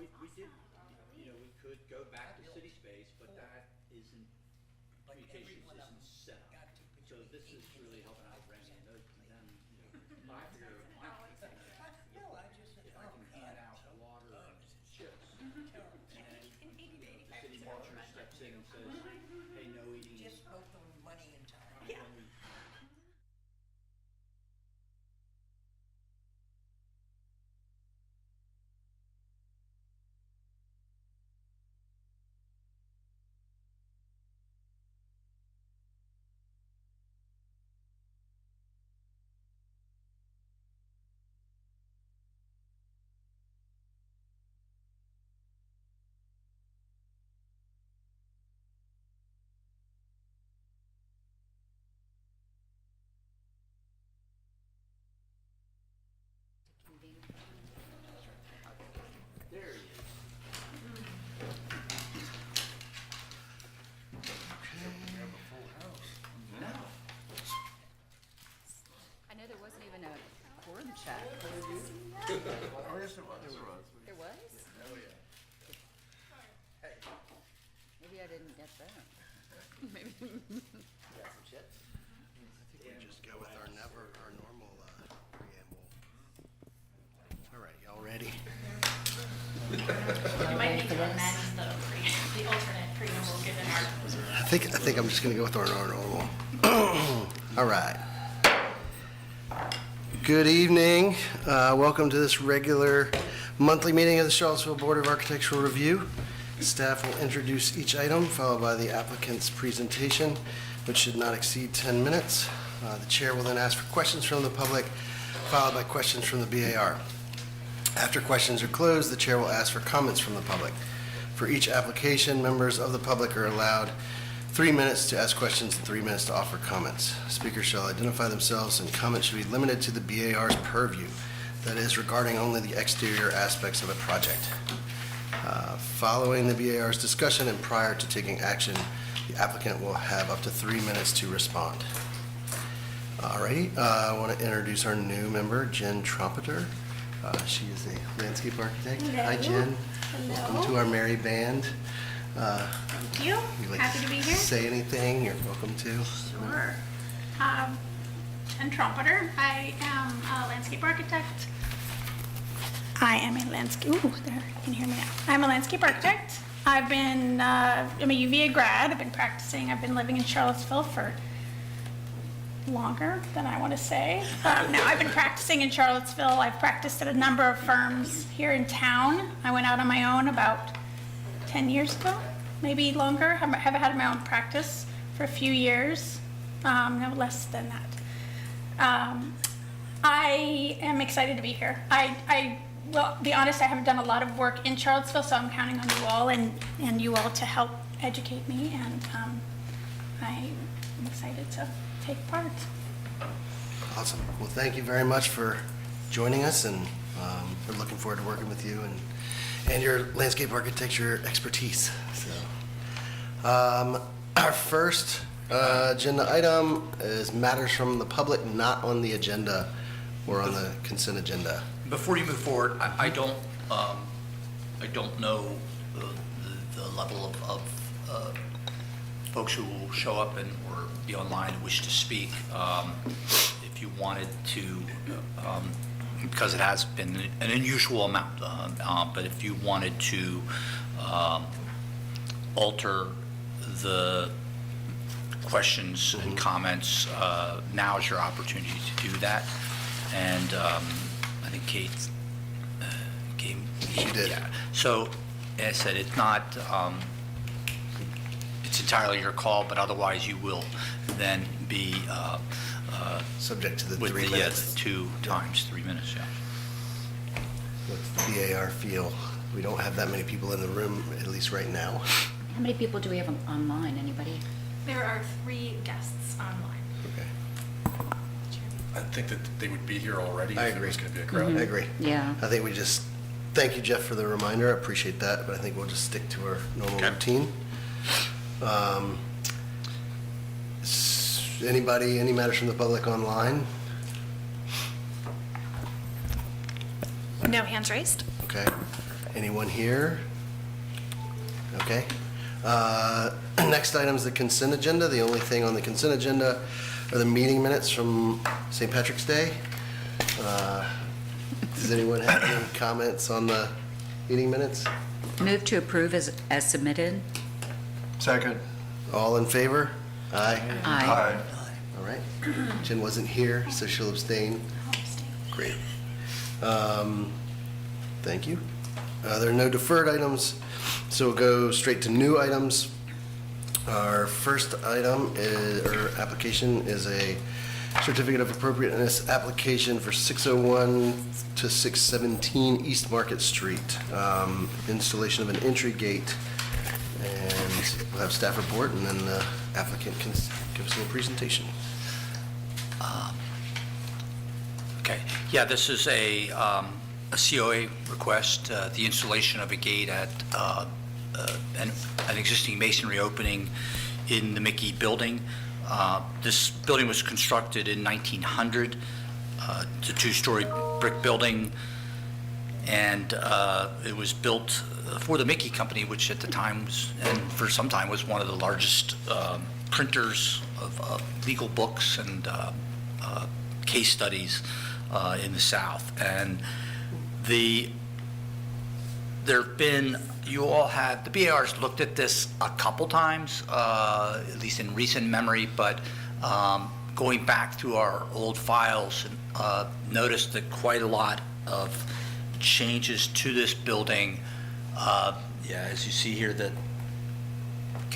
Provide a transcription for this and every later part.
we did, we could go back to city space, but that isn't, communications isn't set up. So this is really helping out Randy and those, and then, my fear of my thing is, if I can hand out water and chips, and then, the city marshal steps in and says, hey, no eating. Just both on money and time. Yeah. There he is. I know there wasn't even a quorum check. Oh, yes, there was. There was? Oh, yeah. Hey, Maybe I didn't get that. Maybe. Got some chips? I think we just go with our normal preamble. All right, y'all ready? You might need to amend the alternate preamble given our. I think I'm just gonna go with our normal. All right. Good evening. Welcome to this regular monthly meeting of the Charlottesville Board of Architectural Review. Staff will introduce each item, followed by the applicant's presentation, which should not exceed 10 minutes. The chair will then ask for questions from the public, followed by questions from the BAR. After questions are closed, the chair will ask for comments from the public. For each application, members of the public are allowed 3 minutes to ask questions and 3 minutes to offer comments. Speakers shall identify themselves, and comments should be limited to the BAR's purview, that is, regarding only the exterior aspects of a project. Following the BAR's discussion and prior to taking action, the applicant will have up to 3 minutes to respond. All right, I want to introduce our new member, Jen Trumpeter. She is a landscape architect. Hello. Hi, Jen. Hello. Welcome to our merry band. Thank you. You like Happy to be here. Say anything, you're welcome to. Sure. Jen Trumpeter. I am a landscape architect. I'm a landscape architect. I'm a UVA grad. I've been practicing. I've been living in Charlottesville for longer than I want to say. Now I've been practicing in Charlottesville. I've practiced at a number of firms here in town. I went out on my own about 10 years ago, maybe longer. Have had my own practice for a few years, no less than that. I am excited to be here. Well, be honest, I haven't done a lot of work in Charlottesville, so I'm counting on you all and you all to help educate me, and I'm excited to take part. Awesome. Well, thank you very much for joining us, and we're looking forward to working with you and your landscape architecture expertise. So, our first agenda item is matters from the public not on the agenda or on the consent agenda. Before you move forward, I don't know the level of folks who will show up or be online and wish to speak. If you wanted to, because it has been an unusual amount, but if you wanted to alter the questions and comments, now is your opportunity to do that. And I think Kate came. She did. Yeah. So, as I said, it's not, it's entirely your call, but otherwise you will then be Subject to the with 3 the minutes. 2 times 3 minutes, yeah. What's the BAR feel? We don't have that many people in the room, at least right now. How many people do we have online? Anybody? There are 3 guests online. Okay. I think that they would be here already I if agree. there was going to be a crowd. I agree. Yeah. I think we just, thank you, Jeff, for the reminder. I appreciate that, but I think we'll just stick to our normal Okay. routine. Anybody, any matters from the public online? No hands raised. Okay. Anyone here? Okay. Next item is the consent agenda. The only thing on the consent agenda are the meeting minutes from St. Patrick's Day. Does anyone have any comments on the meeting minutes? Move to approve as submitted. Second. All in favor? Aye. Aye. All right. Jen wasn't here, so she'll abstain. Great. Thank you. There are no deferred items, so we'll go straight to new items. Our first item or application is a certificate of appropriateness application for 601 to 617 East Market Street. Installation of an entry gate. And we'll have staff report, and then the applicant can give us a little presentation. Okay, yeah, this is a COA request, the installation of a gate at an existing masonry opening in the Mickey building. This building was constructed in 1900. It's a two-story brick building, and it was built for the Mickey Company, which at the time was, and for some time was, one of the largest printers of legal books and case studies in the South. And there have been, you all had, the BAR's looked at this a couple times, at least in recent memory, but going back through our old files, noticed that quite a lot of changes to this building. Yeah, as you see here, that,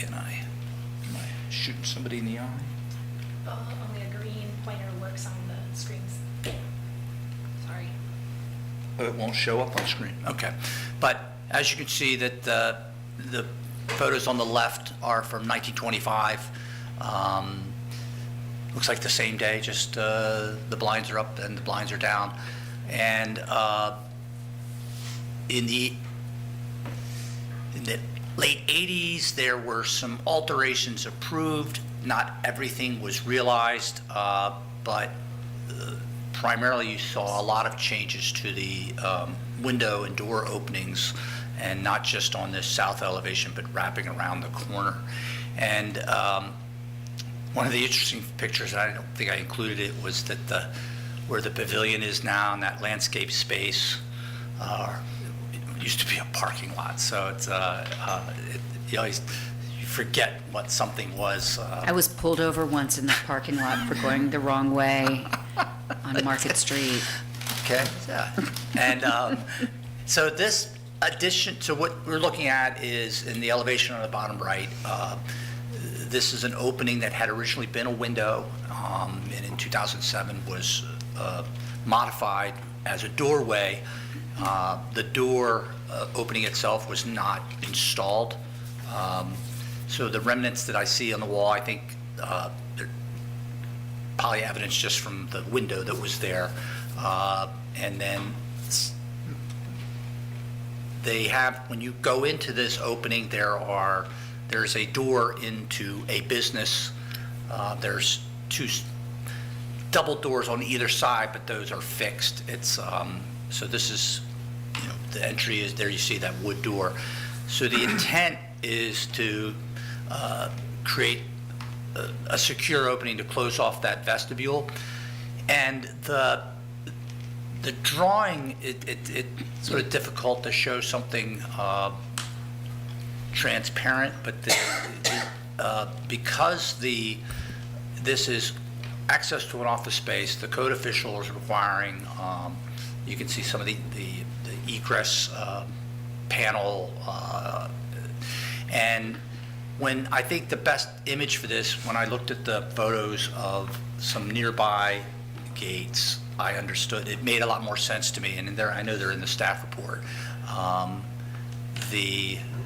am I shooting somebody in the eye? Only a green pointer works on the screens. Sorry. Oh, it won't show up on screen, okay. But as you can see, that the photos on the left are from 1925. Looks like the same day, just the blinds are up and the blinds are down. And in the late 80s, there were some alterations approved. Not everything was realized, but primarily you saw a lot of changes to the window and door openings, and not just on this south elevation, but wrapping around the corner. And one of the interesting pictures, I don't think I included it, was that where the pavilion is now, in that landscape space, it used to be a parking lot. So it's you forget what something was. I was pulled over once in the parking lot for going the wrong way on Market Street. Okay, yeah. And so this addition to what we're looking at is in the elevation on the bottom right. This is an opening that had originally been a window, and in 2007 was modified as a doorway. The door opening itself was not installed. So the remnants that I see on the wall, I think they're probably evidence just from the window that was there. And then they have, when you go into this opening, there's a door into a business. There's two double doors on either side, but those are fixed. It's so this is, the entry is there. You see that wood door. So the intent is to create a secure opening to close off that vestibule. And the drawing, it's sort of difficult to show something transparent, but because this is access to an office space, the code official is requiring, you can see some of the egress panel, and when I think the best image for this, when I looked at the photos of some nearby gates, I understood, it made a lot more sense to me, and I know they're in the staff report.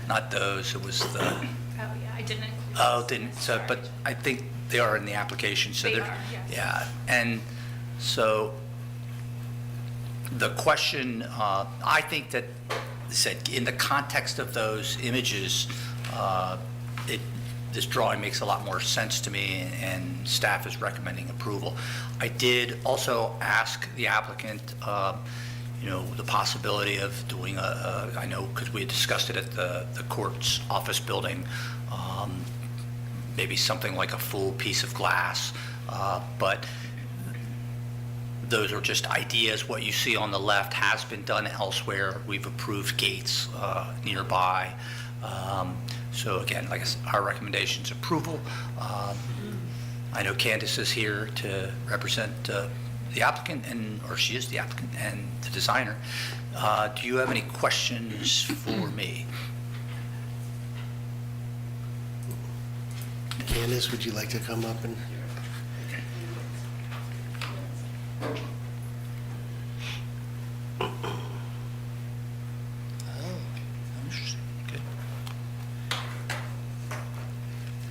Not those, it was the... Oh, yeah, I didn't include Oh, those. didn't, so, Sorry. but I think they are in the application, so They they're... are, yes. Yeah, and so the question, I think that, said, in the context of those images, this drawing makes a lot more sense to me, and staff is recommending approval. I did also ask the applicant, the possibility of doing I know, because we had discussed it at the court's office building, maybe something like a full piece of glass, but those are just ideas. What you see on the left has been done elsewhere. We've approved gates nearby. So again, like I said, our recommendation is approval. I know Candace is here to represent the applicant, or she is the applicant and the designer. Do you have any questions for me? Candace, would you like to come up and?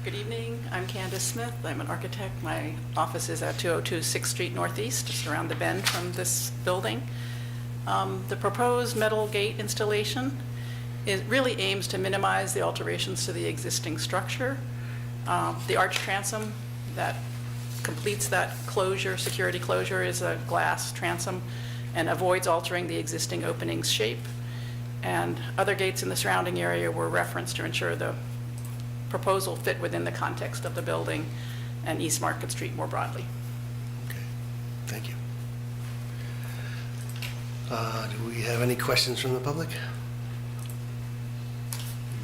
Good evening, I'm Candace Smith, I'm an architect. My office is at 202 6th Street Northeast, just around the bend from this building. The proposed metal gate installation really aims to minimize the alterations to the existing structure. The arch transom that completes that closure, security closure, is a glass transom and avoids altering the existing opening's shape. And other gates in the surrounding area were referenced to ensure the proposal fit within the context of the building and East Market Street more broadly. Okay, thank you. Do we have any questions from the public?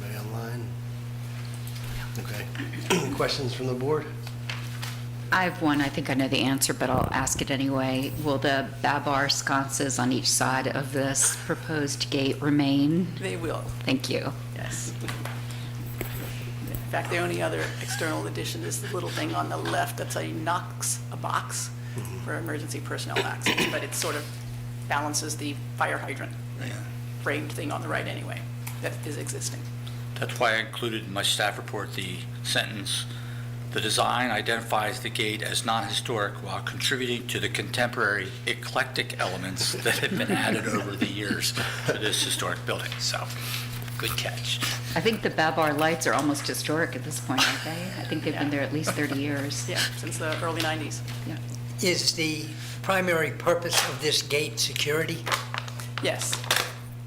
Anybody online? Okay. Any questions from the board? I have one. I think I know the answer, but I'll ask it anyway. Will the Babar sconces on each side of this proposed gate remain? They will, Thank you. yes. In fact, the only other external addition is the little thing on the left that's a box for emergency personnel access, but it sort of balances the fire hydrant framed thing on the right anyway, that is existing. That's why I included in my staff report the sentence, "The design identifies the gate as non-historic while contributing to the contemporary eclectic elements that have been added over the years to this historic building." So, good catch. I think the Babar lights are almost historic at this point, aren't they? I think they've been there at least 30 years. Yeah, since the early 90s. Yeah. Is the primary purpose of this gate security? Yes,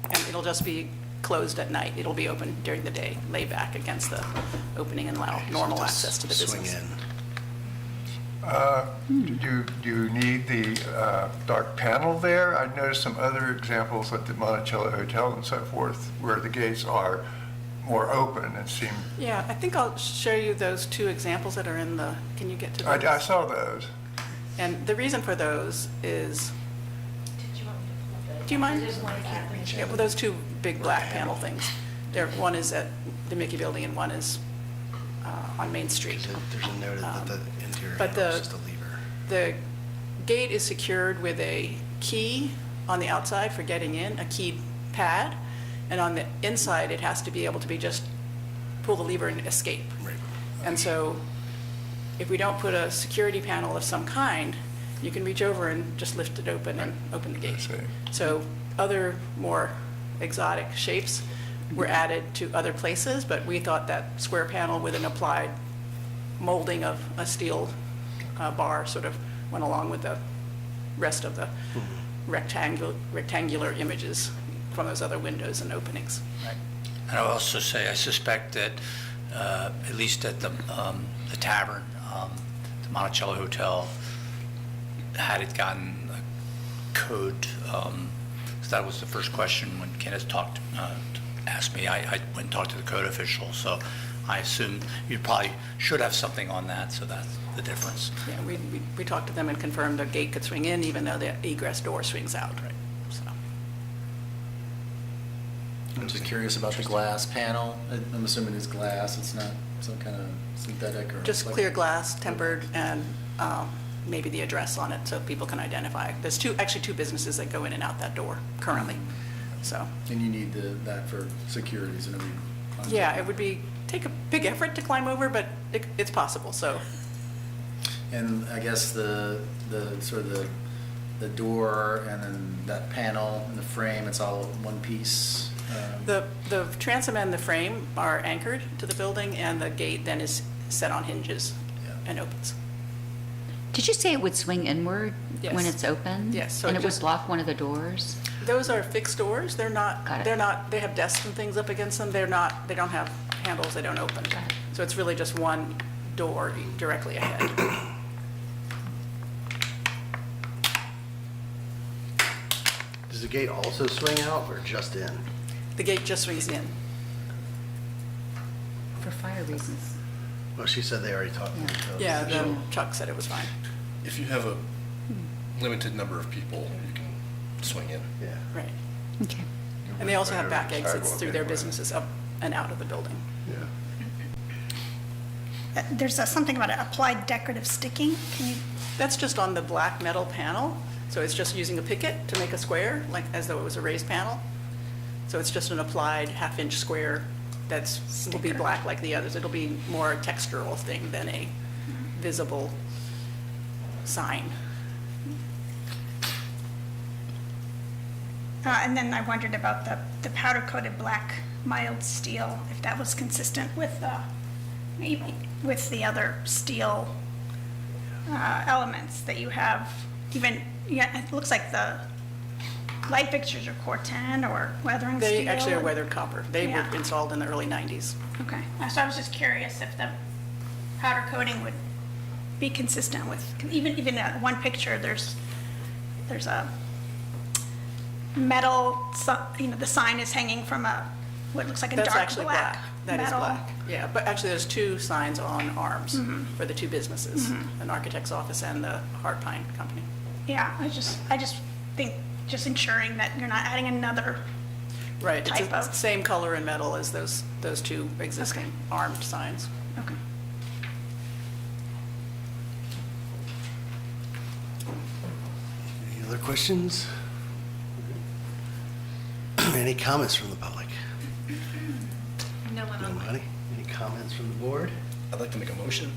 and it'll just be closed at night. It'll be open during the day, lay back against the opening and allow normal So access to the swing business. in. Do you need the dark panel there? I noticed some other examples at the Monticello Hotel and so forth where the gates are more open and seem, Yeah, I think I'll show you those two examples that are in the, can you get to those? I saw those. And the reason for those is, do you mind? Yeah, well, those two big black panel things. One is at the Mickey Building and one is on Main Street. There's a note that the interior but panel is the- just a lever. The gate is secured with a key on the outside for getting in, a key pad, and on the inside, it has to be able to be just pull the lever and escape. Right. And so if we don't put a security panel of some kind, you can reach over and just lift it open and open the gate. I see. So other more exotic shapes were added to other places, but we thought that square panel with an applied molding of a steel bar sort of went along with the rest of the rectangular images from those other windows and openings. And I'll also say, I suspect that, at least at the tavern, the Monticello Hotel, had it gotten a code, so that was the first question when Kenneth asked me, I went and talked to the code official, so I assume you probably should have something on that, so that's the difference. Yeah, we talked to them and confirmed the gate could swing in even though the egress door swings out. So, I'm just curious about the glass panel. I'm assuming it's glass, it's not some kind of synthetic or... just clear glass, tempered, and maybe the address on it so people can identify. There's actually two businesses that go in and out that door currently, so. And you need that for security, so nobody... climbs Yeah, over. it would take a big effort to climb over, but it's possible, so. And I guess the sort of the door and then that panel and the frame, it's all one piece? The transom and the frame are anchored to the building, and the gate then is set on hinges Yeah. and opens. Did you say it would swing inward when Yes. it's open? Yes, so And it it would just- block one of the doors? Those are fixed doors. Got it. They have desks and things up against them. They don't have handles, they don't open. Got it. So it's really just one door directly ahead. Does the gate also swing out or just in? The gate just swings in. For fire reasons. Well, she said they already talked to each other. Yeah, then Chuck said it was fine. If you have a limited number of people, you can swing in. Yeah. Right. Okay. And they also have back Sidewalk exits through their anyway. businesses up and out of the building. Yeah. There's something about applied decorative sticking. Can you, That's just on the black metal panel. So it's just using a picket to make a square, like as though it was a raised panel. So it's just an applied half-inch square will be black like the others. It'll be more a textural thing than a visible sign. and then I wondered about the powder-coated black mild steel, if that was consistent with maybe with the other steel elements that you have. Even, yeah, it looks like the light fixtures are Corten or weathering steel. They actually are weathered copper. They were Yeah. installed in the early 90s. Okay, so I was just curious if the powder coating would be consistent with, even in that one picture, there's a metal, the sign is hanging from what looks like a That's dark actually black black. That is metal. black. Yeah, but actually there's two signs on arms Mm-hmm. for the two businesses, an architect's office and the Hart Pine Company. Yeah, I just think, just ensuring that you're not adding another, Right, it's Type the of- same color and metal as those two existing armed signs. okay. Any other questions? Any comments from the public? No one on Nobody? Any comments from the board? I'd like to make a motion.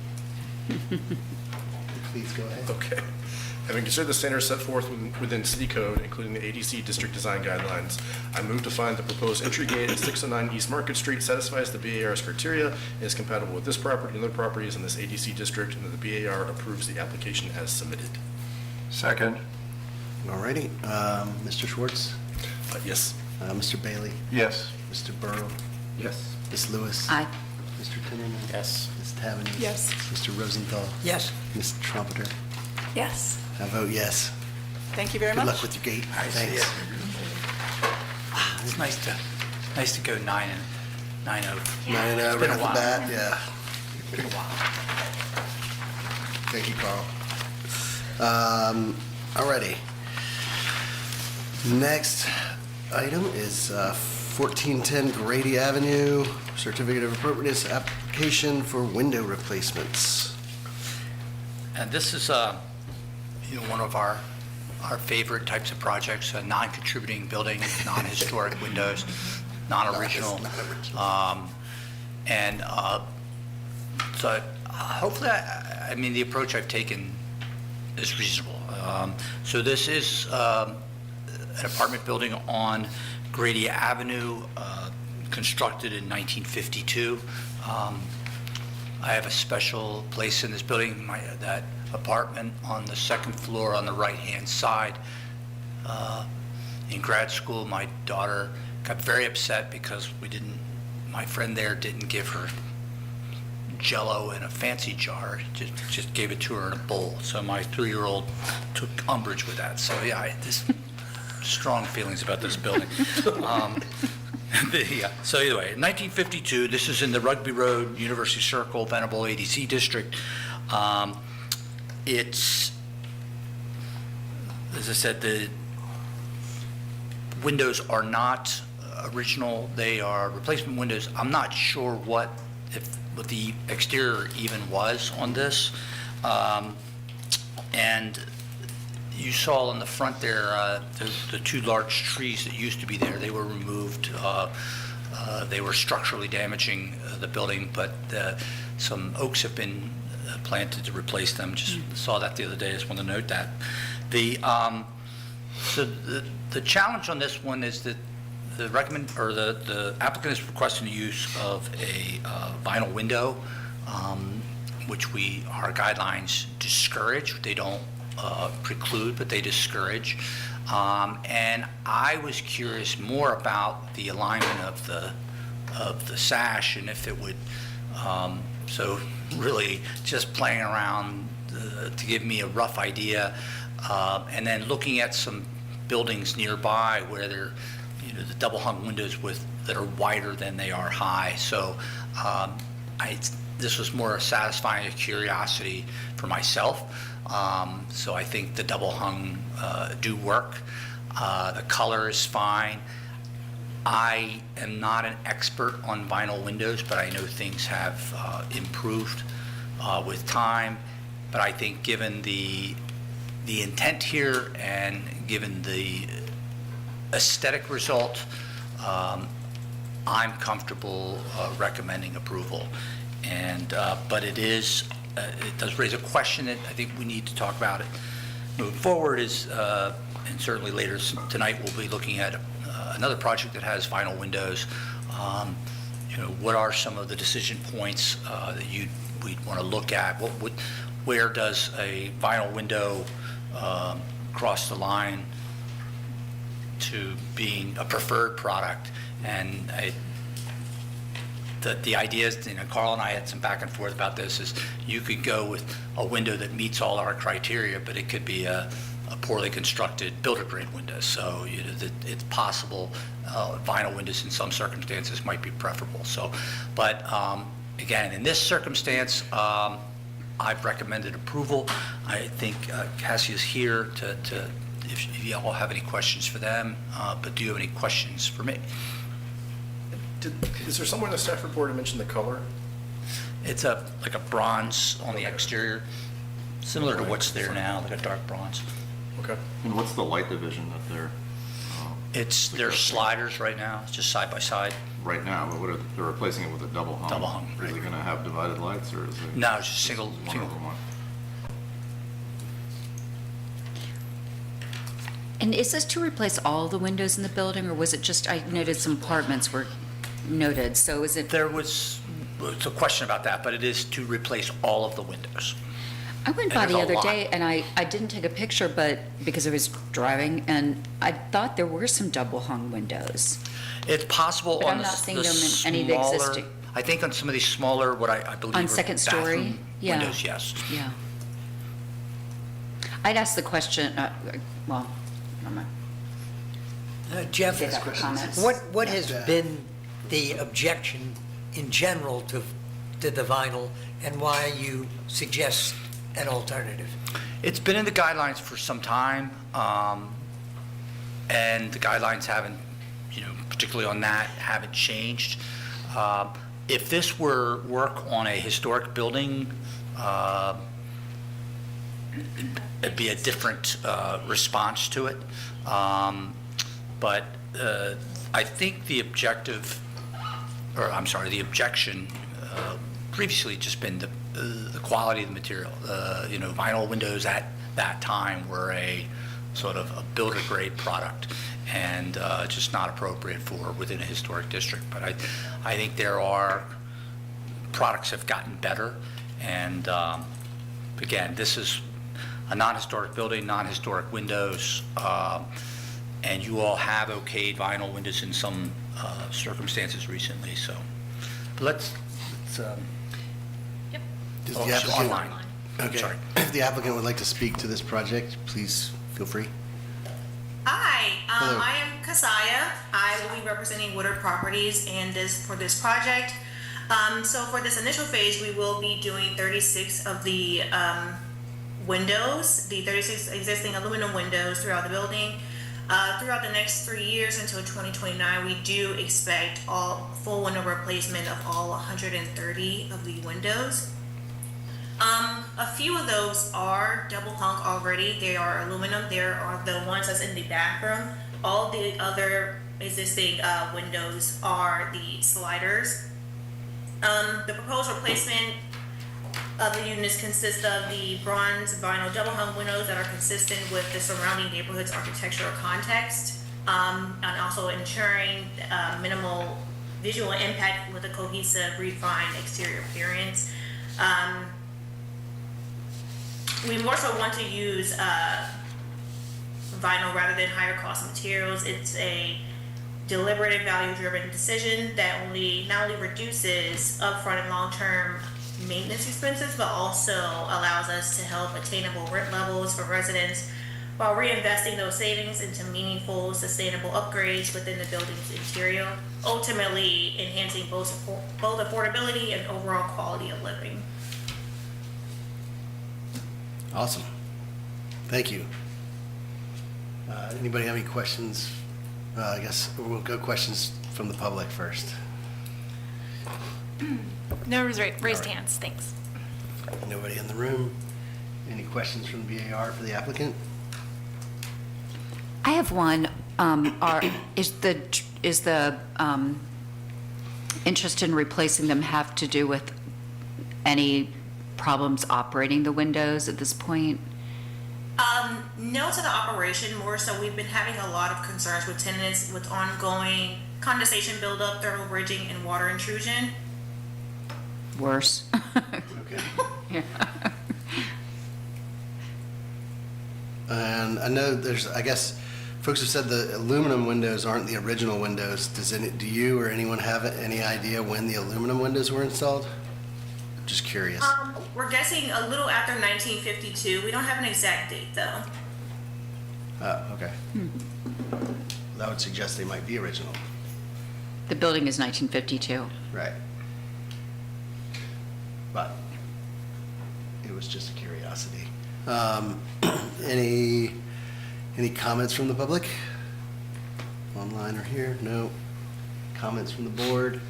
Please go ahead. Okay. Having considered the standards set forth within city code, including the ADC district design guidelines, I move to find the proposed entry gate at 609 East Market Street satisfies the BAR's criteria and is compatible with this property and other properties in this ADC district, and that the BAR approves the application as submitted. Second, All righty. Mr. Schwartz? Yes. Mr. Bailey? yes. Mr. Burrow? Yes. Ms. Lewis? Aye. Mr. Tinnerman? Yes. Ms. Taverny? Yes. Mr. Rosenthal? Yes. Ms. Trumpeter? Yes. I vote yes. Thank you very Good much. luck with your gate. I see Thanks. it. It's nice to go 9-0. 9-0 It's been right a off the while. bat, yeah. Been a while. Thank you, Carl. Alrighty. Next item is 1410 Grady Avenue, Certificate of Appropriateness application for window replacements. And this is, one of our favorite types of projects, a non-contributing building, non-historic windows, non-original. So hopefully, I mean, the approach I've taken is reasonable. So this is an apartment building on Grady Avenue, constructed in 1952. I have a special place in this building, that apartment on the second floor on the right-hand side. In grad school, my daughter got very upset because my friend there didn't give her Jell-O in a fancy jar, just gave it to her in a bowl. So my 3-year-old took umbrage with that. So yeah, this strong feelings about this building. So anyway, 1952, this is in the Rugby Road, University Circle, Venable ADC district. It's, as I said, the windows are not original, they are replacement windows. I'm not sure what the exterior even was on this. And you saw on the front there, the two large trees that used to be there, they were removed. They were structurally damaging the building, but some oaks have been planted to replace them. Just saw that the other day, just want to note that. So the challenge on this one is that the applicant is requesting the use of a vinyl window, which our guidelines discourage. They don't preclude, but they discourage. And I was curious more about the alignment of the sash and if it would, so really just playing around to give me a rough idea. And then looking at some buildings nearby where they're, the double hung windows that are wider than they are high. So this was more satisfying a curiosity for myself. So I think the double hung do work. The color is fine. I am not an expert on vinyl windows, but I know things have improved with time. But I think given the intent here and given the aesthetic result, I'm comfortable recommending approval. And but it does raise a question that I think we need to talk about it moving forward. And certainly later tonight we'll be looking at another project that has vinyl windows. What are some of the decision points that we'd want to look at? Where does a vinyl window cross the line to being a preferred product? And the idea is, Carl and I had some back and forth about this, is you could go with a window that meets all our criteria, but it could be a poorly constructed builder grade window. So it's possible vinyl windows in some circumstances might be preferable. So, but again, in this circumstance, I've recommended approval. I think Cassie is here if you all have any questions for them, but do you have any questions for me? Is there somewhere in the staff report to mention the color? It's like a bronze on the exterior, similar to what's there now, like a dark bronze. Okay. And what's the light division that they're? They're sliders right now, it's just side by side. Right now, but they're replacing it with a double hung? Double hung, Is right. it going to have divided lights, or is it? No, it's just single. One over one. And is this to replace all the windows in the building, or was it just, I noted some apartments were noted, so is it? It's a question about that, but it is to replace all of the windows. I went And by the there's a other lot. day, and I didn't take a picture, but, because I was driving, and I thought there were some double-hung windows. It's possible But on I'm the not seeing the them in any of the smaller- existing- I think on some of these smaller, what I believe On are second story? bathroom Yeah. windows, yes. Yeah. I'd ask the question, well, never mind. Jeff, Save that for comments. what has been the objection in general to the vinyl, and why you suggest an alternative? It's been in the guidelines for some time, and the guidelines haven't, particularly on that, haven't changed. If this were work on a historic building, it'd be a different response to it. But I think the objection previously just been the quality of the material. Vinyl windows at that time were a sort of a builder grade product, and just not appropriate for within a historic district. But I think products have gotten better, and again, this is a non-historic building, non-historic windows, and you all have okayed vinyl windows in some circumstances recently. So, but let's Does oh, the it's applicant? online. Okay. Sorry. If the applicant would like to speak to this project, please feel free. Hi, Hello. I am Kasaya. I will be representing Woodard Properties for this project. So for this initial phase, we will be doing 36 of the windows, the 36 existing aluminum windows throughout the building. Throughout the next 3 years until 2029, we do expect full window replacement of all 130 of the windows. A few of those are double hung already. They are aluminum. There are the ones that's in the bathroom. All the other existing windows are the sliders. The proposed replacement of the units consists of the bronze vinyl double hung windows that are consistent with the surrounding neighborhood's architectural context, and also ensuring minimal visual impact with a cohesive, refined exterior appearance. we more so want to use vinyl rather than higher cost materials. It's a deliberate and value-driven decision that not only reduces upfront and long-term maintenance expenses, but also allows us to help attainable rent levels for residents while reinvesting those savings into meaningful, sustainable upgrades within the building's interior, ultimately enhancing both affordability and overall quality of living. Awesome. Thank you. Anybody have any questions? I guess we'll go questions from the public first. No raised hands, thanks. Nobody in the room? Any questions from the BAR for the applicant? I have one. Is the interest in replacing them have to do with any problems operating the windows at this point? No to the operation, more so we've been having a lot of concerns with tenants with ongoing condensation buildup, thermal bridging, and water intrusion. Worse. Okay. Yeah. And I know I guess folks have said the aluminum windows aren't the original windows. Do you or anyone have any idea when the aluminum windows were installed? Just curious. We're guessing a little after 1952. We don't have an exact date though. Oh, okay. That would suggest they might be original. The building is 1952. Right. But it was just a curiosity. Any comments from the public? Online or here? No. Comments from the board?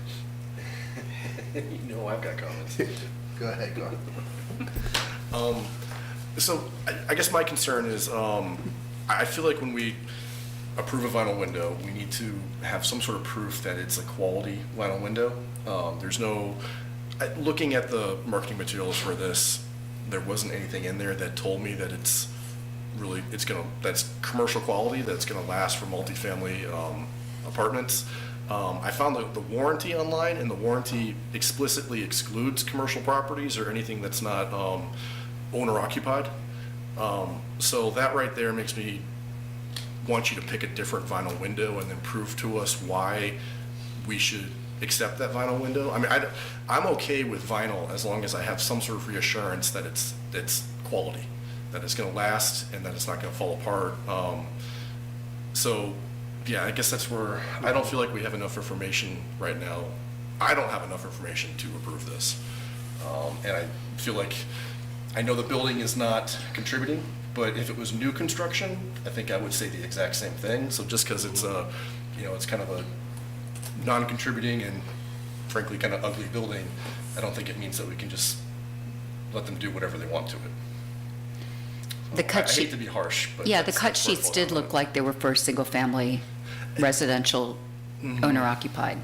You know I've got comments. Go ahead, Gar. So I guess my concern is, I feel like when we approve a vinyl window, we need to have some sort of proof that it's a quality vinyl window. Looking at the marketing materials for this, there wasn't anything in there that told me that that's commercial quality, that's gonna last for multifamily apartments. I found the warranty online, and the warranty explicitly excludes commercial properties or anything that's not owner occupied. So that right there makes me want you to pick a different vinyl window and then prove to us why we should accept that vinyl window. I mean, I'm okay with vinyl as long as I have some sort of reassurance that it's quality, that it's gonna last and that it's not gonna fall apart. So yeah, I guess that's where I don't feel like we have enough information right now. I don't have enough information to approve this. And I feel like, I know the building is not contributing, but if it was new construction, I think I would say the exact same thing. So just because it's it's kind of a non-contributing and frankly kind of ugly building, I don't think it means that we can just let them do whatever they want to it. The cut I sheet. hate to be harsh, but Yeah, the that's cut where sheets it did falls. look like they were for single-family residential owner occupied,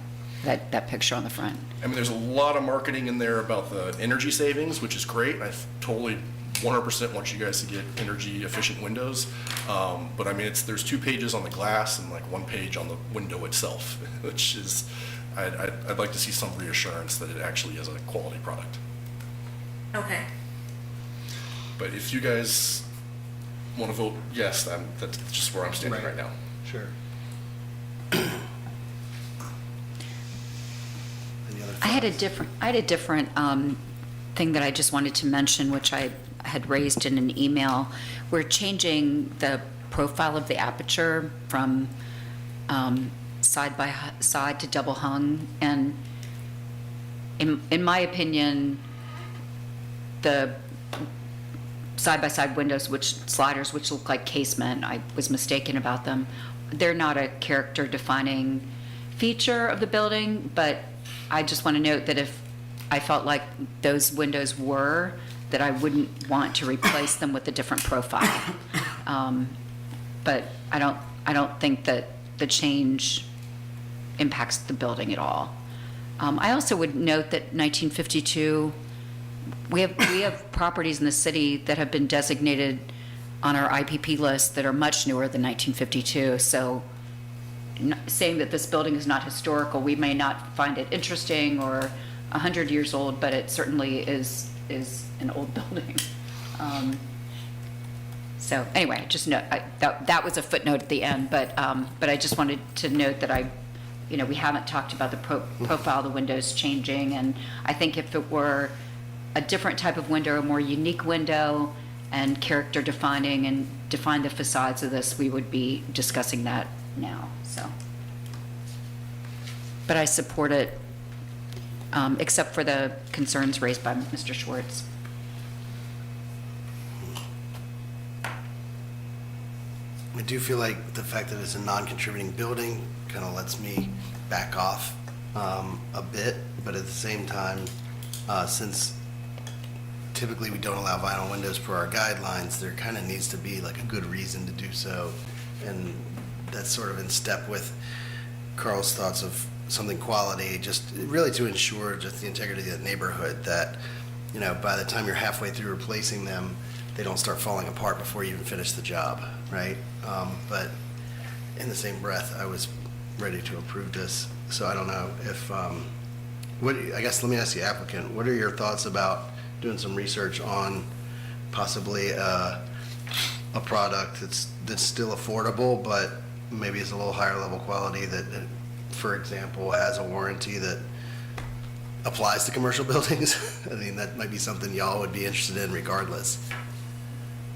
that picture on the front. I mean, there's a lot of marketing in there about the energy savings, which is great. I totally 100% want you guys to get energy efficient windows. But I mean, there's 2 pages on the glass and like 1 page on the window itself, which is, I'd like to see some reassurance that it actually is a quality product. Okay. But if you guys want to vote yes, that's just where I'm standing right now. Sure. I had a different thing that I just wanted to mention, which I had raised in an email. We're changing the profile of the aperture from side by side to double hung, and in my opinion, the side-by-side windows, sliders, which look like casement, I was mistaken about them. They're not a character-defining feature of the building, but I just want to note that if I felt like those windows were, that I wouldn't want to replace them with a different profile. But I don't think that the change impacts the building at all. I also would note that 1952, we have properties in the city that have been designated on our IPP list that are much newer than 1952. So saying that this building is not historical, we may not find it interesting or 100 years old, but it certainly is an old building. So anyway, just note, that was a footnote at the end, but I just wanted to note that we haven't talked about the profile of the windows changing, and I think if it were a different type of window, a more unique window, and character defining and define the facades of this, we would be discussing that now, so. But I support it, except for the concerns raised by Mr. Schwartz. I do feel like the fact that it's a non-contributing building kind of lets me back off a bit, but at the same time, since typically we don't allow vinyl windows per our guidelines, there kind of needs to be like a good reason to do so, and that's sort of in step with Carl's thoughts of something quality, just really to ensure just the integrity of the neighborhood, that, by the time you're halfway through replacing them, they don't start falling apart before you even finish the job, right? But in the same breath, I was ready to approve this, so I don't know if, I guess let me ask the applicant, what are your thoughts about doing some research on possibly a product that's still affordable, but maybe is a little higher level quality that, for example, has a warranty that applies to commercial buildings? I mean, that might be something y'all would be interested in regardless.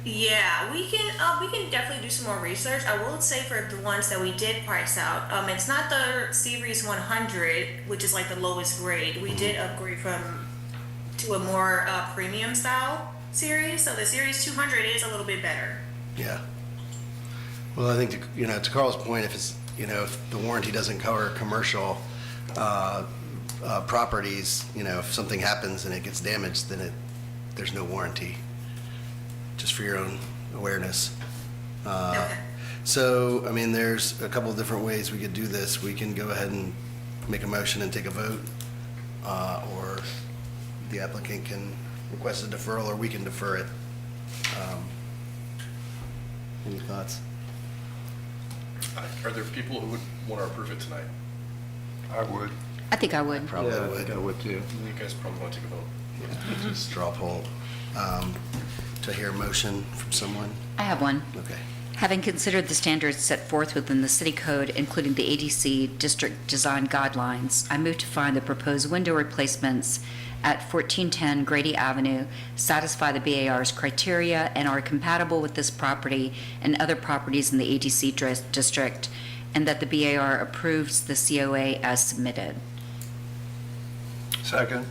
Yeah, we can definitely do some more research. I will say for the ones that we did price out, it's not the Series 100, which is like the lowest grade. We did upgrade to a more premium style series, so the Series 200 is a little bit better. Yeah. Well, I think, to Carl's point, if it's, if the warranty doesn't cover commercial properties, if something happens and it gets damaged, then there's no warranty, just for your own awareness. Okay. So, I mean, there's a couple of different ways we could do this. We can go ahead and make a motion and take a vote, or the applicant can request a deferral, or we can defer it. Any thoughts? Are there people who would want to approve it tonight? I would. I think I would. Probably Yeah, I would. think I would too. You guys probably want to take a vote. Yeah, just straw poll. To hear a motion from someone? I have one. Okay. Having considered the standards set forth within the city code, including the ADC district design guidelines, I move to find the proposed window replacements at 1410 Grady Avenue satisfy the BAR's criteria and are compatible with this property and other properties in the ADC district, and that the BAR approves the COA as submitted. Second.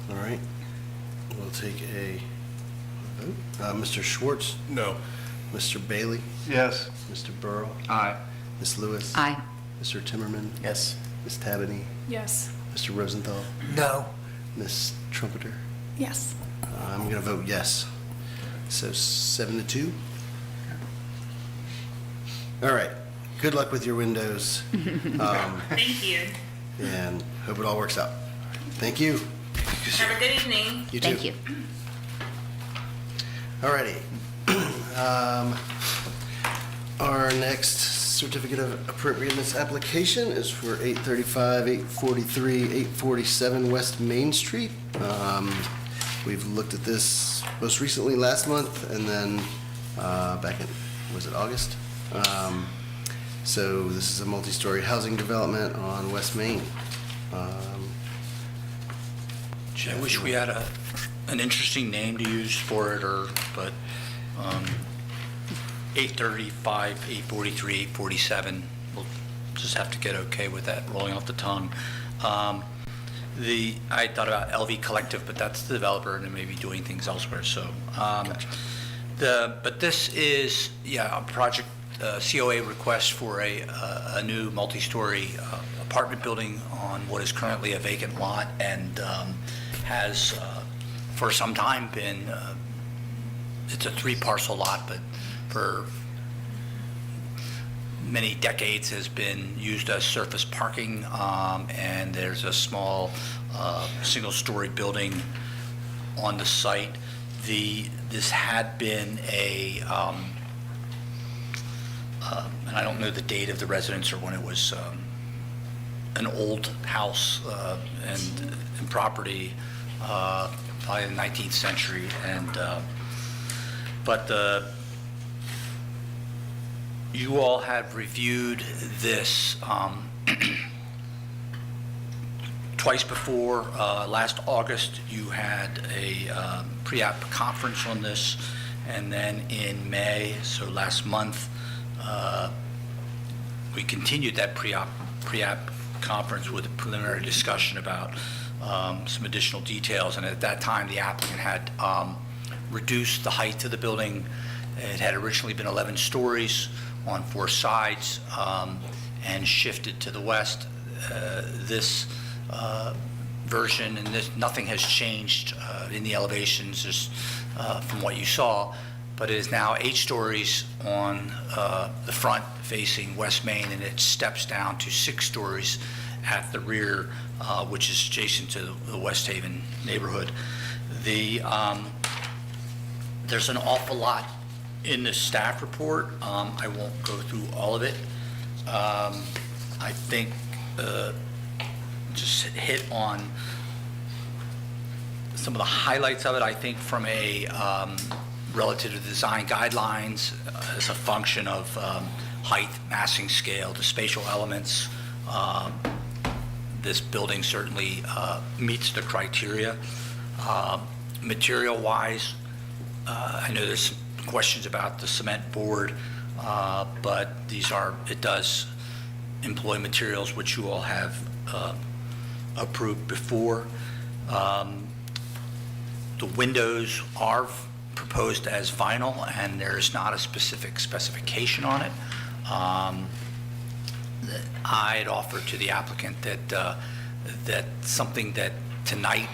All right. We'll take a vote. Mr. Schwartz, No. Mr. Bailey, Yes. Mr. Burrow, Aye. Ms. Lewis. Aye. Mr. Timmerman, Yes. Ms. Tabany, Yes. Mr. Rosenthal, No. Ms. Trumpeter. Yes. I'm going to vote yes. So 7-2. All right. Good luck with your windows. Thank you. And hope it all works out. Thank you. Have a good evening. You too. Thank you. All righty. Our next certificate of appropriateness application is for 835, 843, 847 West Main Street. We've looked at this most recently last month, and then back in, was it August? So this is a multi-story housing development on West Main. I wish we had an interesting name to use for it, but 835, 843, 847, we'll just have to get okay with that rolling off the tongue. I thought about LV Collective, but that's the developer and it may be doing things elsewhere, so. But this is, a project, COA request for a new multi-story apartment building on what is currently a vacant lot, and has for some time been, it's a 3-parcel lot, but for many decades has been used as surface parking, and there's a small single-story building on the site. This had been and I don't know the date of the residence or when it was an old house and property, probably in the 19th century, but You all have reviewed this twice before. Last August, you had a pre-app conference on this, and then in May, so last month, we continued that pre-app conference with a preliminary discussion about some additional details, and at that time, the applicant had reduced the height of the building. It had originally been 11 stories on 4 sides, and shifted to the west. This version, and nothing has changed in the elevations just from what you saw, but it is now 8 stories on the front facing West Main, and it steps down to 6 stories at the rear, which is adjacent to the West Haven neighborhood. There's an awful lot in the staff report. I won't go through all of it. I think just hit on some of the highlights of it. I think from a relative to the design guidelines as a function of height, massing scale, the spatial elements, this building certainly meets the criteria. Material-wise, I know there's questions about the cement board, but it does employ materials which you all have approved before. The windows are proposed as vinyl, and there's not a specific specification on it. I had offered to the applicant that something that tonight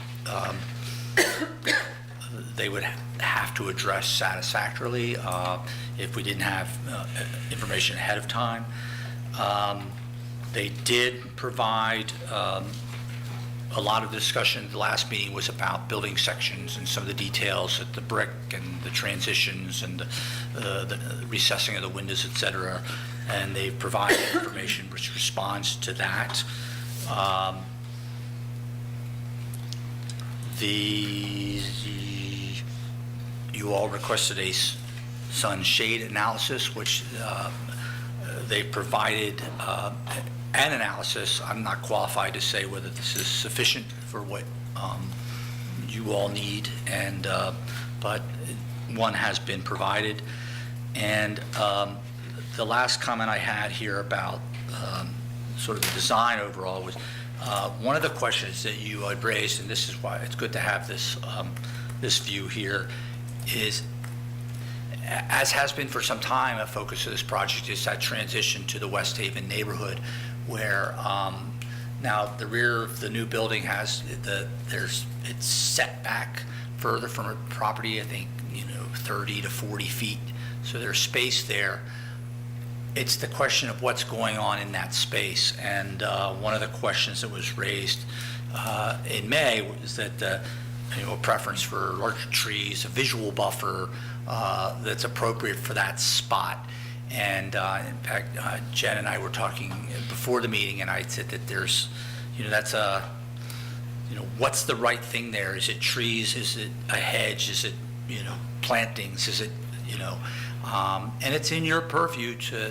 they would have to address satisfactorily if we didn't have information ahead of time. They did provide a lot of discussion. The last meeting was about building sections and some of the details at the brick and the transitions and the recessing of the windows, et cetera. And they provided information which responds to that. You all requested a sun shade analysis, which they provided an analysis. I'm not qualified to say whether this is sufficient for what you all need, but one has been provided. And the last comment I had here about sort of the design overall was one of the questions that you had raised, and this is why it's good to have this view here, is, as has been for some time, a focus of this project is that transition to the West Haven neighborhood, where now the rear of the new building it's set back further from a property, I think, 30 to 40 feet. So there's space there. It's the question of what's going on in that space. And one of the questions that was raised in May was that a preference for larger trees, a visual buffer that's appropriate for that spot. And in fact, Jen and I were talking before the meeting, and I said that there's, that's what's the right thing there? Is it trees? Is it a hedge? Is it, plantings? Is it, and it's in your purview to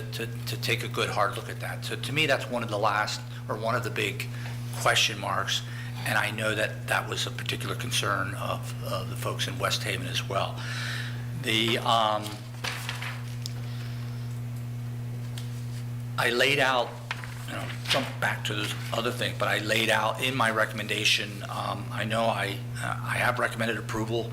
take a good hard look at that. So to me, that's one of the big question marks. And I know that was a particular concern of the folks in West Haven as well. I laid out, jump back to this other thing, but I laid out in my recommendation, I know I have recommended approval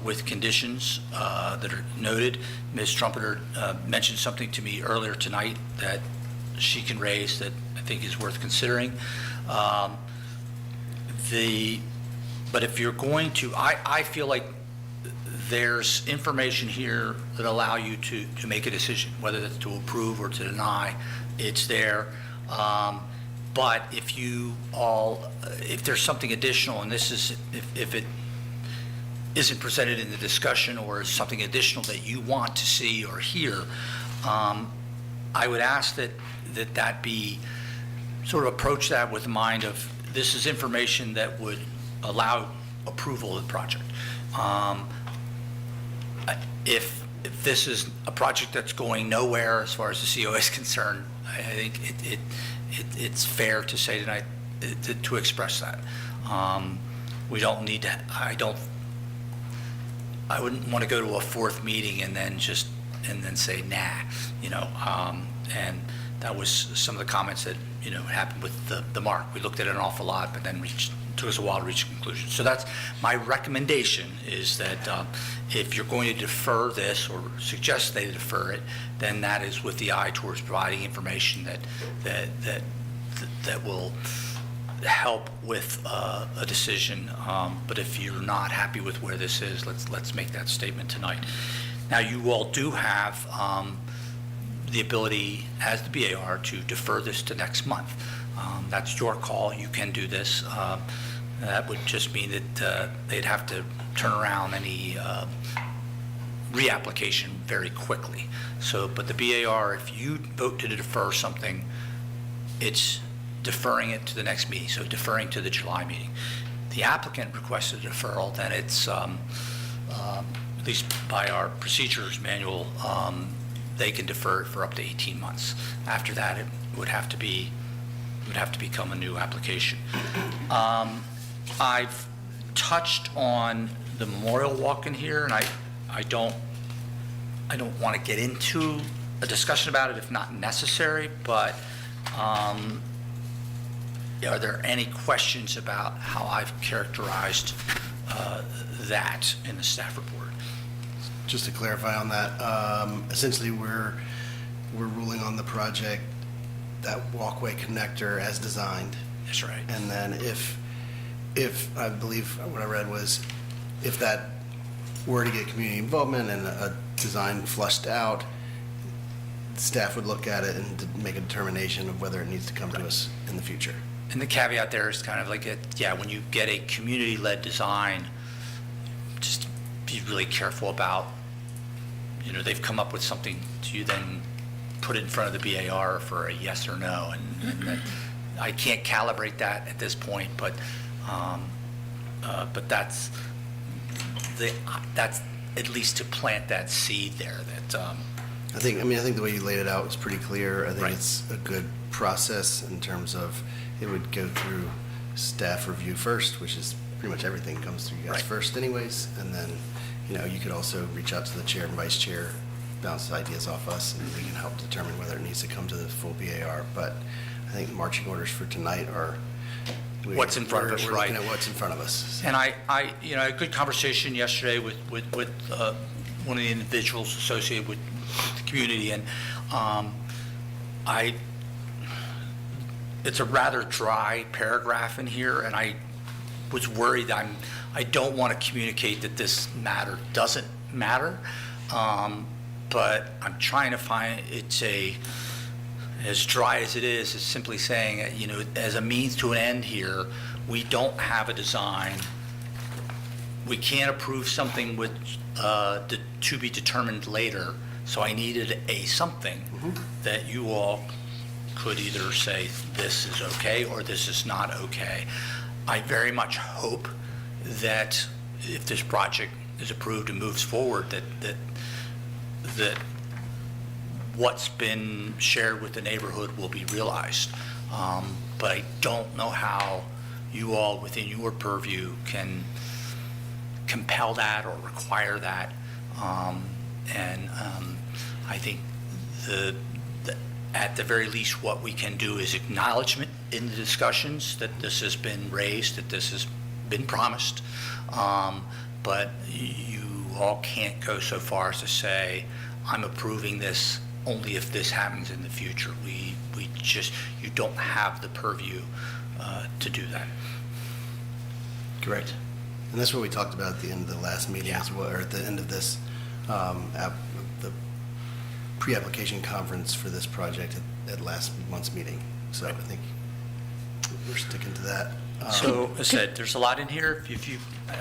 with conditions that are noted. Ms. Trumpeter mentioned something to me earlier tonight that she can raise that I think is worth considering. But if you're going to, I feel like there's information here that allow you to make a decision, whether that's to approve or to deny. It's there. But if there's something additional, and this is, if it isn't presented in the discussion or is something additional that you want to see or hear, I would ask that be sort of approach that with the mind of, this is information that would allow approval of the project. If if this is a project that's going nowhere as far as the CO is concerned, I think it's fair to say tonight, to express that. We don't need to, I wouldn't want to go to a fourth meeting and then say, nah, and that was some of the comments that, happened with the mark. We looked at it an awful lot, but then took us a while to reach a conclusion. So that's my recommendation, is that if you're going to defer this or suggest they defer it, then that is with the eye towards providing information that will help with a decision. But if you're not happy with where this is, let's make that statement tonight. Now, you all do have the ability, as the BAR, to defer this to next month. That's your call. You can do this. That would just mean that they'd have to turn around any reapplication very quickly. So, but the BAR, if you vote to defer something, it's deferring it to the next meeting, so deferring to the July meeting. The applicant requested a deferral, then it's, at least by our procedures manual, they can defer it for up to 18 months. After that, it would have to become a new application. I've touched on the memorial walk in here, and I don't want to get into a discussion about it if not necessary, but are there any questions about how I've characterized that in the staff report? Just to clarify on that, essentially we're ruling on the project, that walkway connector as designed. That's right. And then if I believe what I read was, if that were to get community involvement and a design flushed out, staff would look at it and make a determination of whether it needs to come to us in the future. And the caveat there is kind of like, when you get a community-led design, just be really careful about, they've come up with something, do you then put it in front of the BAR for a yes or no? And that, I can't calibrate that at this point, but that's at least to plant that seed there that. I think the way you laid it out was pretty clear. I think Right. it's a good process in terms of it would go through staff review first, which is pretty much everything comes through you guys Right. first anyways. And then, you could also reach out to the chair and vice chair, bounce ideas off us, and we can help determine whether it needs to come to the full BAR. But I think marching orders for tonight are What's in front of us, we're right. looking at what's in front of us. And I had a good conversation yesterday with one of the individuals associated with the community, and it's a rather dry paragraph in here, and I was worried I don't want to communicate that this matter doesn't matter, but I'm trying to find, as dry as it is, it's simply saying, as a means to an end here, we don't have a design. We can't approve something with to be determined later, so I needed something that you all could either say this is okay or this is not okay. I very much hope that if this project is approved and moves forward, that what's been shared with the neighborhood will be realized. But I don't know how you all, within your purview, can compel that or require that. I think at the very least, what we can do is acknowledgement in the discussions that this has been raised, that this has been promised. But you all can't go so far as to say, I'm approving this only if this happens in the future. You don't have the purview to do that. Correct. And that's what we talked about at the end of the last meeting as well, or at the end of this, the pre-application conference for this project at last month's meeting. So I think we're sticking to that. So, as I said, there's a lot in here.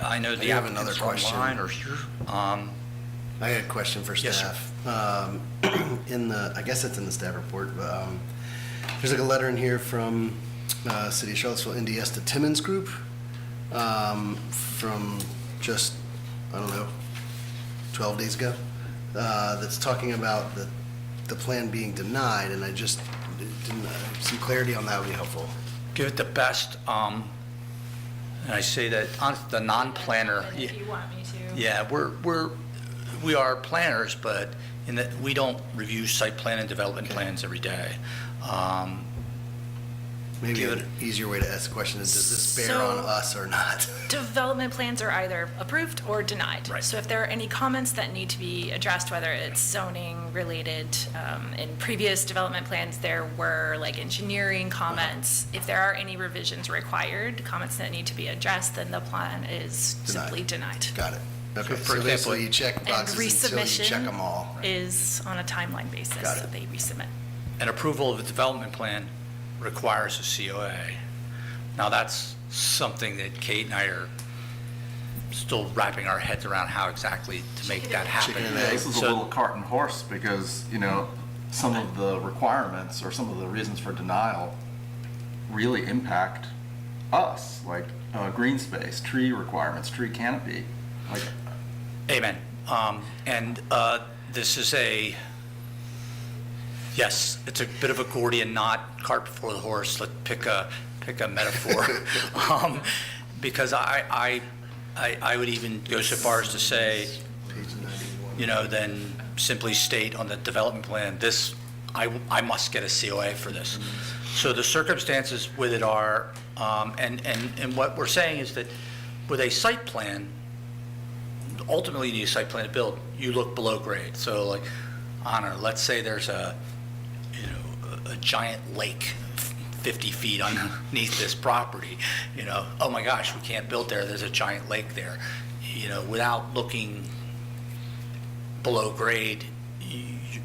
I know the I have another applicants question. online or here. I got a question for Yes, sir. staff. I guess it's in the staff report, but there's like a letter in here from City of Charlottesville, NDS to Timmons Group from just, 12 days ago. that's talking about the plan being denied, and I just didn't, some clarity on that would be helpful. Give it the best, and I say that on the non-planner. If you want me to. Yeah, we are planners, but in that we don't review site plan and development plans every day. Maybe Give an it- easier way to ask the question is, does this bear on So- us or not? Development plans are either approved or denied. Right. So if there are any comments that need to be addressed, whether it's zoning related, in previous development plans, there were like engineering comments. If there are any revisions required, comments that need to be addressed, then the plan is simply denied. Got it. Okay, for so basically example- you check And boxes until you check them resubmission all. is on a timeline basis, Got so it. they resubmit. An approval of a development plan requires a COA. Now, that's something that Kate and I are still wrapping our heads around how exactly to make that happen. Chicken and Yeah, egg. this is a So- little cart and horse because, you know, some of the requirements or some of the reasons for denial really impact us, like green space, tree requirements, tree canopy. Like, Amen. And this is yes, it's a bit of a Gordian knot, cart before the horse. Let's pick a metaphor. Because I would even go so far as to say, Page 91. you know, then simply state on the development plan, this, I must get a COA for this. So the circumstances with it are, and what we're saying is that with a site plan, ultimately you need a site plan to build, you look below grade. So like, I don't know, let's say there's a giant lake 50 feet underneath this property, you know, oh my gosh, we can't build there, there's a giant lake there. You know, without looking below grade,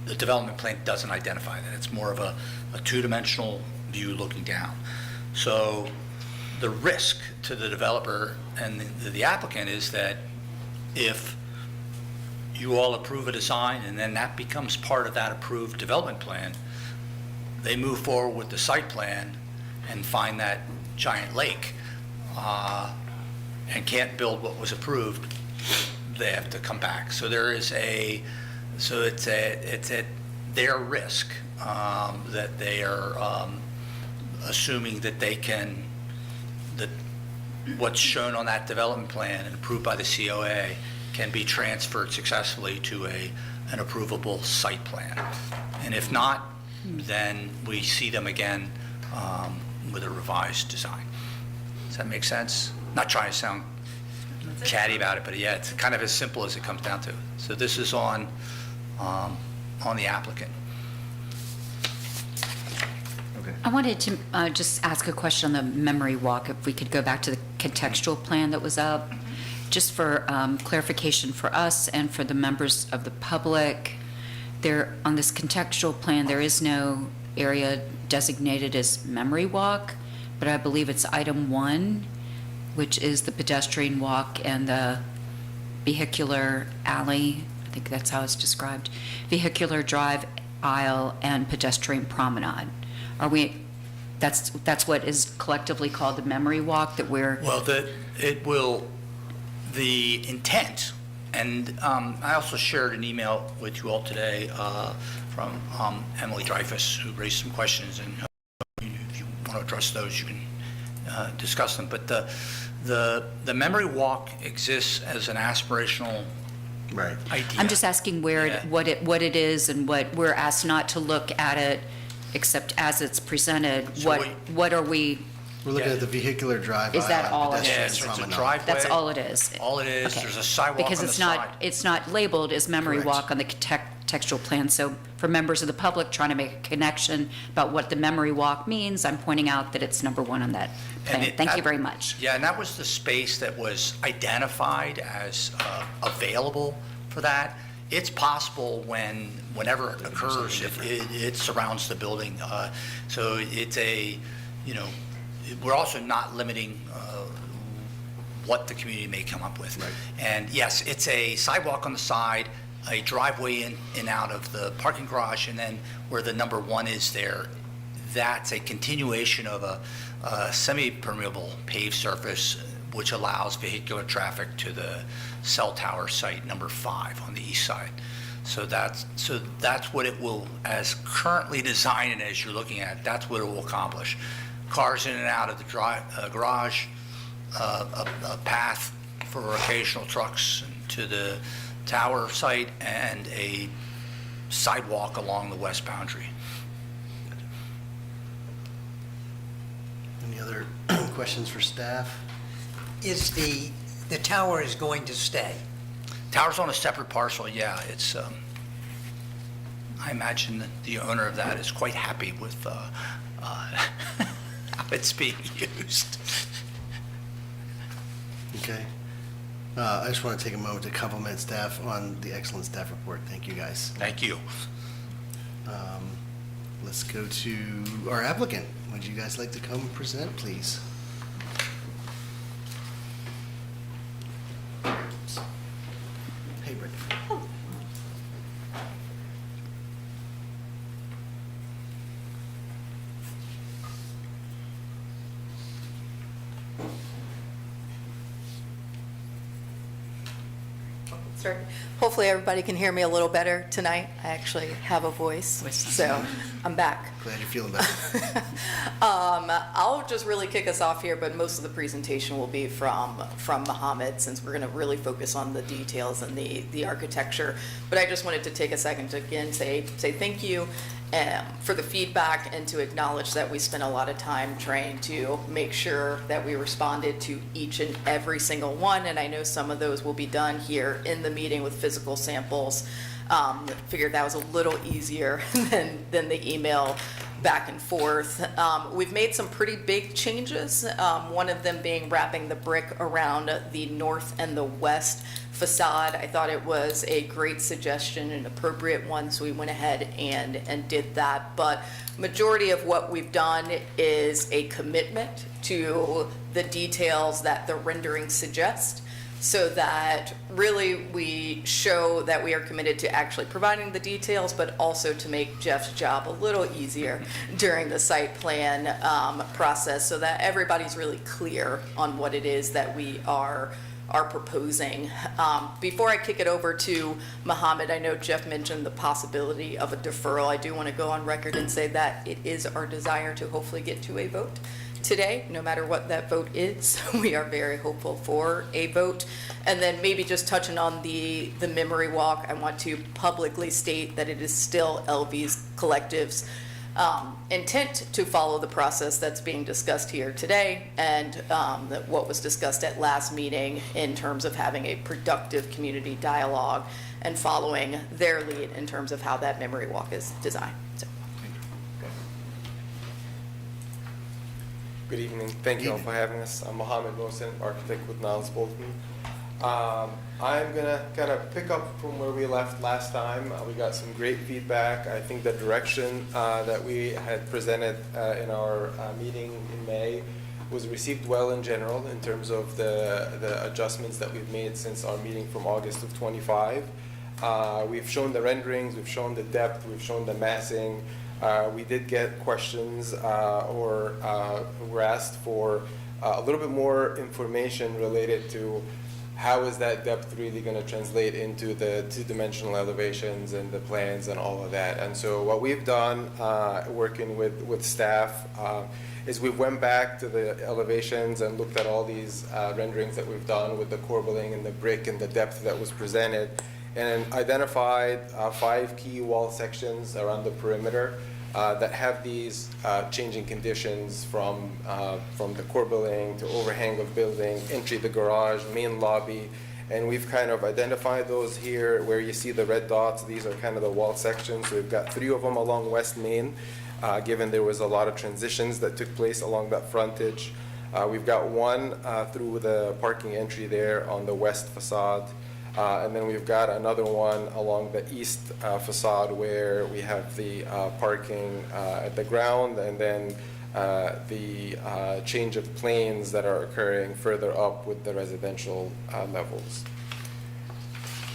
the development plan doesn't identify that. It's more of a two-dimensional view looking down. So the risk to the developer and the applicant is that if you all approve a design and then that becomes part of that approved development plan, they move forward with the site plan and find that giant lake and can't build what was approved, they have to come back. So it's at their risk that they are assuming that they can, that what's shown on that development plan and approved by the COA can be transferred successfully to an approvable site plan. And if not, then we see them again with a revised design. Does that make sense? Not trying to sound catty about it, but yeah, it's kind of as simple as it comes down to. So this is on the applicant. I wanted to just ask a question on the memory walk, if we could go back to the contextual plan that was up, just for clarification for us and for the members of the public. There, on this contextual plan, there is no area designated as memory walk, but I believe it's item 1, which is the pedestrian walk and the vehicular alley. I think that's how it's described. Vehicular drive, aisle, and pedestrian promenade. Are we, that's what is collectively called the memory walk that we're, Well, the intent, and I also shared an email with you all today from Emily Dreyfus, who raised some questions, and if you want to address those, you can discuss them. But the memory walk exists as an aspirational Right. idea. I'm just asking where, Yeah. what it is, and what, we're asked not to look at it except as it's presented. So What are we, We're looking Yeah. at the vehicular drive. Is that aisle, all it is? Yeah, pedestrian so it's a promenade. driveway. that's all it is? All it is, Okay. there's a sidewalk on the Because side. it's not labeled as memory Correct. walk on the textual plan. So for members of the public trying to make a connection about what the memory walk means, I'm pointing out that it's number 1 on that plan. Thank you very much. Yeah, and that was the space that was identified as available for that. It's possible whenever it occurs, it surrounds the building. So it's we're also not limiting what the community may come up with. Right. And yes, it's a sidewalk on the side, a driveway in and out of the parking garage, and then where the number 1 is there, that's a continuation of a semi-permeable paved surface which allows vehicular traffic to the cell tower site number 5 on the east side. So that's what it will, as currently designed and as you're looking at, that's what it will accomplish. Cars in and out of the garage, a path for occasional trucks to the tower site, and a sidewalk along the west boundary. Any other questions for staff? Is the tower is going to stay? Tower's on a separate parcel, yeah. It's, I imagine that the owner of that is quite happy with how it's being used. Okay. I just want to take a moment to compliment staff on the excellent staff report. Thank you, guys. Thank you. Let's go to our applicant. Would you guys like to come present, please? Hey, Britt. Sorry. Hopefully everybody can hear me a little better tonight. I actually have a voice, so I'm back. Glad you're feeling better. I'll just really kick us off here, but most of the presentation will be from Mohammed, since we're going to really focus on the details and the architecture. But I just wanted to take a second to again say thank you for the feedback, and to acknowledge that we spent a lot of time trying to make sure that we responded to each and every single one. And I know some of those will be done here in the meeting with physical samples. Figured that was a little easier than the email back and forth. We've made some pretty big changes, one of them being wrapping the brick around the north and the west facade. I thought it was a great suggestion, an appropriate one, so we went ahead and did that. But majority of what we've done is a commitment to the details that the rendering suggests, so that really we show that we are committed to actually providing the details, but also to make Jeff's job a little easier during the site plan process, so that everybody's really clear on what it is that we are proposing. Before I kick it over to Mohammed, I know Jeff mentioned the possibility of a deferral. I do want to go on record and say that it is our desire to hopefully get to a vote today, no matter what that vote is. We are very hopeful for a vote. And then maybe just touching on the memory walk, I want to publicly state that it is still LV's Collective's intent to follow the process that's being discussed here today, and what was discussed at last meeting in terms of having a productive community dialogue and following their lead in terms of how that memory walk is designed. So. Good evening. Thank you all for having us. I'm Mohammed Mohsen, architect with Niles Bolton. I'm going to kind of pick up from where we left last time. We got some great feedback. I think the direction that we had presented in our meeting in May was received well in general in terms of the adjustments that we've made since our meeting from August of 25. We've shown the renderings, we've shown the depth, we've shown the massing. We did get questions or were asked for a little bit more information related to how is that depth really going to translate into the two-dimensional elevations and the plans and all of that. And so what we've done working with staff is we went back to the elevations and looked at all these renderings that we've done with the corbelling and the brick and the depth that was presented, and identified 5 key wall sections around the perimeter that have these changing conditions from the corbelling to overhang of building, entry to the garage, main lobby. And we've kind of identified those here where you see the red dots. These are kind of the wall sections. So we've got 3 of them along West Main, given there was a lot of transitions that took place along that frontage. We've got 1 through the parking entry there on the west facade. And then we've got another one along the east facade where we have the parking at the ground, and then the change of planes that are occurring further up with the residential levels.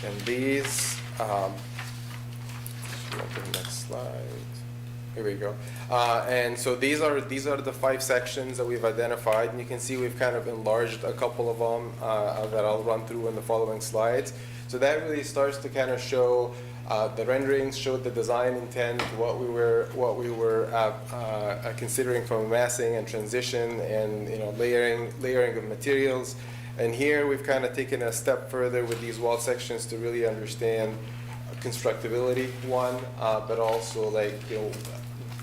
And these, go to the next slide. Here we go. And so these are the 5 sections that we've identified, and you can see we've kind of enlarged a couple of them that I'll run through in the following slides. So that really starts to kind of show the renderings, showed the design intent, what we were considering from massing and transition, and layering of materials. And here we've kind of taken a step further with these wall sections to really understand constructability, but also like,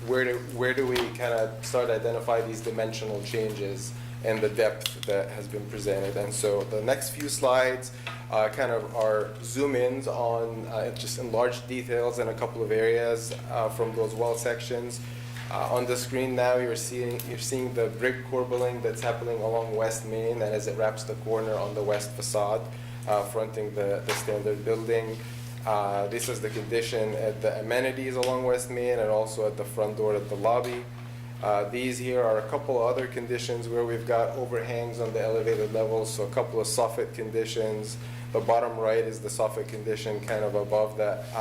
where do we kind of start to identify these dimensional changes and the depth that has been presented. And so the next few slides kind of are zoom-ins on just enlarged details in a couple of areas from those wall sections. On the screen now, you're seeing the brick corbelling that's happening along West Main, and as it wraps the corner on the west facade, fronting the standard building. This is the condition at the amenities along West Main and also at the front door of the lobby. These here are a couple of other conditions where we've got overhangs on the elevated levels, so a couple of soffit conditions. The bottom right is the soffit condition kind of above that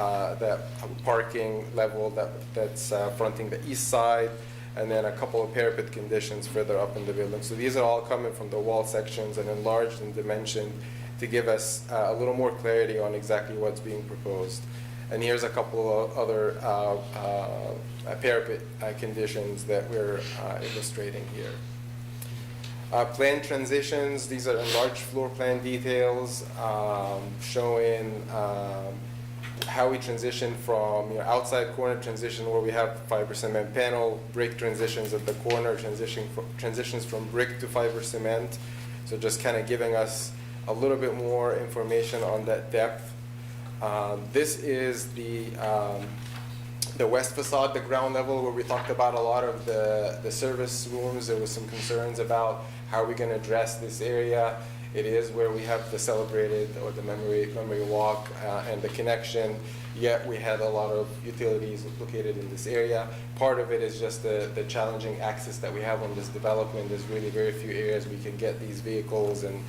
parking level that's fronting the east side, and then a couple of parapet conditions further up in the building. So these are all coming from the wall sections and enlarged and dimensioned to give us a little more clarity on exactly what's being proposed. And here's a couple of other parapet conditions that we're illustrating here. Plan transitions, these are enlarged floor plan details showing how we transition from outside corner transition where we have fiber cement panel, brick transitions at the corner, transitions from brick to fiber cement. So just kind of giving us a little bit more information on that depth. This is the west facade, the ground level, where we talked about a lot of the service rooms. There was some concerns about how are we going to address this area. It is where we have the celebrated or the memory walk and the connection, yet we had a lot of utilities located in this area. Part of it is just the challenging access that we have on this development. There's really very few areas we can get these vehicles and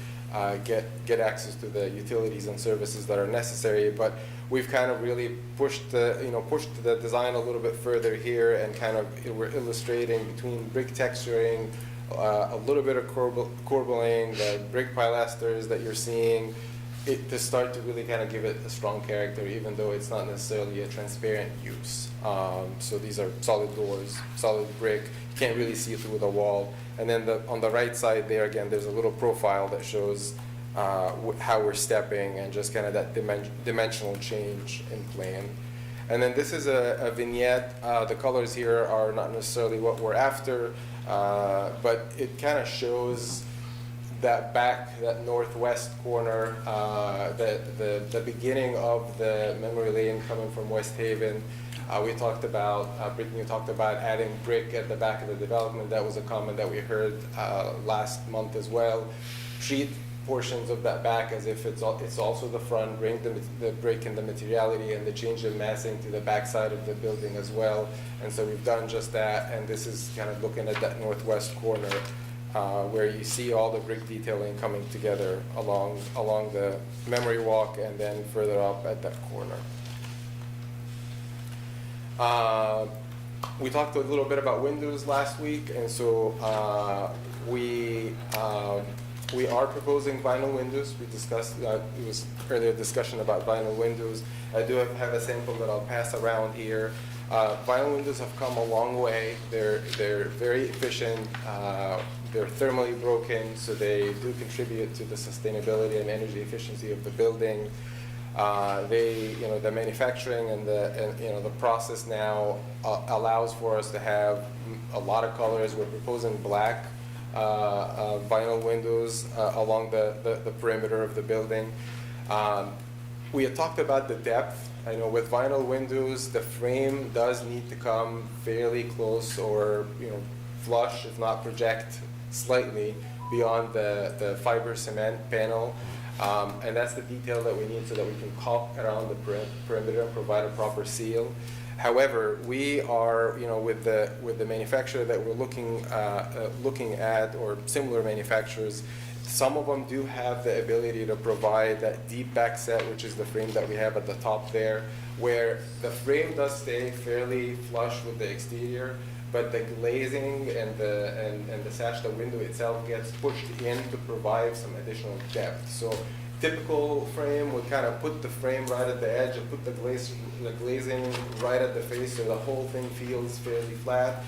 get access to the utilities and services that are necessary. But we've kind of really pushed the design a little bit further here, and kind of we're illustrating between brick texturing, a little bit of corbelling, the brick pilasters that you're seeing, to start to really kind of give it a strong character, even though it's not necessarily a transparent use. So these are solid doors, solid brick. You can't really see through the wall. And then on the right side there, again, there's a little profile that shows how we're stepping and just kind of that dimensional change in plan. And then this is a vignette. The colors here are not necessarily what we're after, but it kind of shows that northwest corner, the beginning of the memory lane coming from West Haven. We talked about, Brittany talked about adding brick at the back of the development. That was a comment that we heard last month as well. Treat portions of that back as if it's also the front, bring the brick and the materiality and the change in massing to the back side of the building as well. And so we've done just that, and this is kind of looking at that northwest corner where you see all the brick detailing coming together along the memory walk and then further up at that corner. We talked a little bit about windows last week, and so we are proposing vinyl windows. We discussed, it was earlier discussion about vinyl windows. I do have a sample that I'll pass around here. Vinyl windows have come a long way. They're very efficient. They're thermally broken, so they do contribute to the sustainability and energy efficiency of the building. The manufacturing and the process now allows for us to have a lot of colors. We're proposing black vinyl windows along the perimeter of the building. We had talked about the depth. I know with vinyl windows, the frame does need to come fairly close or flush, if not project slightly beyond the fiber cement panel. And that's the detail that we need so that we can caulk around the perimeter and provide a proper seal. However, we are, with the manufacturer that we're looking at, or similar manufacturers, Some of them do have the ability to provide that deep back set, which is the frame that we have at the top there, where the frame does stay fairly flush with the exterior, but the glazing and the sash, the window itself, gets pushed in to provide some additional depth. So typical frame would kind of put the frame right at the edge and put the glazing right at the face, so the whole thing feels fairly flat.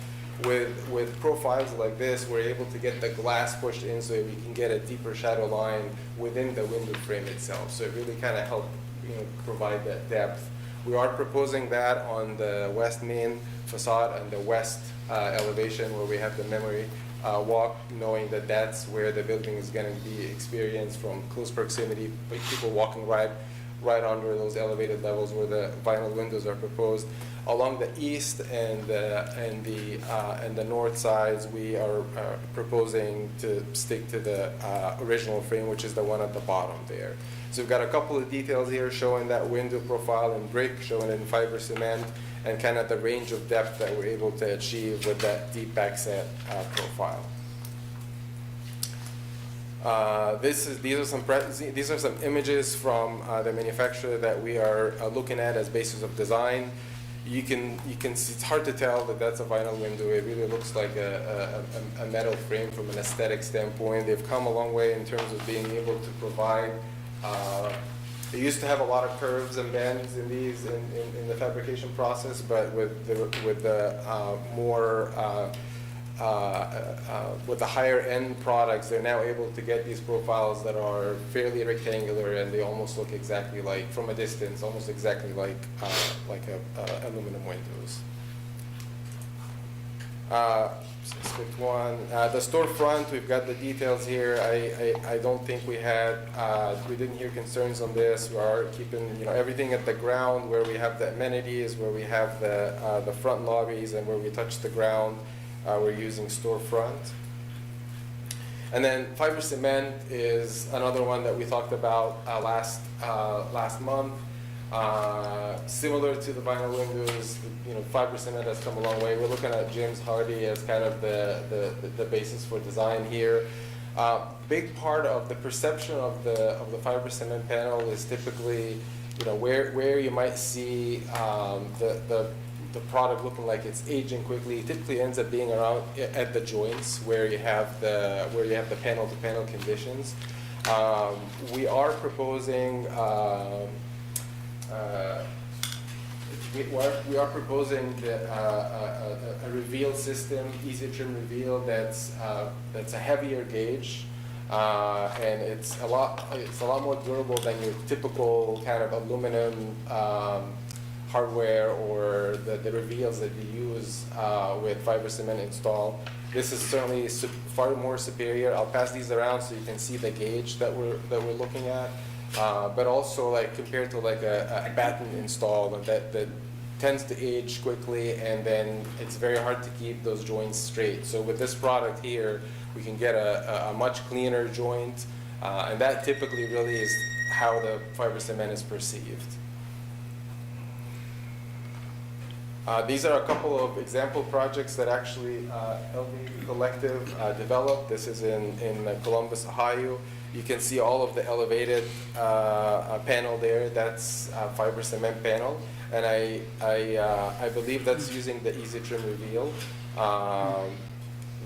With profiles like this, we're able to get the glass pushed in so we can get a deeper shadow line within the window frame itself. So it really kind of helps, provide that depth. We are proposing that on the west main facade and the west elevation where we have the memory walk, knowing that that's where the building is going to be experienced from close proximity, people walking right under those elevated levels where the vinyl windows are proposed. Along the east and the north sides, we are proposing to stick to the original frame, which is the one at the bottom there. So we've got a couple of details here showing that window profile in brick, showing it in fiber cement, and kind of the range of depth that we're able to achieve with that deep backset profile. These are some images from the manufacturer that we are looking at as basis of design. You can see, it's hard to tell that that's a vinyl window. It really looks like a metal frame from an aesthetic standpoint. They've come a long way in terms of being able to provide. They used to have a lot of curves and bends in these in the fabrication process, but with the more with the higher end products, they're now able to get these profiles that are fairly rectangular, and they almost look exactly like, from a distance, almost exactly like aluminum windows. Aspect one, the storefront, we've got the details here. I don't think we didn't hear concerns on this. We are keeping everything at the ground where we have the amenities, where we have the front lobbies, and where we touch the ground. We're using storefront. And then fiber cement is another one that we talked about last month. Similar to the vinyl windows, fiber cement has come a long way. We're looking at James Hardie as kind of the basis for design here. Big part of the perception of the fiber cement panel is typically, where you might see the product looking like it's aging quickly. It typically ends up being around at the joints where you have the panel to panel conditions. We are proposing we are proposing a reveal system, easy trim reveal that's a heavier gauge, and it's a lot more durable than your typical kind of aluminum hardware or the reveals that you use with fiber cement install. This is certainly far more superior. I'll pass these around so you can see the gauge that we're looking at. But also, like, compared to like a batten install that tends to age quickly, and then it's very hard to keep those joints straight. So with this product here, we can get a much cleaner joint, and that typically really is how the fiber cement is perceived. These are a couple of example projects that actually LV Collective developed. This is in Columbus, Ohio. You can see all of the elevated panel there. That's fiber cement panel, and I believe that's using the Easy Trim Reveal.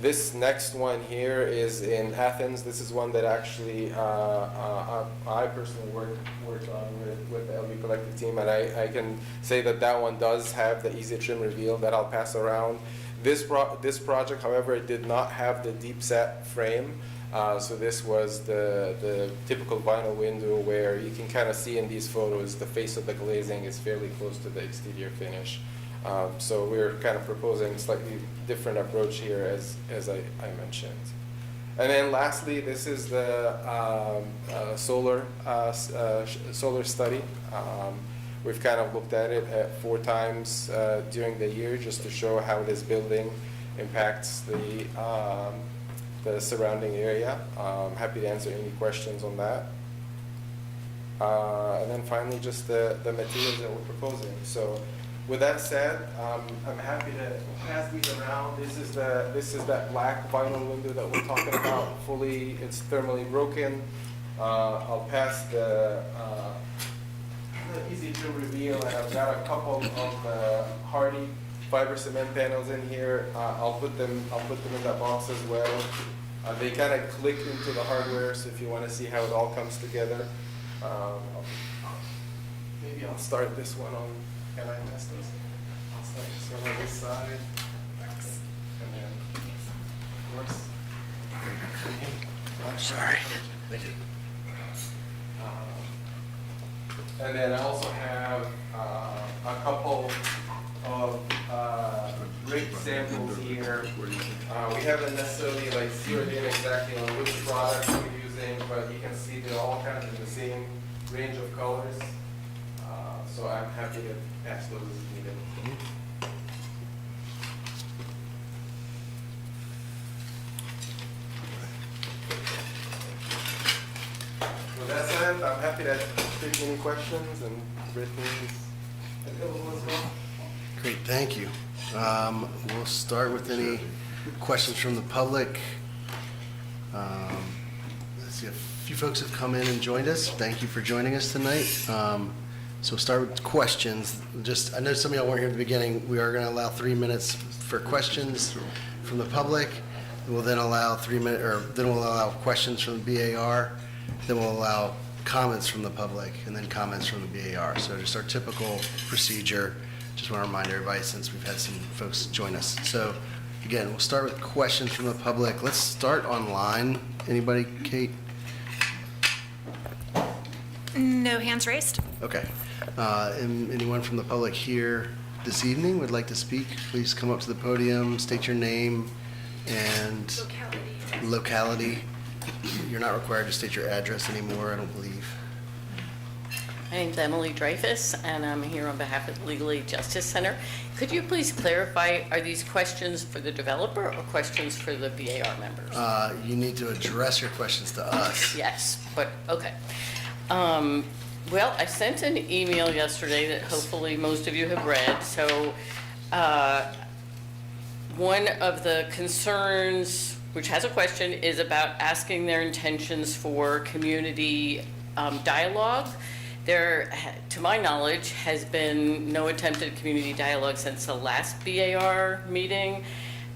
This next one here is in Athens. This is one that actually I personally worked on with the LV Collective team, and I can say that one does have the Easy Trim Reveal that I'll pass around. This project, however, it did not have the deep set frame. So this was the typical vinyl window where you can kind of see in these photos the face of the glazing is fairly close to the exterior finish. So we're kind of proposing a slightly different approach here as I mentioned. And then lastly, this is the solar study. We've kind of looked at it 4 times during the year just to show how this building impacts the surrounding area. I'm happy to answer any questions on that. And then finally, just the materials that we're proposing. So With that said, I'm happy to pass these around. This is that black vinyl window that we're talking about. Fully, it's thermally broken. I'll pass the easy to reveal, and I've got a couple of Hardy fiber cement panels in here. I'll put them in that box as well. They kind of click into the hardware, so if you want to see how it all comes together, maybe I'll start this one on. Can I test this? I'll start this one on this side, and then, of course. Sorry. And then I also have a couple of rig samples here. We haven't necessarily like zeroed in exactly on which products we're using, but you can see they're all kind of in the same range of colors. So I'm happy to pass those as needed. With that said, I'm happy to take any questions, and Brittany's available as well. Great, thank you. We'll start with any questions from the public. Let's see, a few folks have come in and joined us. Thank you for joining us tonight. So we'll start with questions. I know some of y'all weren't here at the beginning. We are going to allow 3 minutes for questions from the public. We'll then allow then we'll allow questions from the BAR. Then we'll allow comments from the public, and then comments from the BAR. So just our typical procedure. Just want to remind everybody, since we've had some folks join us. So again, we'll start with questions from the public. Let's start online. Anybody, Kate? No hands raised. Okay. Anyone from the public here this evening would like to speak? Please come up to the podium, state your name and locality. You're not required to state your address anymore, I don't believe. My name's Emily Dreyfus, and I'm here on behalf of the Legal Aid Justice Center. Could you please clarify, are these questions for the developer or questions for the BAR members? You need to address your questions to us. Yes, but, okay. Well, I sent an email yesterday that hopefully most of you have read. So one of the concerns, which has a question, is about asking their intentions for community dialogue. There, to my knowledge, has been no attempted community dialogue since the last BAR meeting.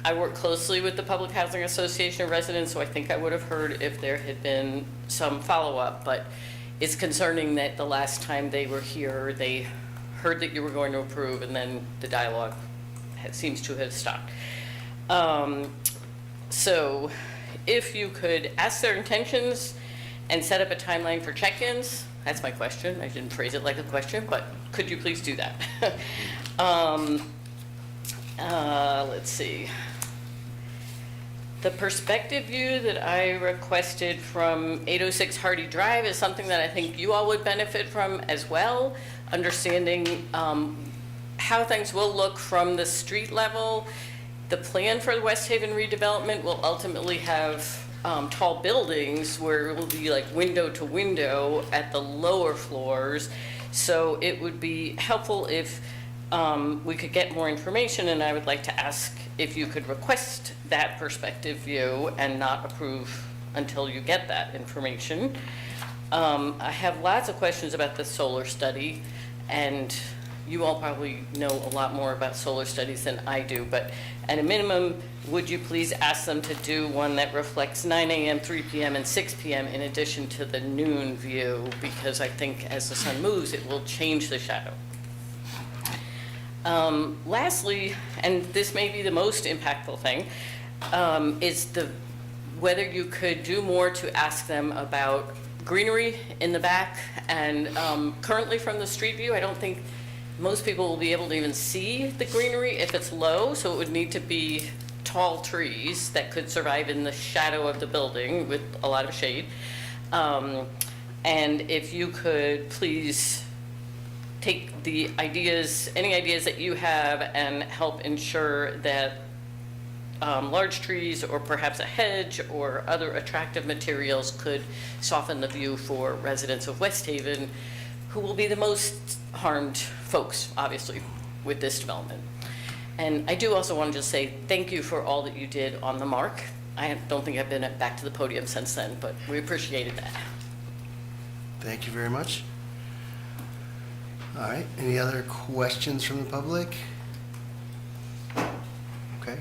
I work closely with the Public Housing Association of Residents, so I think I would have heard if there had been some follow-up, but it's concerning that the last time they were here, they heard that you were going to approve, and then the dialogue seems to have stopped. So if you could ask their intentions and set up a timeline for check-ins, that's my question. I didn't phrase it like a question, but could you please do that? Let's see. The perspective view that I requested from 806 Hardy Drive is something that I think you all would benefit from as well, understanding how things will look from the street level. The plan for the West Haven redevelopment will ultimately have tall buildings where it will be like window to window at the lower floors. So it would be helpful if we could get more information, and I would like to ask if you could request that perspective view and not approve until you get that information. I have lots of questions about the solar study, and you all probably know a lot more about solar studies than I do, but at a minimum, would you please ask them to do one that reflects 9 a.m., 3 p.m., and 6 p.m. in addition to the noon view, because I think as the sun moves, it will change the shadow. Lastly, and this may be the most impactful thing, is whether you could do more to ask them about greenery in the back. And currently from the street view, I don't think most people will be able to even see the greenery if it's low, so it would need to be tall trees that could survive in the shadow of the building with a lot of shade. And if you could please take the ideas, any ideas that you have, and help ensure that large trees or perhaps a hedge or other attractive materials could soften the view for residents of West Haven, who will be the most harmed folks, obviously. with this development. And I do also want to just say thank you for all that you did on the Mark. I don't think I've been back to the podium since then, but we appreciated that. Thank you very much. All right, any other questions from the public? Okay.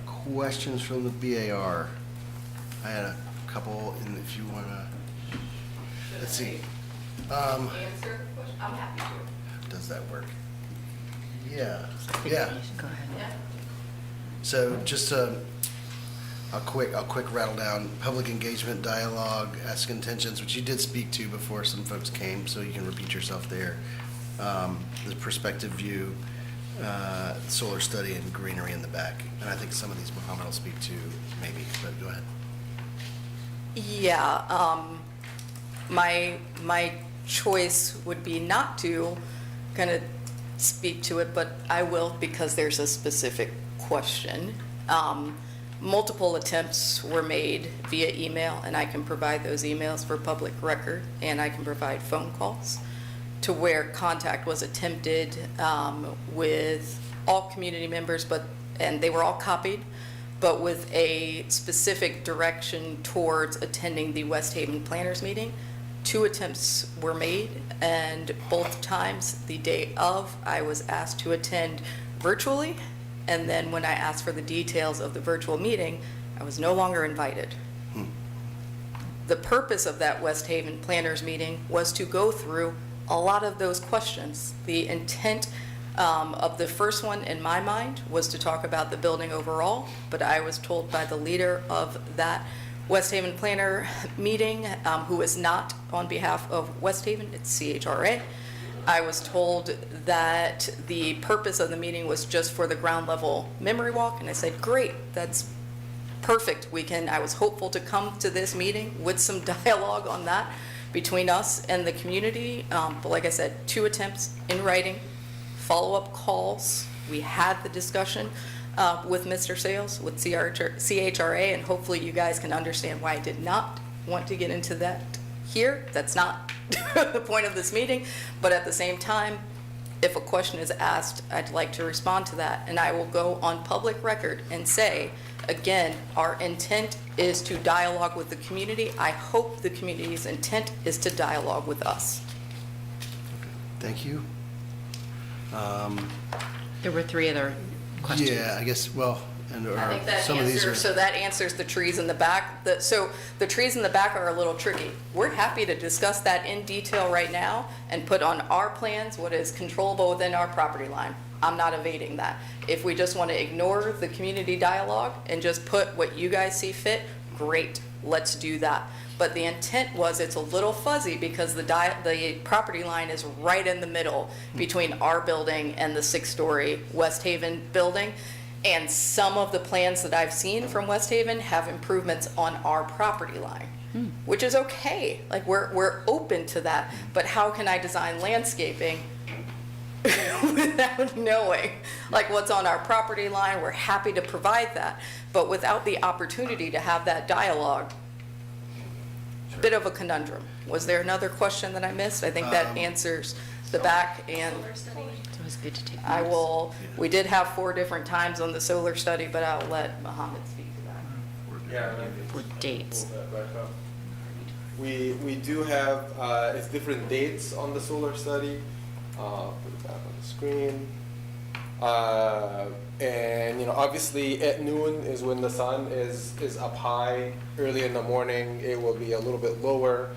Questions from the BAR? I had a couple, and if you want to, let's see. Answer the question? I'm happy to. Does that work? Yeah, yeah. Go ahead. So just a quick rattle down, public engagement, dialogue, ask intentions, which you did speak to before some folks came, so you can repeat yourself there. The perspective view, solar study, and greenery in the back. And I think some of these Mohammed will speak to maybe, but go ahead. Yeah, my choice would be not to kind of speak to it, but I will because there's a specific question. Multiple attempts were made via email, and I can provide those emails for public record, and I can provide phone calls to where contact was attempted with all community members, and they were all copied, but with a specific direction towards attending the West Haven Planners meeting. 2 attempts were made, and both times the day of, I was asked to attend virtually, and then when I asked for the details of the virtual meeting, I was no longer invited. The purpose of that West Haven Planners meeting was to go through a lot of those questions. The intent of the first one, in my mind, was to talk about the building overall, but I was told by the leader of that West Haven Planner meeting, who is not on behalf of West Haven, it's CHRA. I was told that the purpose of the meeting was just for the ground level memory walk, and I said, great, that's perfect. I was hopeful to come to this meeting with some dialogue on that between us and the community. But like I said, 2 attempts in writing, follow-up calls. We had the discussion with Mr. Sales, with CHRA, and hopefully you guys can understand why I did not want to get into that here. That's not the point of this meeting, but at the same time, if a question is asked, I'd like to respond to that, and I will go on public record and say, again, our intent is to dialogue with the community. I hope the community's intent is to dialogue with us. Thank you. There were 3 other questions. Yeah, I guess, well, and or I think that some of these are. so that answers the trees in the back. So the trees in the back are a little tricky. We're happy to discuss that in detail right now and put on our plans what is controllable within our property line. I'm not evading that. If we just want to ignore the community dialogue and just put what you guys see fit, great, let's do that. But the intent was, it's a little fuzzy because the property line is right in the middle between our building and the 6-story West Haven building. And some of the plans that I've seen from West Haven have improvements on our property line, which is okay. Like, we're open to that. But how can I design landscaping without knowing like what's on our property line? We're happy to provide that, but without the opportunity to have that dialogue, bit of a conundrum. Was there another question that I missed? I think that answers the back. And So it was good to take I notes. will, we did have 4 different times on the solar study, but I'll let Mohammed speak to that. Yeah. With dates. Pull that back up. We do have, it's different dates on the solar study. Put it back on the screen. And, you know, obviously at noon is when the sun is up high. Early in the morning, it will be a little bit lower.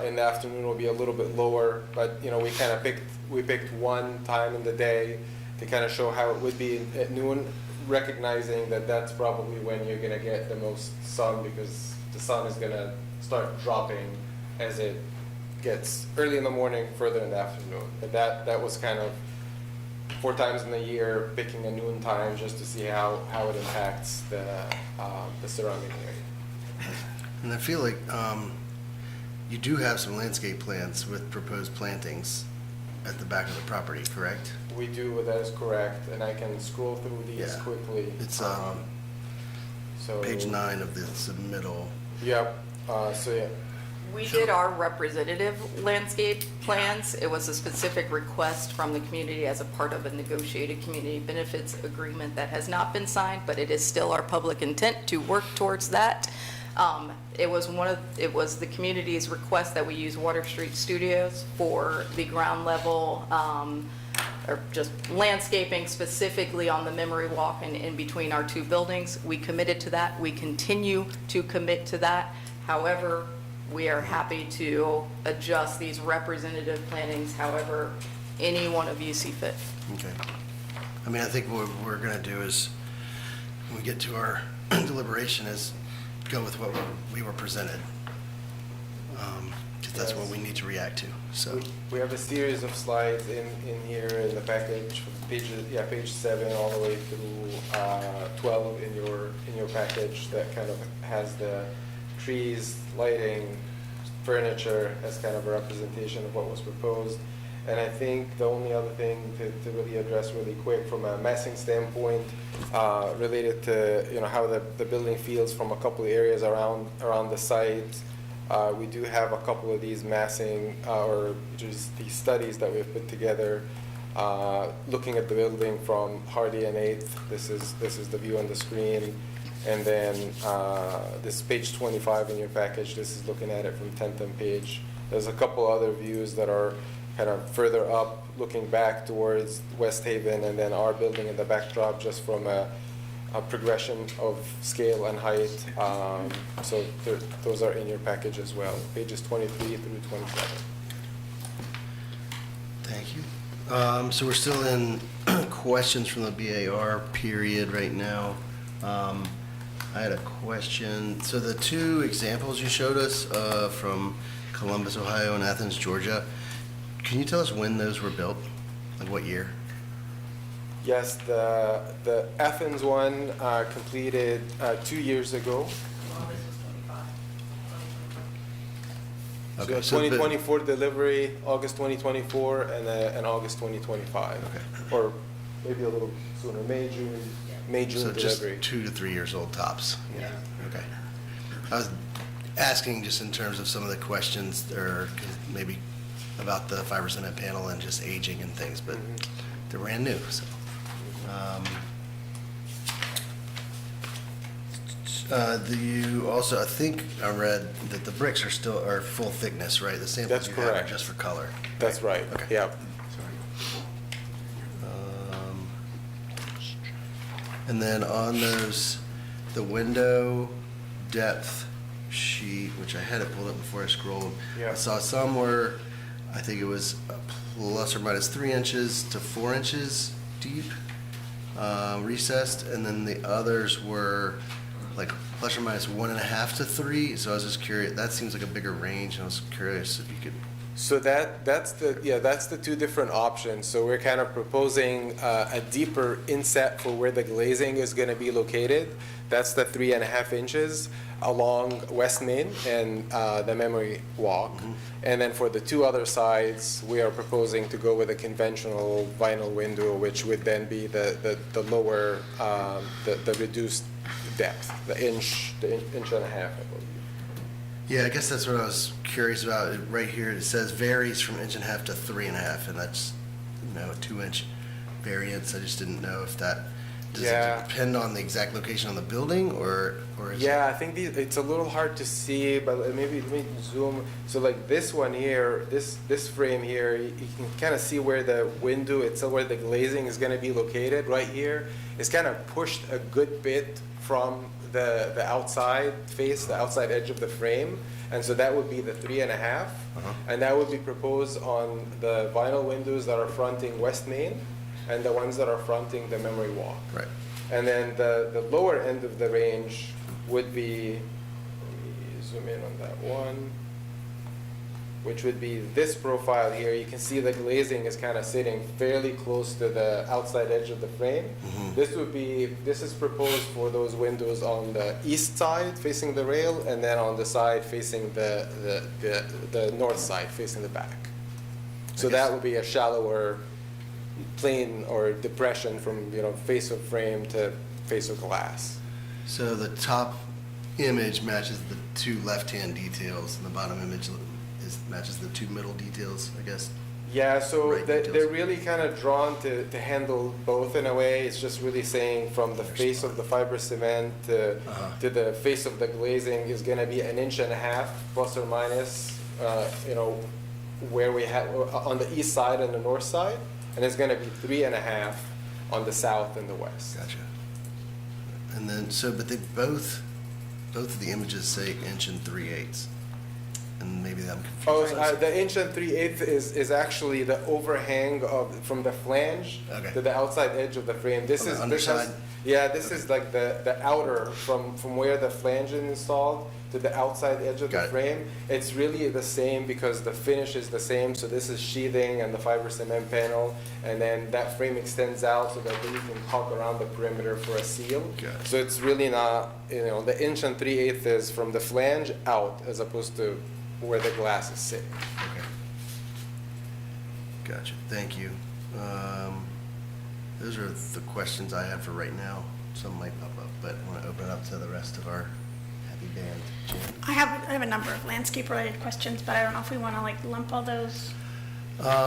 In the afternoon, it will be a little bit lower. But, you know, we picked one time in the day to kind of show how it would be at noon, recognizing that that's probably when you're going to get the most sun, because the sun is going to start dropping as it gets early in the morning, further in the afternoon. But that was kind of 4 times in the year, picking a noon time just to see how it impacts the surrounding area. And I feel like you do have some landscape plans with proposed plantings at the back of the property, correct? We do, that is correct, and I can scroll through these quickly. It's So page 9 of the submittal. Yep. So yeah, We did our representative landscape plans. It was a specific request from the community as a part of a negotiated community benefits agreement that has not been signed, but it is still our public intent to work towards that. It was the community's request that we use Water Street Studios for the ground level, or just landscaping specifically on the Memory Walk and in between our two buildings. We committed to that. We continue to commit to that. However, we are happy to adjust these representative plannings however any one of you see fit. Okay. I mean, I think what we're going to do is, when we get to our deliberation, is go with what we were presented. Because that's what we need to react to, so. We have a series of slides in here in the package, page 7 all the way through 12 in your package that kind of has the trees, lighting, furniture as kind of a representation of what was proposed. And I think the only other thing to really address really quick from a massing standpoint, related to how the building feels from a couple of areas around the site. We do have a couple of these massing or just these studies that we've put together, looking at the building from Hardy and 8th. This is the view on the screen. And then this page 25 in your package, this is looking at it from 10th and Page. There's a couple other views that are kind of further up, looking back towards West Haven, and then our building in the backdrop, just from a progression of scale and height. So those are in your package as well, pages 23 through 27. Thank you. So we're still in questions from the BAR period right now. I had a question. So the two examples you showed us from Columbus, Ohio and Athens, Georgia, can you tell us when those were built? Like what year? Yes, the Athens one completed 2 years ago. Okay, So 2024 delivery, August 2024, and August 2025. Okay. Or maybe a little sooner, May, June So just delivery. 2 to 3 years old tops? Yeah. Okay. I was asking just in terms of some of the questions, or maybe about the fiber cement panel and just aging and things, but they're brand new, so. You also, I think I read that the bricks are full thickness, right? The samples That's you have are correct. just for color. That's right, Okay. yeah. And then on those, the window depth sheet, which I had it pulled up before I scrolled. Yeah. I saw some where, I think it was plus or minus 3 inches to 4 inches deep, recessed, and then the others were like plus or minus 1.5 to 3. So I was just curious, that seems like a bigger range, and I was curious if you could. So that's the two different options. So we're kind of proposing a deeper inset for where the glazing is going to be located. That's the 3.5 inches along West Main and the Memory Walk. And then for the two other sides, we are proposing to go with a conventional vinyl window, which would then be the lower, the reduced depth, the inch and a half, I believe. Yeah, I guess that's what I was curious about. Right here, it says varies from 1.5 to 3.5, and that's, a 2-inch variance. I just didn't know if that, does Yeah. it depend on the exact location on the building, or is Yeah, I think it's a little hard to see, but maybe let me zoom. So like this one here, this frame here, you can kind of see where the window itself, where the glazing is going to be located. Right here, it's kind of pushed a good bit from the outside face, the outside edge of the frame, and so that would be the 3.5, and that would be proposed on the vinyl windows that are fronting West Main, and the ones that are fronting the Memory Walk. Right. And then the lower end of the range would be, let me zoom in on that one, which would be this profile here. You can see the glazing is kind of sitting fairly close to the outside edge of the frame. This is proposed for those windows on the east side facing the rail, and then on the side facing the north side facing the back. So that would be a shallower plane or depression from face of frame to face of glass. So the top image matches the two left-hand details, and the bottom image matches the two middle details, I guess. Yeah, so Right, they're details. really kind of drawn to handle both in a way. It's just really saying from the face of the fiber cement to the face of the glazing is going to be 1.5 inches plus or minus, where we have on the east side and the north side, and it's going to be 3.5 on the south and the west. Gotcha. And then, but they both of the images say 1 3/8, and maybe I'm Oh, confused. the 1 3/8 is actually the overhang from the flange Okay. to the outside edge of the frame. This On the is underside? This is like the outer from where the flange is installed to the outside edge of Got the it. frame. It's really the same because the finish is the same. So this is sheathing and the fiber cement panel, and then that frame extends out so that then you can caulk around the perimeter for a seal. Got it. So it's really not, the 1 3/8 is from the flange out as opposed to where the glass is sitting. Okay. Gotcha, thank you. Those are the questions I have for right now. Some might pop up, but I want to open it up to the rest of our happy band. Jen? I have a number of landscape-related questions, but I don't know if we want to like lump all those. I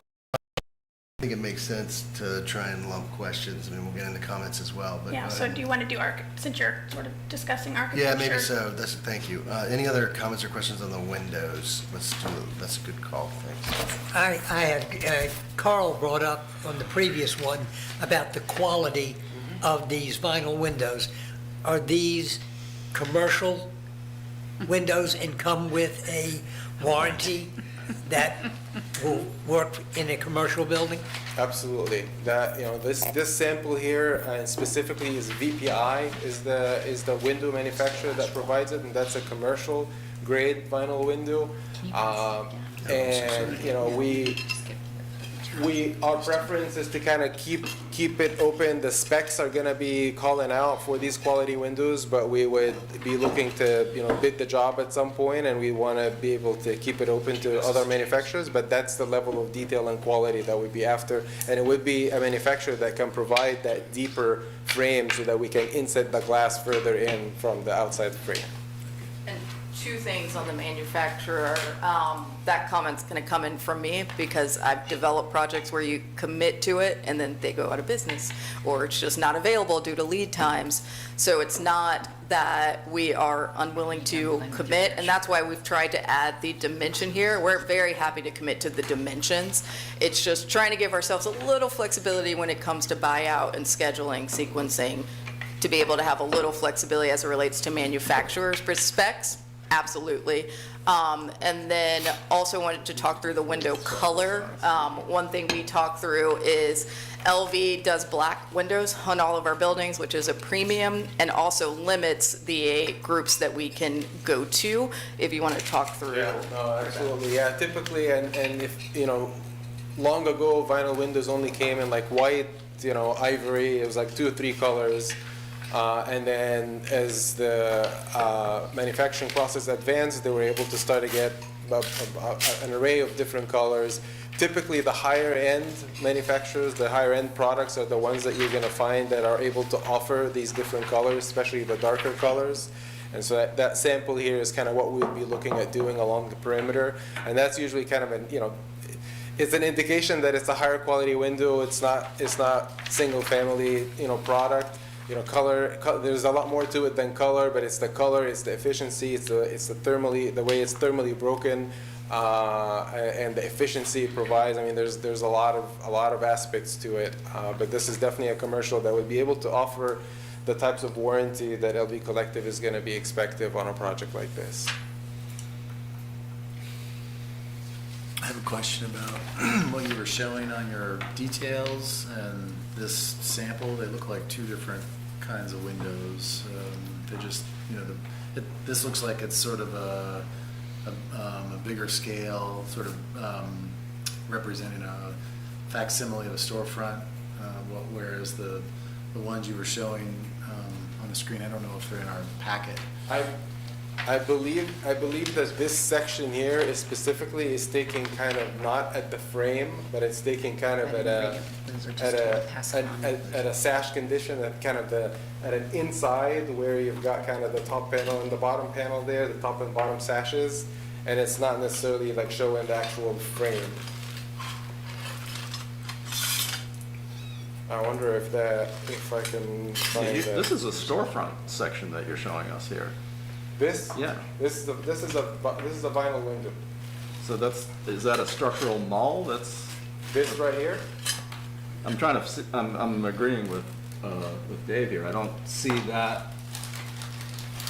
think it makes sense to try and lump questions. I mean, we'll get into comments as well, but. Yeah, go so ahead. do you want to do since you're sort of discussing architecture? Yeah, maybe so. Thank you. Any other comments or questions on the windows? That's a good call, thanks. I had, Carl brought up on the previous one about the quality of these vinyl windows. Are these commercial windows and come with a warranty that will work in a commercial building? Absolutely. That this sample here specifically is VPI is the window manufacturer that provides it, and that's a commercial grade vinyl window. And our preference is to kind of keep it open. The specs are going to be calling out for these quality windows, but we would be looking to bid the job at some point, and we want to be able to keep it open to other manufacturers. But that's the level of detail and quality that we'd be after, and it would be a manufacturer that can provide that deeper frame so that we can inset the glass further in from the outside frame. And two things on the manufacturer. That comment's going to come in from me because I've developed projects where you commit to it and then they go out of business, or it's just not available due to lead times. So it's not that we are unwilling to commit, and that's why we've tried to add the dimension here. We're very happy to commit to the dimensions. It's just trying to give ourselves a little flexibility when it comes to buyout and scheduling, sequencing, to be able to have a little flexibility as it relates to manufacturers' specs. Absolutely. And then also wanted to talk through the window color. One thing we talked through is LV does black windows on all of our buildings, which is a premium, and also limits the groups that we can go to, if you want to talk through. Yeah, no, absolutely. Yeah, typically, and if, long ago, vinyl windows only came in like white, ivory, it was like 2 or 3 colors. And then as the manufacturing process advanced, they were able to start to get an array of different colors. Typically, the higher end manufacturers, the higher end products are the ones that you're going to find that are able to offer these different colors, especially the darker colors. And so that sample here is kind of what we would be looking at doing along the perimeter. And that's usually kind of it's an indication that it's a higher quality window. It's not single family, product. Color, there's a lot more to it than color, but it's the color, it's the efficiency, it's the way it's thermally broken, and the efficiency it provides. I mean, there's a lot of aspects to it, but this is definitely a commercial that would be able to offer the types of warranty that LV Collective is going to be expected on a project like this. I have a question about what you were showing on your details and this sample. They look like 2 different kinds of windows. They just, this looks like it's sort of a bigger scale, sort of representing a facsimile of a storefront, whereas the ones you were showing on the screen, I don't know if they're in our packet. I believe that this section here is specifically is taking kind of not at the frame, but it's taking kind of at a sash condition, at kind of at an inside where you've got kind of the top panel and the bottom panel there, the top and bottom sashes, and it's not necessarily like showing the actual frame. I wonder if I can find that. This is a storefront section that you're showing us here. This? Yeah. This is a vinyl window. So is that a structural null? This right here? I'm agreeing with Dave here. I don't see that.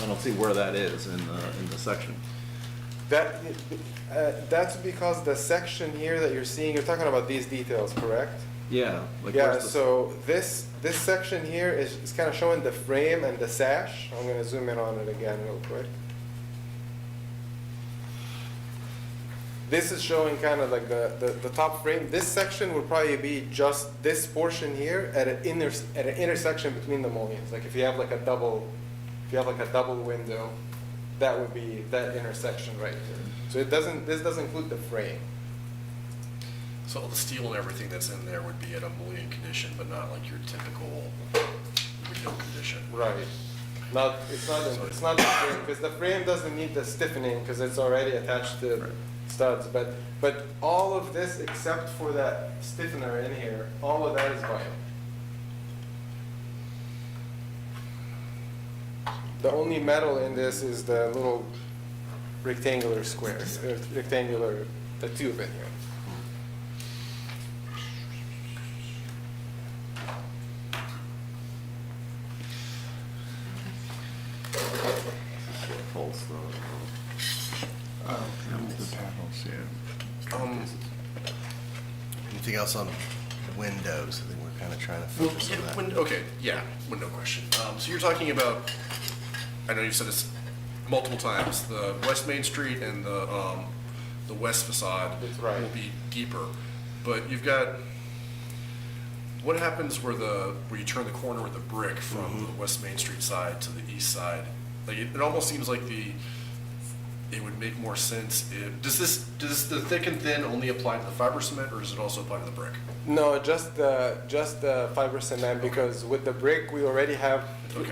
I don't see where that is in the section. That's because the section here that you're seeing, you're talking about these details, correct? Yeah. Yeah, so this section here is kind of showing the frame and the sash. I'm going to zoom in on it again real quick. This is showing kind of like the top frame. This section would probably be just this portion here at an intersection between the mullions. Like if you have like a double window, that would be that intersection right there. So this doesn't include the frame. So all the steel and everything that's in there would be at a mullion condition, but not like your typical window condition. Right. It's not the frame, because the frame doesn't need the stiffening because it's already attached to studs. But all of this except for that stiffener in here, all of that is vinyl. The only metal in this is the little rectangular squares, the tube in here. Anything else on windows? I think we're kind of trying to focus on that. Okay, yeah, window question. So you're talking about, I know you've said this multiple times, the West Main Street and the west facade will be deeper, but you've got, what happens where you turn the corner with the brick from the West Main Street side to the east side? Like it almost seems like it would make more sense if, does the thick and thin only apply to the fiber cement, or does it also apply to the brick? No, just the fiber cement, because with the brick we already have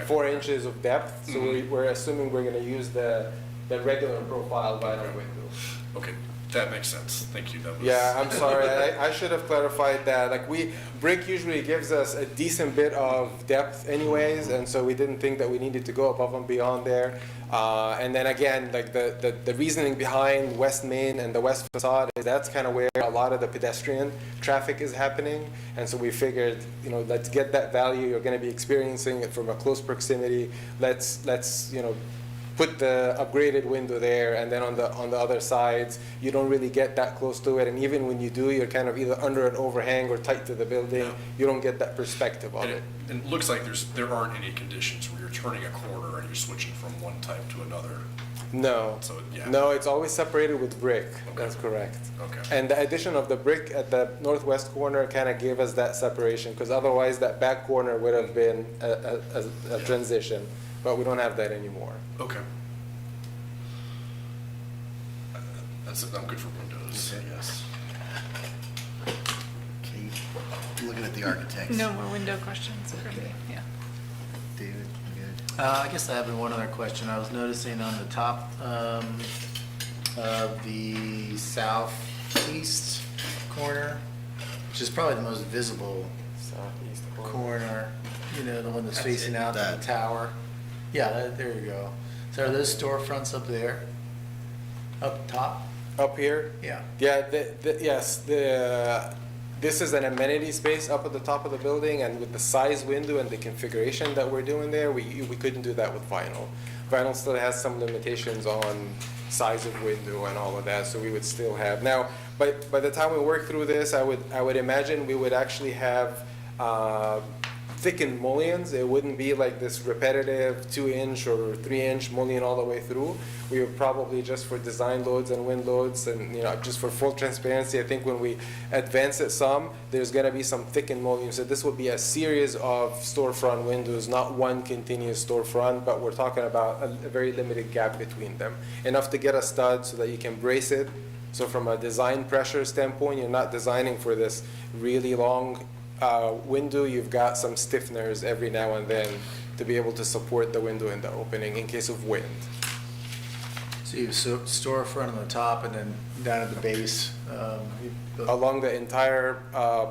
4 inches of depth, so we're assuming we're going to use the regular profile vinyl window. Okay, that makes sense. Thank you. Yeah, I'm sorry. I should have clarified that. Like brick usually gives us a decent bit of depth anyways, and so we didn't think that we needed to go above and beyond there. And then again, like the reasoning behind West Main and the west facade is that's kind of where a lot of the pedestrian traffic is happening. And so we figured, let's get that value. You're going to be experiencing it from a close proximity. Let's put the upgraded window there, and then on the other sides, you don't really get that close to it. And even when you do, you're kind of either under an overhang or tight to the building. Yeah. You don't get that perspective of it. And it looks like there aren't any conditions where you're turning a corner and you're switching from one type to another. No. So, yeah. No, it's always separated with brick. Okay. That's correct. Okay. And the addition of the brick at the northwest corner kind of gave us that separation, because otherwise that back corner would have been a transition. But we don't have that anymore. Okay. That's it. I'm good for windows. Okay. Yes. Kate, looking at the architects. No more window questions for me. Yeah. David, you good? I guess I have one other question. I was noticing on the top of the southeast corner, which is probably the most visible Southeast corner, the one that's facing out to the tower. Yeah, there you go. So are those storefronts up there? Up top? Up here? Yeah. Yeah, yes. This is an amenity space up at the top of the building, and with the size window and the configuration that we're doing there, we couldn't do that with vinyl. Vinyl still has some limitations on size of window and all of that, so we would still have. Now, by the time we work through this, I would imagine we would actually have thickened mullions. It wouldn't be like this repetitive 2-inch or 3-inch mullion all the way through. We would probably, just for design loads and wind loads and, you know, just for full transparency, I think when we advance it some, there's gonna be some thickened mullions. So this will be a series of storefront windows, not one continuous storefront, but we're talking about a very limited gap between them. Enough to get a stud so that you can brace it. So from a design pressure standpoint, you're not designing for this really long window. You've got some stiffeners every now and then to be able to support the window in the opening in case of wind. So you have storefront on the top and then down at the base. Along the entire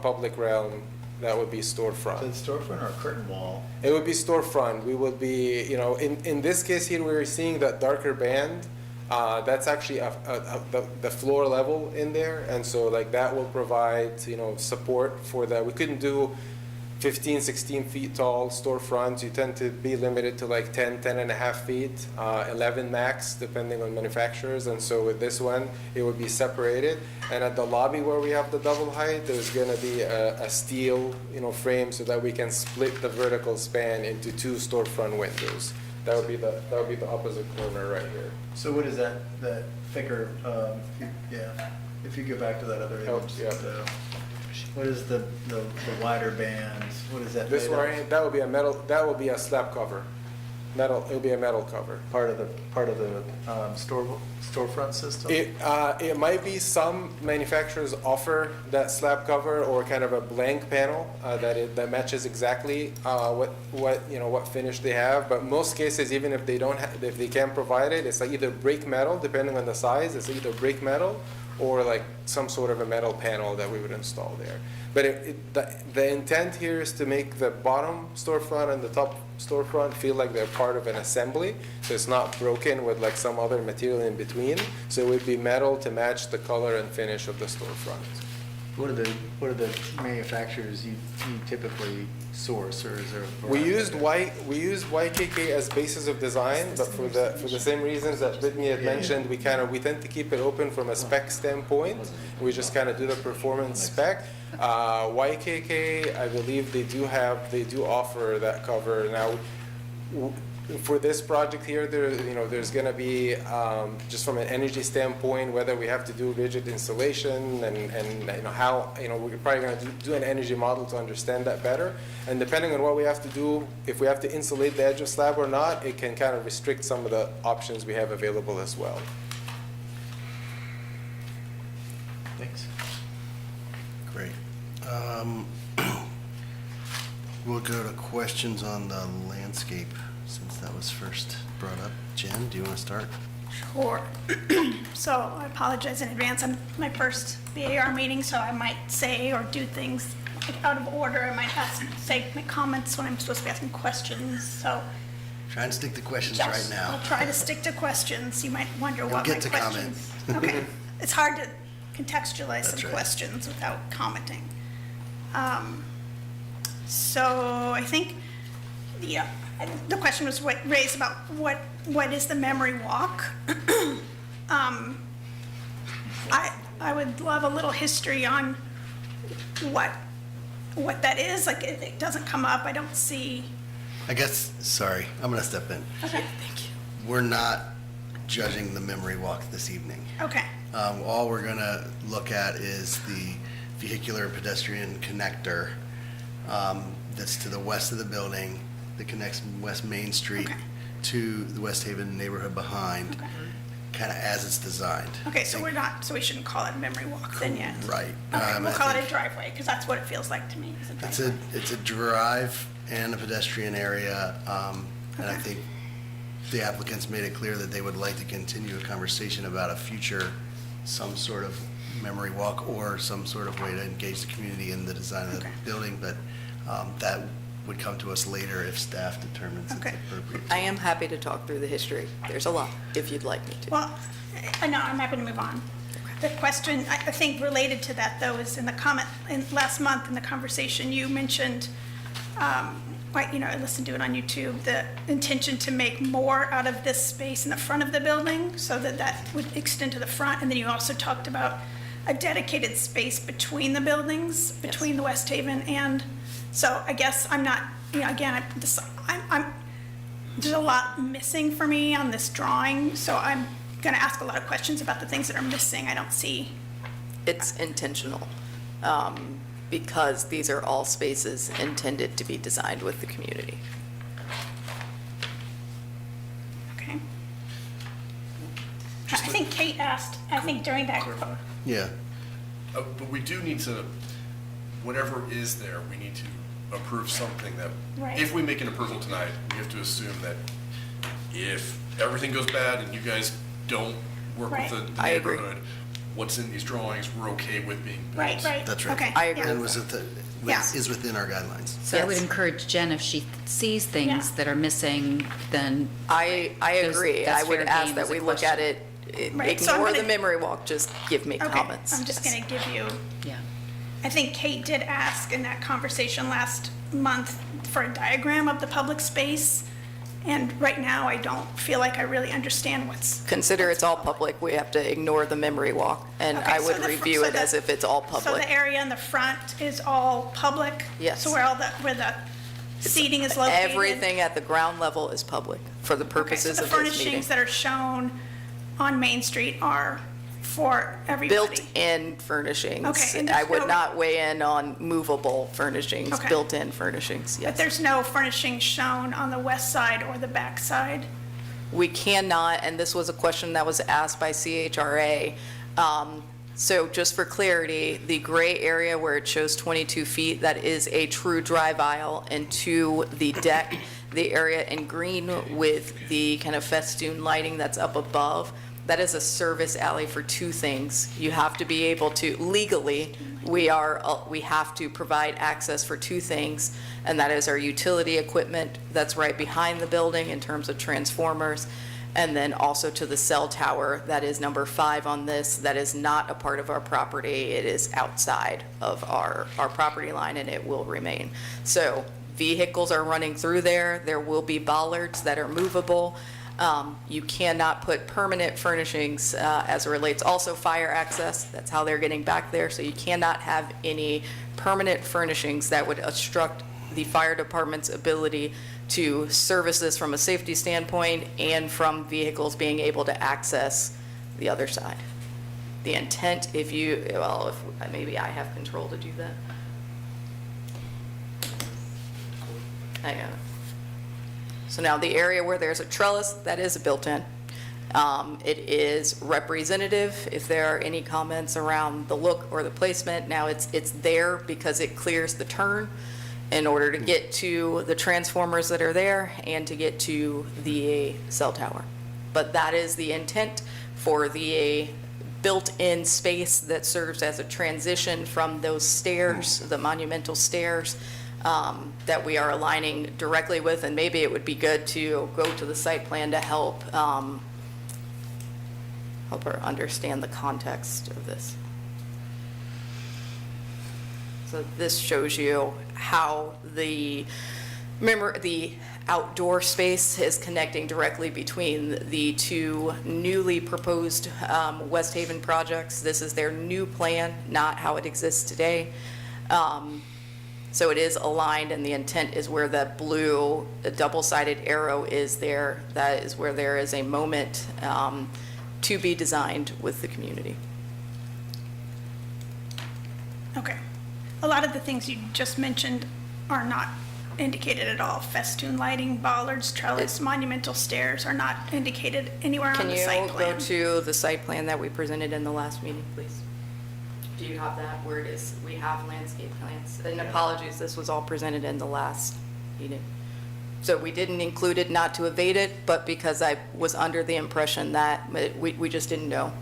public realm, that would be storefront. Is it storefront or a curtain wall? It would be storefront. We would be, you know, in this case here, we're seeing that darker band. That's actually the floor level in there, and so like that will provide, you know, support for that. We couldn't do 15, 16 feet tall storefronts. You tend to be limited to like 10, 10 and a half feet, 11 max, depending on manufacturers. And so with this one, it would be separated. And at the lobby where we have the double height, there's gonna be a steel, you know, frame so that we can split the vertical span into 2 storefront windows. That would be the opposite corner right here. So what is that thicker, if you go back to that other image. yeah. What is the wider band? What is that? This made of? one, that would be a metal, that would be a slab cover. Metal, it'll be a metal cover. Part of the storefront system? It might be some manufacturers offer that slab cover or kind of a blank panel that matches exactly what finish they have. But most cases, even if they don't if they can't provide it, it's like either brake metal, depending on the size. It's either brake metal or like some sort of a metal panel that we would install there. But the intent here is to make the bottom storefront and the top storefront feel like they're part of an assembly, so it's not broken with like some other material in between. So it would be metal to match the color and finish of the storefront. What are the manufacturers you typically source, or is there? We used YKK as basis of design, but for the same reasons that Brittany had mentioned, we tend to keep it open from a spec standpoint. We just kind of do the performance spec. YKK, I believe they do offer that cover now. For this project here, there's going to be, just from an energy standpoint, whether we have to do rigid insulation and how, we're probably going to do an energy model to understand that better. And depending on what we have to do, if we have to insulate the edge of slab or not, it can kind of restrict some of the options we have available as well. Thanks. Great. We'll go to questions on the landscape, since that was first brought up. Jen, do you want to start? Sure. So I apologize in advance. I'm my first BAR meeting, so I might say or do things like out of order. I might say my comments when I'm supposed to be asking questions. So Try and stick to questions yes, right now. I'll try to stick to questions. You might wonder You'll what get my to questions. Okay. It's hard to contextualize That's some right. questions without commenting. So I think the question was raised about what is the memory walk. I would love a little history on what that is. Like it doesn't come up. I don't see. I guess, sorry, I'm going to step in. Okay. Thank you. We're not judging the memory walk this evening. Okay. All we're going to look at is the vehicular and pedestrian connector that's to the west of the building that connects West Main Street to the West Haven neighborhood behind, kind of as it's designed. Okay, so we shouldn't call it a memory walk then yet. Right. Okay, we'll I call it think a driveway because that's what it feels like to me. Is a driveway. It's a drive and a pedestrian area, and I think the applicants made it clear that they would like to continue a conversation about a future, some sort of memory walk or some sort of way to engage the community in the design of the building, but that would come to us later if staff determines it's appropriate. I am happy to talk through the history. There's a lot, if you'd like me to. Well, no, I'm happy to move on. The question, I think related to that though, is in the comment, last month in the conversation, you mentioned, I listened to it on YouTube, the intention to make more out of this space in the front of the building so that would extend to the front. And then you also talked about a dedicated space between the buildings, between the West Haven and, so I guess I'm not you know, again, there's a lot missing for me on this drawing, so I'm gonna ask a lot of questions about the things that are missing. I don't see. It's intentional, because these are all spaces intended to be designed with the community. Okay. I think Kate asked, I think during that, Yeah. But we do need to, whatever is there, we need to approve something that, Right. if we make an approval tonight, we have to assume that if everything goes bad and you guys don't work with Right. the I agree. neighborhood, what's in these drawings, we're okay with being built. right, right. That's right. Okay. I agree. yeah. And was it Yeah. is within our guidelines. So I would Yes. encourage Jen, if she sees things Yeah. that are missing, then. I Those- agree. that's I would fair ask game that as a we look at question. it, Right, so I'm ignore the gonna- memory walk, just give me Okay, comments. I'm just Yes. gonna give you, Yeah. I think Kate did ask in that conversation last month for a diagram of the public space. And right now, I don't feel like I really understand what's. Consider it's all public, we have to ignore the memory walk, and Okay, I so would the fr- review so it the- as if it's all So public. the area in the front is all public? Yes. So where the seating is located? Everything at the ground level is public for the Okay, purposes so of the this meeting. furnishings that are shown on Main Street are for everybody? Built-in furnishings. Okay, and I there's would no- not weigh in on movable furnishings, Okay. built-in furnishings, But yes. there's no furnishings shown on the west side or the back side? We cannot, and this was a question that was asked by CHRA. So just for clarity, the gray area where it shows 22 feet, that is a true drive aisle into the deck. The area in green with the kind of festoon lighting that's up above, that is a service alley for two things. You have to be able to, legally, we have to provide access for two things, and that is our utility equipment that's right behind the building in terms of transformers, and then also to the cell tower, that is number 5 on this, that is not a part of our property. It is outside of our property line, and it will remain. So vehicles are running through there. There will be bollards that are movable. You cannot put permanent furnishings as it relates, also fire access, that's how they're getting back there, so you cannot have any permanent furnishings that would obstruct the fire department's ability to service this from a safety standpoint and from vehicles being able to access the other side. The intent, if maybe I have control to do that. Hang on. So now the area where there's a trellis, that is a built-in. It is representative. If there are any comments around the look or the placement, now it's there because it clears the turn in order to get to the transformers that are there and to get to the cell tower. But that is the intent for the built-in space that serves as a transition from those stairs, the monumental stairs, that we are aligning directly with, and maybe it would be good to go to the site plan to help her understand the context of this. So this shows you how the outdoor space is connecting directly between the two newly proposed West Haven projects. This is their new plan, not how it exists today. So it is aligned, and the intent is where the blue double-sided arrow is there. That is where there is a moment to be designed with the community. Okay. A lot of the things you just mentioned are not indicated at all. Festoon lighting, bollards, trellis, monumental stairs are not indicated anywhere on the site Can you plan. go to the site plan that we presented in the last meeting, please? Do you have that where it is, we have landscape plans? And apologies, this was all presented in the last meeting. So we didn't include it not to evade it, but because I was under the impression that we just didn't know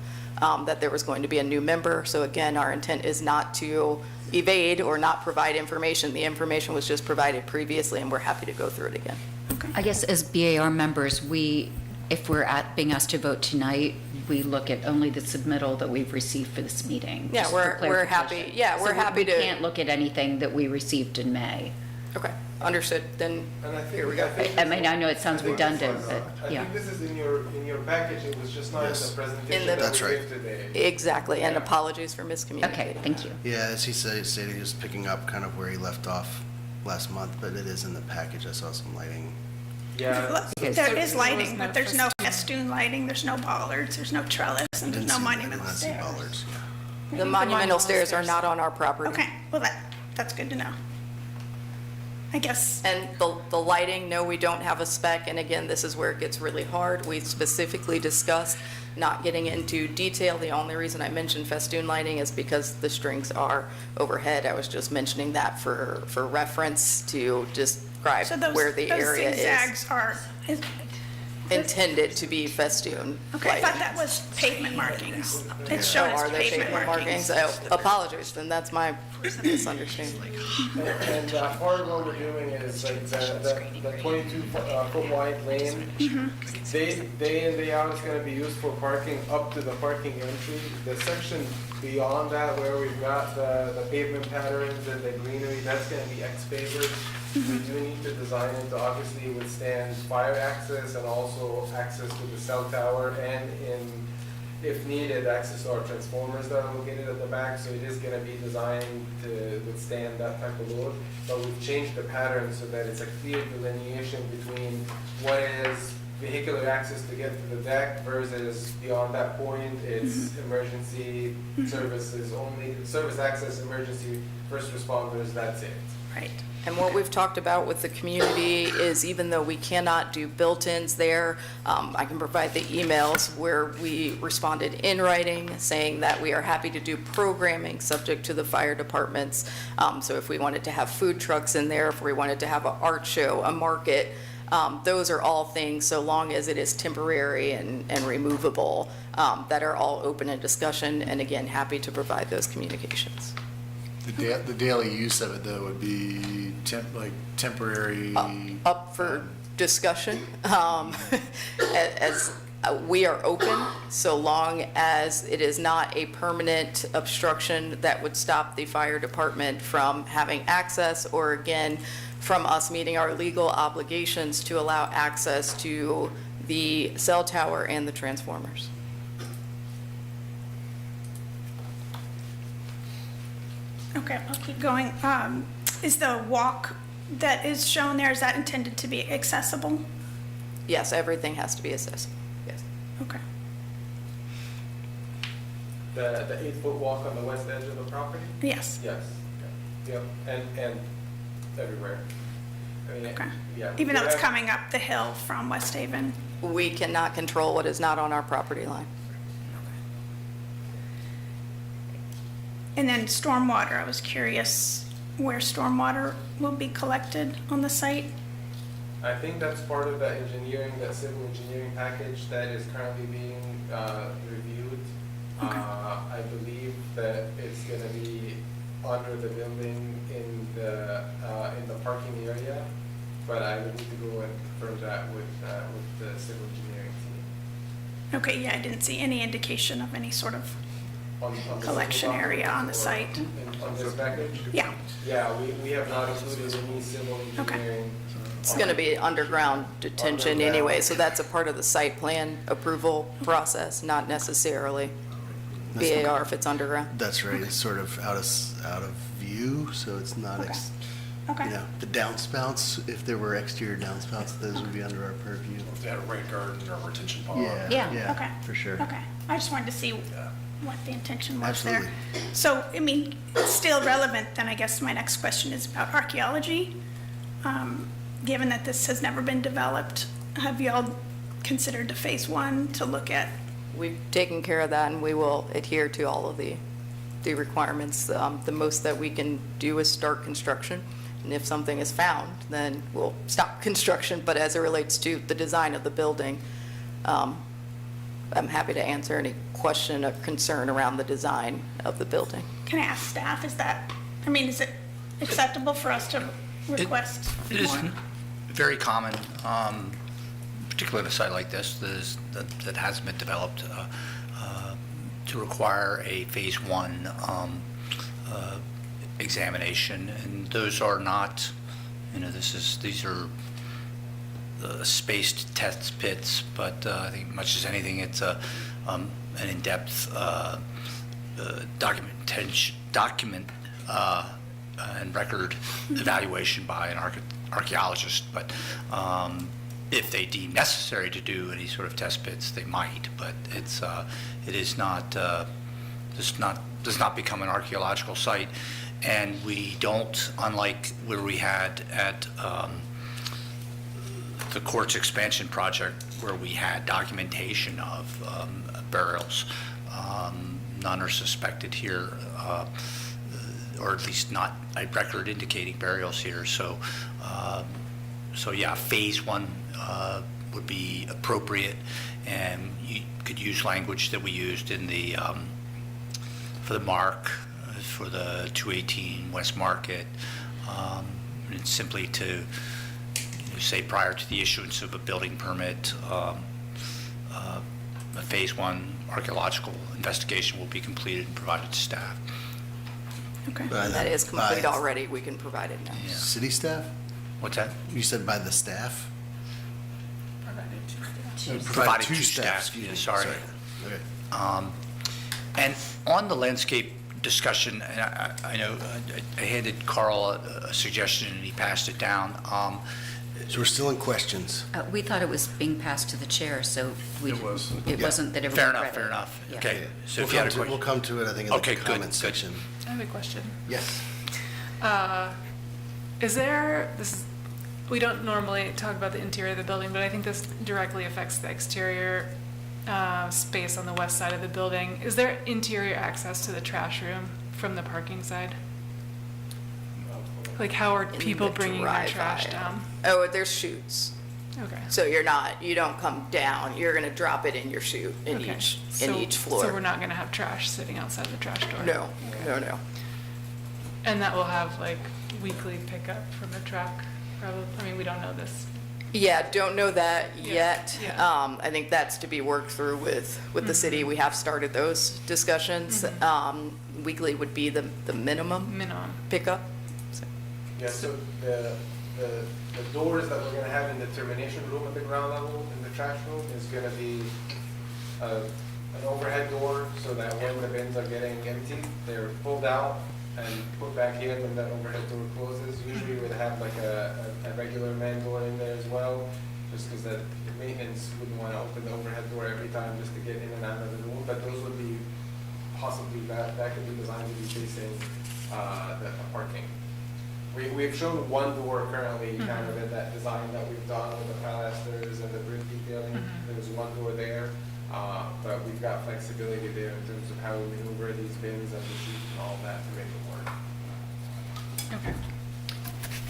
that there was going to be a new member. So again, our intent is not to evade or not provide information. The information was just provided previously, and we're happy to go through it again. I guess as BAR members, if we're being asked to vote tonight, we look at only the submittal that we've received for this meeting. Yeah, just for we're happy. clarification. Yeah, we're So happy to. We can't look at anything that we received in May. Okay, understood. Then here we go. I mean, I know it sounds redundant, but I yeah. think this is in your package, it was just not in the presentation that That's we right. gave today. Exactly, and apologies for miscommunicating. Okay, thank you. Yeah, as he said, he was picking up kind of where he left off last month, but it is in the package. I saw some lighting. Yeah, There is lighting, but there's no festoon lighting, there's no bollards, there's no trellis, and there's no monumental I didn't see stairs. bollards, yeah. The monumental stairs are not on our property. Okay, well, that's good to know. I guess, And the lighting, no, we don't have a spec, and again, this is where it gets really hard. We specifically discussed not getting into detail. The only reason I mentioned festoon lighting is because the strings are overhead. I was just mentioning that for reference to describe so those where the area is zigzags are, intended to be festoon okay, I thought lighting. that was pavement markings. It's So shown as are there pavement markings. Oh, apologies, then that's my misunderstanding. and part of what we're doing is like the 22-foot wide lane, day in, day out, it's gonna be used for parking up to the parking entry. The section beyond that, where we've got the pavement patterns and the greenery, that's gonna be ex-favored. We do need to design it to obviously withstand fire access and also access to the cell tower and if needed, access to our transformers that are located at the back. So it is gonna be designed to withstand that type of load. But we've changed the pattern so that it's a clear delineation between what is vehicular access to get to the deck versus beyond that point, it's emergency services only, service access, emergency, first responders, that's it. Right. And what we've talked about with the community is even though we cannot do built-ins there, I can provide the emails where we responded in writing saying that we are happy to do programming subject to the fire departments. So if we wanted to have food trucks in there, if we wanted to have an art show, a market, those are all things, so long as it is temporary and removable, that are all open in discussion, and again, happy to provide those communications. The daily use of it, though, would be temporary. Up for discussion. As we are open, so long as it is not a permanent obstruction that would stop the fire department from having access, or again, from us meeting our legal obligations to allow access to the cell tower and the transformers. Okay, I'll keep going. Is the walk that is shown there, is that intended to be accessible? Yes, everything has to be accessible, yes. Okay. The 8-foot walk on the west edge of the property? Yes. Yes, yep, and everywhere. I mean, Okay. yeah. Even though it's Yeah. coming up the hill from West Haven? We cannot control what is not on our property line. And then stormwater, I was curious where stormwater will be collected on the site? I think that's part of the engineering, that civil engineering package that is currently being reviewed. I believe that it's gonna be under the building in the parking area, but I would need to go and confirm that with the civil engineering team. Okay, yeah, I didn't see any indication of any sort of On the collection civil area on the or site. On this package? Yeah. Yeah, we have not included any civil engineering. It's going to be underground detention anyway, so that's a part of the site plan approval process, not necessarily BAR if it's underground. That's right, it's sort of out of view, so it's not, Okay. the downspouts, if there were exterior downspouts, those would be under our purview. If they had a rain garden or a retention pond. Yeah, Yeah, okay. for sure. Okay, I just wanted to see what the intention was there. Absolutely. So, I mean, it's still relevant, then I guess my next question is about archaeology. Given that this has never been developed, have y'all considered a phase one to look at? We've taken care of that, and we will adhere to all of the requirements. The most that we can do is start construction, and if something is found, then we'll stop construction. But as it relates to the design of the building, I'm happy to answer any question or concern around the design of the building. Can I ask staff, is it acceptable for us to request It is more? very common, particularly at a site like this that hasn't been developed, to require a phase one examination, and those are not, these are spaced test pits, but I think much as anything, it's an and record evaluation by an archaeologist, but if they deem necessary to do any sort of test pits, they might, but it is not, does not become an archaeological site, and we don't, unlike where we had at the court's expansion project, where we had documentation of burials. None are suspected here, or at least not a record indicating burials here. So, yeah, phase one would be appropriate, and you could use language that we used in the for the MARC, for the 218 West Market, and simply to say prior to the issuance of a building permit, a phase one archaeological investigation will be completed and provided to staff. Okay. That is complete already, we can provide it now. Yeah. City staff? What's that? You said by the staff? Provided to to staff, excuse yeah, me. sorry. Okay. And on the landscape discussion, and I know I handed Carl a suggestion and he passed it down. So we're still in questions. We thought it was being passed to the chair, so we. It was. It Yeah. wasn't that everybody read it. Fair enough. Yeah. Okay, so We'll if you had a come to- question. We'll come to it, I think, in the Okay, good, comment good. section. I have a question. Yes. Is there, we don't normally talk about the interior of the building, but I think this directly affects the exterior space on the west side of the building. Is there interior access to the trash room from the parking side? Like how are In people the bringing their drive trash aisle. down? Oh, there's chutes. Okay. So you don't come down, you're gonna drop it in your chute in Okay. each floor. So we're not gonna have trash sitting outside the trash door? No, Okay. no. And that will have like weekly pickup from the truck, probably, I mean, we don't know this. Yeah, don't know that Yeah, yet. yeah. I think that's to be worked through with the city. We have started those discussions. Weekly would be the minimum Minimum. pickup. Yeah, so the doors that we're gonna have in the termination room at the ground level in the trash room is gonna be an overhead door, so that when the bins are getting emptied, they're pulled out and put back in when that overhead door closes. Usually we'd have like a regular man door in there as well, just because the maintenance wouldn't wanna open the overhead door every time just to get in and out of the room, but those would be possibly, that could be designed to be facing the parking. We've shown one door currently, kind of in that design that we've done with the pilasters and the brick detailing. There's one door there, but we've got flexibility there in terms of how we maneuver these bins and the chute and all that to make it work. Okay.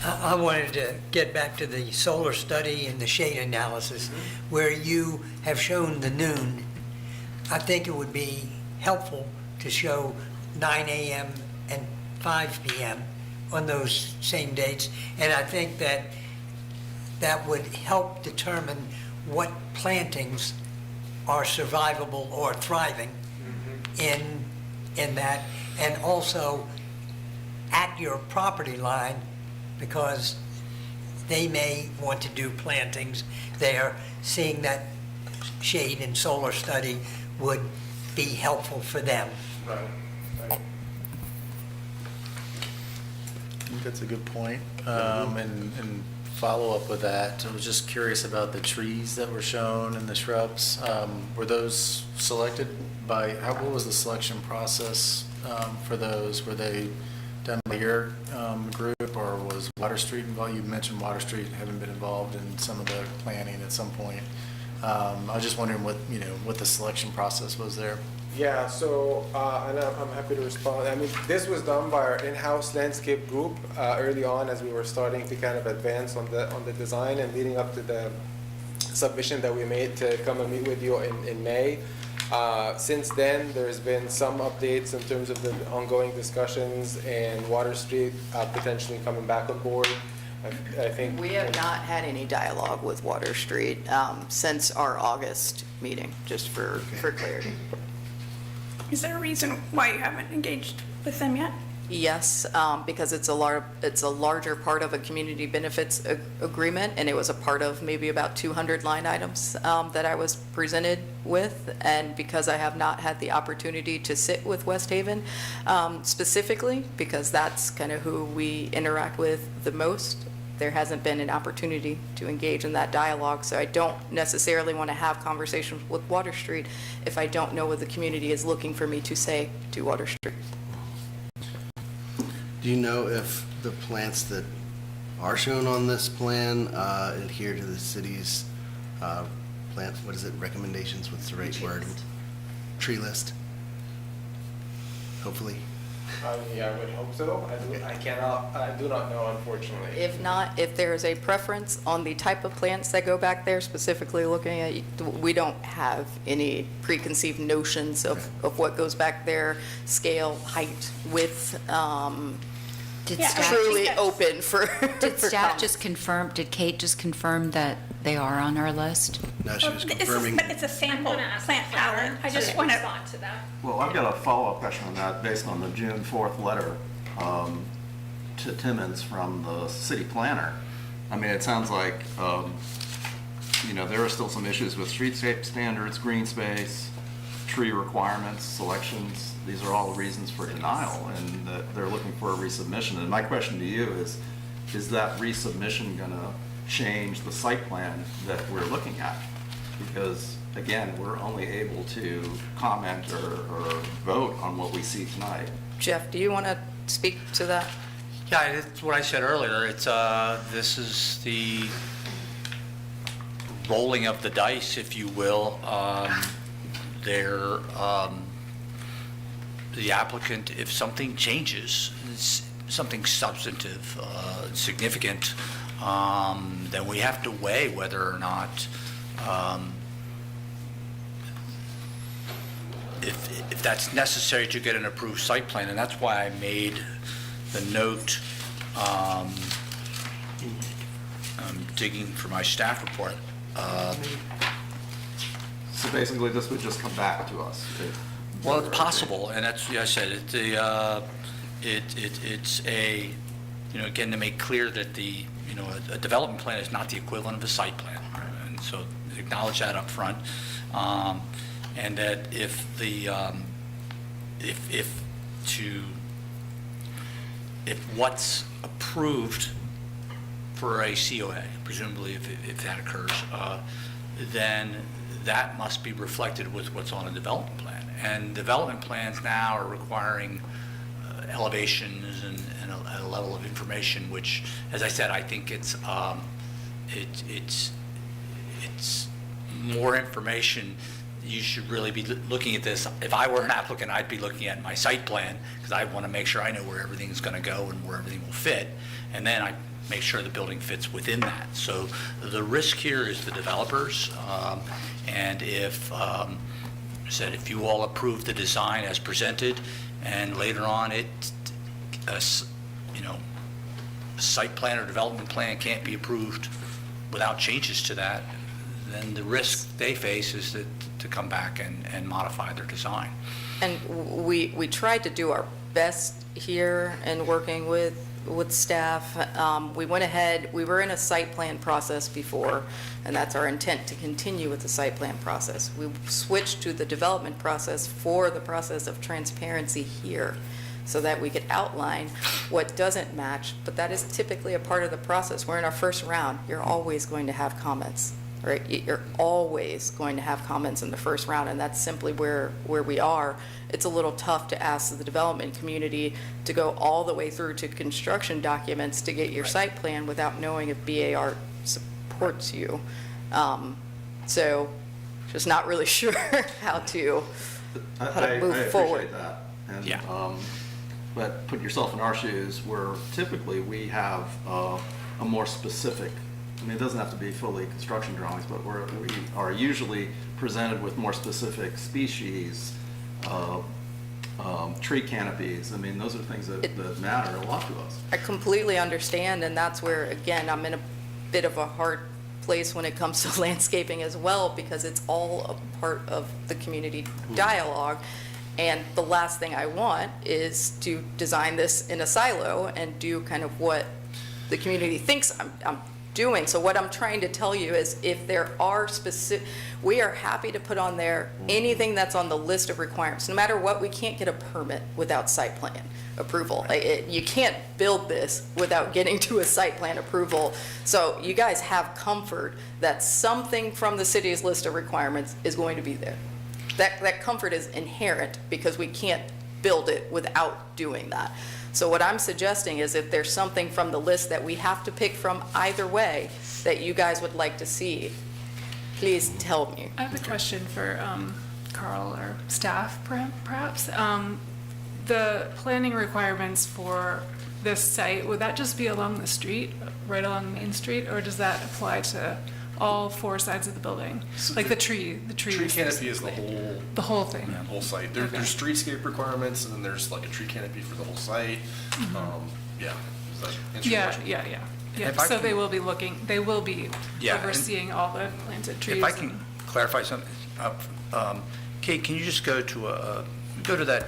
I wanted to get back to the solar study and the shade analysis, where you have shown the noon. I think it would be helpful to show 9 a.m. and 5 p.m. on those same dates, and I think that would help determine what plantings are survivable or thriving in that, and also at your property line, because they may want to do plantings there. Seeing that shade and solar study would be helpful for them. Right. I think that's a good point. And follow up with that, I was just curious about the trees that were shown and the shrubs. Were those selected by, what was the selection process for those? Were they done by your group, or was Water Street involved? You mentioned Water Street having been involved in some of the planning at some point. I was just wondering what the selection process was there. Yeah, so, and I'm happy to respond. I mean, this was done by our in-house landscape group early on as we were starting to kind of advance on the design and leading up to the submission that we made to come and meet with you in May. Since then, there's been some updates in terms of the ongoing discussions and Water Street potentially coming back on board. I think We have not had any dialogue with Water Street since our August meeting, just for clarity. Is there a reason why you haven't engaged with them yet? Yes, because it's a larger part of a community benefits agreement, and it was a part of maybe about 200 line items that I was presented with, and because I have not had the opportunity to sit with West Haven specifically, because that's kind of who we interact with the most, there hasn't been an opportunity to engage in that dialogue. So I don't necessarily want to have conversations with Water Street if I don't know what the community is looking for me to say to Water Street. Do you know if the plants that are shown on this plan adhere to the city's plant, what is it, recommendations, what's the right word? Tree list? Hopefully. Yeah, I would hope so. I do not know, unfortunately. If not, if there is a preference on the type of plants that go back there, specifically looking at, we don't have any preconceived notions of what goes back there, scale, height, width, Did Yeah, staff, truly open for did for staff comments. just confirm, did Kate just confirm that they are on our list? No, she was This is, confirming. but it's a sample plant pattern. I just want to, Respond to that. Well, I've got a follow-up question on that based on the June 4th letter to Timmons from the city planner. I mean, it sounds like, there are still some issues with streetscape standards, green space, tree requirements, selections. These are all reasons for denial, and that they're looking for a resubmission. And my question to you is that resubmission going to change the site plan that we're looking at? Because, again, we're only able to comment or vote on what we see tonight. Jeff, do you want to speak to that? Yeah, it's what I said earlier. It's, this is the rolling of the dice, if you will. The applicant, if something changes, something substantive, significant, then we have to weigh whether or not, if that's necessary to get an approved site plan. And that's why I made the note, I'm digging for my staff report. So basically, this would just come back to us. Well, it's possible, and that's, I said, it's a, again, to make clear that a development plan is not the equivalent of a site plan, and so acknowledge that up front, and that if what's approved for a COA, presumably if that occurs, then that must be reflected with what's on a development plan. And development plans now are requiring elevations and a level of information, which, as I said, I think it's more information. You should really be looking at this. If I were an applicant, I'd be looking at my site plan, because I want to make sure I know where everything's going to go and where everything will fit. And then I make sure the building fits within that. So the risk here is the developers. And if you all approve the design as presented, and later on a site plan or development plan can't be approved without changes to that, then the risk they face is to come back and modify their design. And we tried to do our best here in working with staff. We went ahead, we were in a site plan process before, and that's our intent to continue with the site plan process. We switched to the development process for the process of transparency here, so that we could outline what doesn't match, but that is typically a part of the process. We're in our first round. You're always going to have comments, right? You're always going to have comments in the first round, and that's simply where we are. It's a little tough to ask the development community to go all the way through to construction documents to get your site plan without knowing if BAR supports you. So just not really sure how to move forward. I appreciate that. And, Yeah. But put yourself in our shoes, where typically we have a more specific, I mean, it doesn't have to be fully construction drawings, but we are usually presented with more specific species, tree canopies. I mean, those are things that matter a lot to us. I completely understand, and that's where, again, I'm in a bit of a hard place when it comes to landscaping as well, because it's all a part of the community dialogue. And the last thing I want is to design this in a silo and do kind of what the community thinks I'm doing. So what I'm trying to tell you is if there are we are happy to put on there anything that's on the list of requirements. No matter what, we can't get a permit without site plan approval. You can't build this without getting to a site plan approval. So you guys have comfort that something from the city's list of requirements is going to be there. That comfort is inherent because we can't build it without doing that. So what I'm suggesting is if there's something from the list that we have to pick from either way that you guys would like to see, please tell me. I have a question for Carl or staff, perhaps. The planning requirements for this site, would that just be along the street, right along Main Street, or does that apply to all four sides of the building? Like the tree Tree canopy is the whole thing? the whole site. Okay. There's streetscape requirements, and then there's like a tree canopy for the whole site. Yeah. Does that answer your question? Yeah. If I So can- they will be Yeah, and- overseeing all the planted trees. If I can clarify something, Kate, can you just go to that,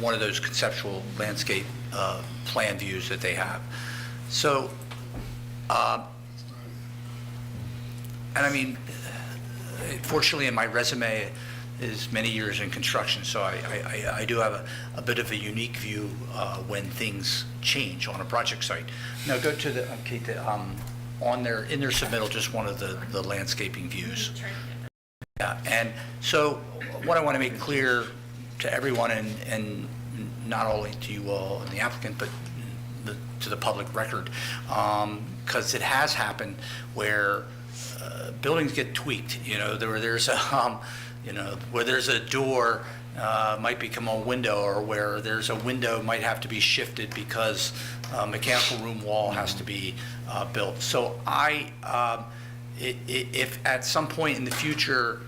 one of those conceptual landscape plan views that they have? So, and I mean, fortunately in my resume is many years in construction, so I do have a bit of a unique view when things change on a project site. Now go to the, Kate, in their submittal, just one of the landscaping views. Yeah, and so what I want to make clear to everyone, and not only to you all and the applicant, but to the public record, because it has happened where buildings get tweaked. There's a where there's a door might become a window, or where there's a window might have to be shifted because a mechanical room wall has to be built. So if at some point in the future,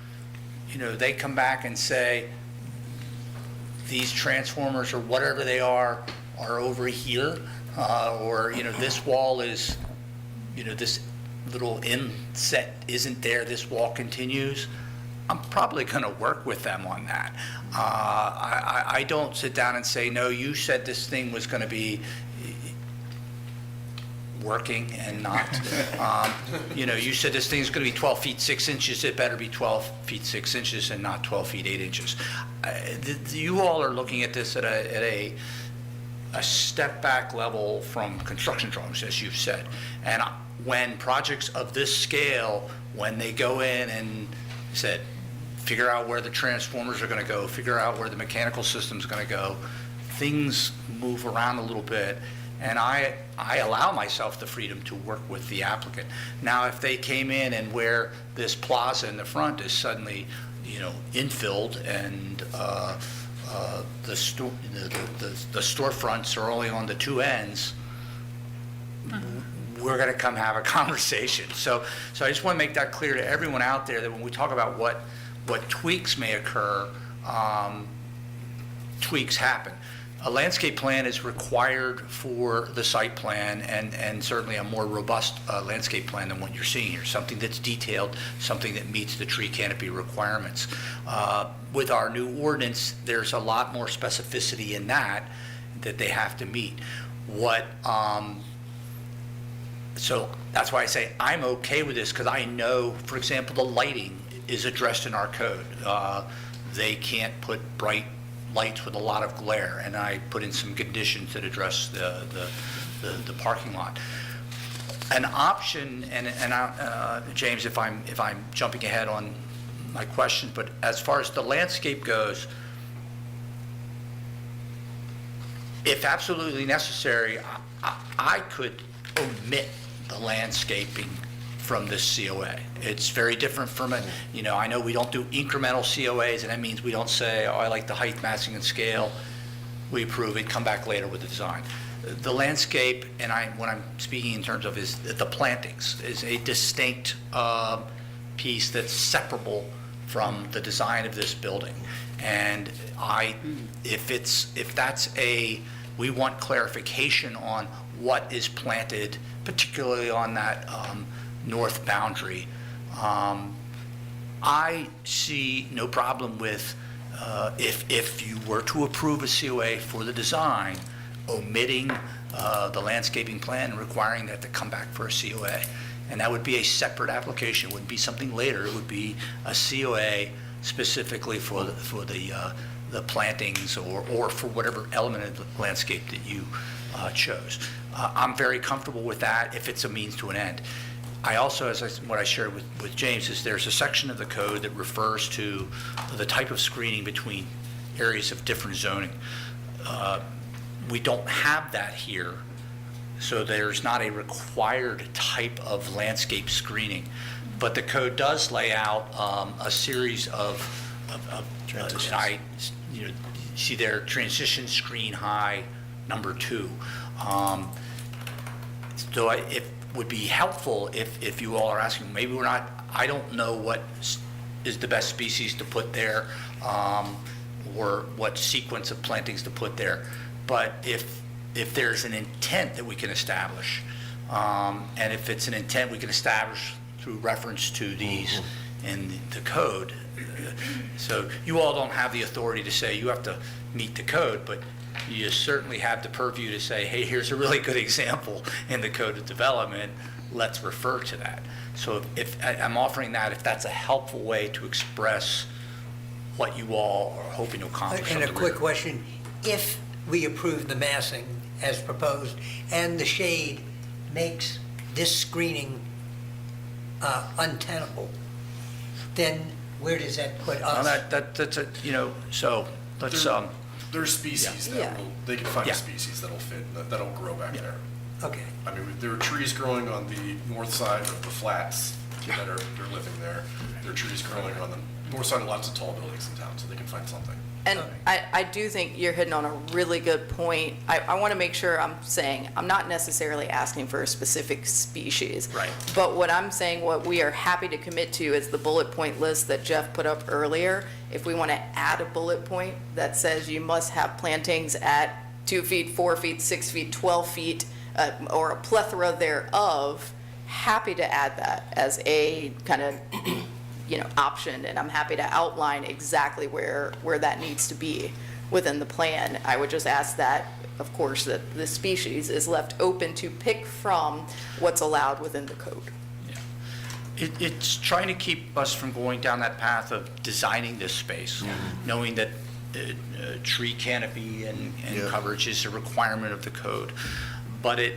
they come back and say, these transformers or whatever they are over here, or, this wall is, this little inset isn't there, this wall continues, I'm probably going to work with them on that. I don't sit down and say, no, you said this thing was going to be working and not. You said this thing's going to be 12 feet 6 inches, it better be 12 feet 6 inches and not 12 feet 8 inches. You all are looking at this at a step back level from construction drawings, as you've said. And when projects of this scale, when they go in and said, figure out where the transformers are going to go, figure out where the mechanical system's going to go, things move around a little bit, and I allow myself the freedom to work with the applicant. Now, if they came in and where this plaza in the front is suddenly, infilled, and the storefronts are only on the two ends, we're going to come have a conversation. So I just want to make that clear to everyone out there, that when we talk about what tweaks may occur, tweaks happen. A landscape plan is required for the site plan, and certainly a more robust landscape plan than what you're seeing here, something that's detailed, something that meets the tree canopy requirements. With our new ordinance, there's a lot more specificity in that they have to meet. So that's why I say I'm okay with this, because I know, for example, the lighting is addressed in our code. They can't put bright lights with a lot of glare, and I put in some conditions that address the parking lot. An option, and James, if I'm jumping ahead on my question, but as far as the landscape goes, if absolutely necessary, I could omit the landscaping from this COA. It's very different from I know we don't do incremental COAs, and that means we don't say, oh, I like the height, massing, and scale. We approve it, come back later with the design. The landscape, and what I'm speaking in terms of is the plantings, is a distinct piece that's separable from the design of this building. And we want clarification on what is planted, particularly on that north boundary. I see no problem with if you were to approve a COA for the design, omitting the landscaping plan and requiring that to come back for a COA. And that would be a separate application. It wouldn't be something later. It would be a COA specifically for the plantings or for whatever element of the landscape that you chose. I'm very comfortable with that if it's a means to an end. I also, what I shared with James, is there's a section of the code that refers to the type of screening between areas of different zoning. We don't have that here, so there's not a required type of landscape screening. But the code does lay out a series of see there, transition screen high, number 2. So it would be helpful if you all are asking, maybe we're not, I don't know what is the best species to put there, or what sequence of plantings to put there. But if there's an intent that we can establish, and if it's an intent we can establish through reference to these in the code, so you all don't have the authority to say you have to meet the code, but you certainly have the purview to say, hey, here's a really good example in the Code of Development, let's refer to that. So if I'm offering that, if that's a helpful way to express what you all are hoping to accomplish. And a quick question, if we approve the massing as proposed and the shade makes this screening untenable, then where does that put us? That's a, so let's, There's species that will, they can find a species that'll fit, that'll grow back there. Okay. I mean, there are trees growing on the north side of the flats they're living there. There are trees growing on the north side of lots of tall buildings in town, so they can find something. And I do think you're hitting on a really good point. I want to make sure I'm saying, I'm not necessarily asking for a specific species. Right. But what I'm saying, what we are happy to commit to is the bullet point list that Jeff put up earlier. If we want to add a bullet point that says you must have plantings at 2 feet, 4 feet, 6 feet, 12 feet, or a plethora thereof, happy to add that as a kind of option, and I'm happy to outline exactly where that needs to be within the plan. I would just ask that, of course, that the species is left open to pick from what's allowed within the code. Yeah. It's trying to keep us from going down that path of designing this space, knowing that tree canopy and coverage is a requirement of the code, but it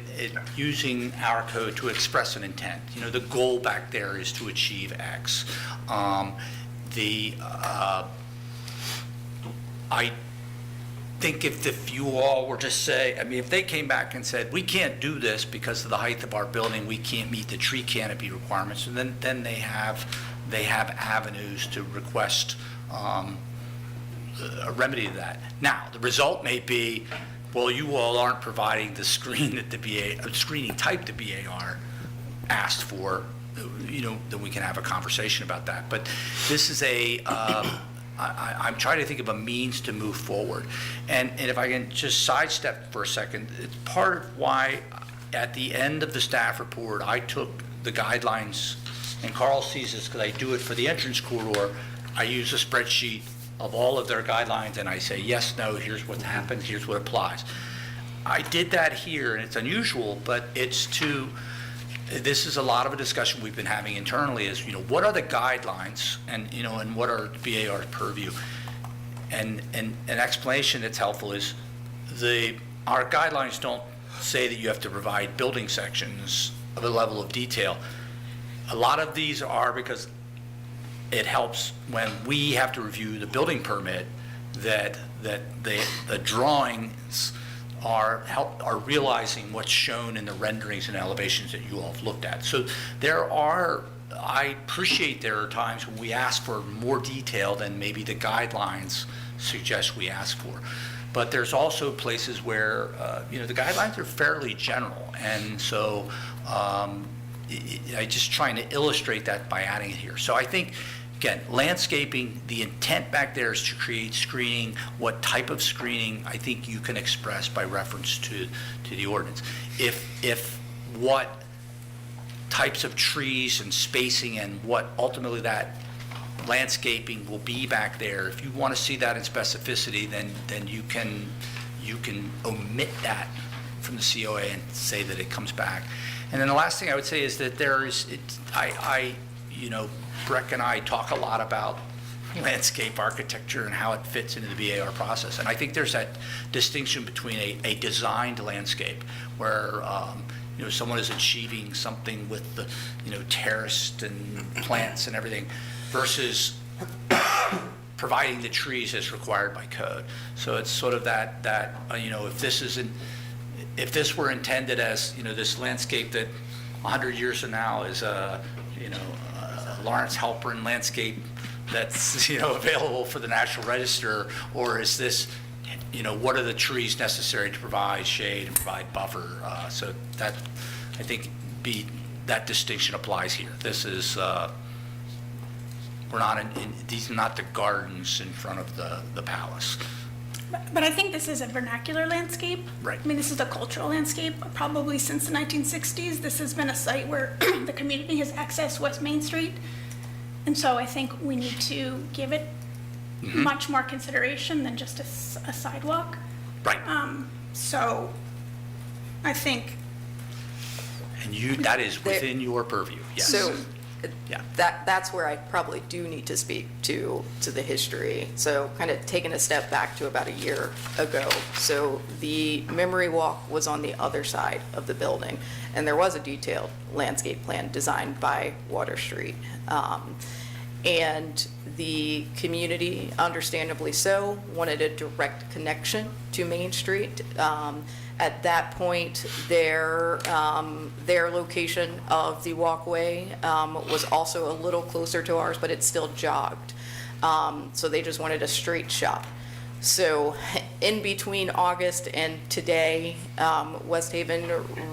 using our code to express an intent. The goal back there is to achieve X. I think if you all were to say, if they came back and said, we can't do this because of the height of our building, we can't meet the tree canopy requirements, and then they have avenues to request a remedy to that. Now, the result may be, well, you all aren't providing the screen that screening type the BAR asked for, then we can have a conversation about that. But this is I'm trying to think of a means to move forward. And if I can just sidestep for a second, it's part of why at the end of the staff report, I took the guidelines, and Carl sees this because I do it for the entrance corridor. I use a spreadsheet of all of their guidelines, and I say, yes, no, here's what happened, here's what applies. I did that here, and it's unusual, but this is a lot of a discussion we've been having internally is, what are the guidelines and, and what are BAR's purview? And an explanation that's helpful is our guidelines don't say that you have to provide building sections of a level of detail. A lot of these are because it helps when we have to review the building permit that the drawings are realizing what's shown in the renderings and elevations that you all have looked at. So I appreciate there are times when we ask for more detail than maybe the guidelines suggest we ask for. But there's also places where, the guidelines are fairly general. And so I'm just trying to illustrate that by adding it here. So I think, again, landscaping, the intent back there is to create screening. What type of screening, I think you can express by reference to the ordinance. If what types of trees and spacing and what ultimately that landscaping will be back there, if you want to see that in specificity, then you you can omit that from the COA and say that it comes back. And then the last thing I would say is that Breck and I talk a lot about landscape architecture and how it fits into the BAR process. And I think there's that distinction between a designed landscape where someone is achieving something with the terraced and plants and everything versus providing the trees as required by code. So it's sort of that if this were intended as this landscape that 100 years from now is a Lawrence Halpern landscape that's available for the National Register, or is this what are the trees necessary to provide shade and provide buffer? So that I think that distinction applies here. This is we're not these are not the gardens in front of the palace. But I think this is a vernacular landscape. Right. I mean, this is a cultural landscape. Probably since the 1960s, this has been a site where the community has accessed West Main Street. And so I think we need to give it much more consideration than just a sidewalk. Right. So I think. And that is within your purview, yes. So yeah. that's where I probably do need to speak to the history. So kind of taking a step back to about a year ago. So the memory walk was on the other side of the building, and there was a detailed landscape plan designed by Water Street. And the community, understandably so, wanted a direct connection to Main Street. At that point, their location of the walkway was also a little closer to ours, but it still jogged. So they just wanted a straight shot. So in between August and today, West Haven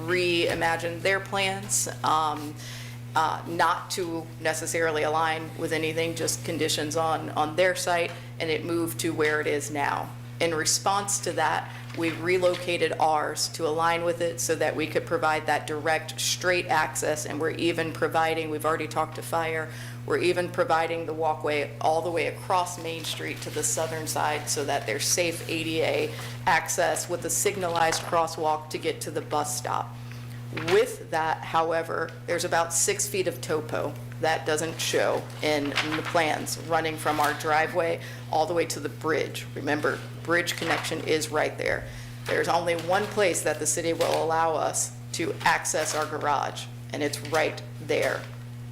reimagined their plans, not to necessarily align with anything, just conditions on their site, and it moved to where it is now. In response to that, we relocated ours to align with it so that we could provide that direct, straight access, and we're even providing, we've already talked to fire, we're even providing the walkway all the way across Main Street to the southern side so that there's safe ADA access with a signalized crosswalk to get to the bus stop. With that, however, there's about 6 feet of topo that doesn't show in the plans running from our driveway all the way to the bridge. Remember, bridge connection is right there. There's only one place that the city will allow us to access our garage, and it's right there.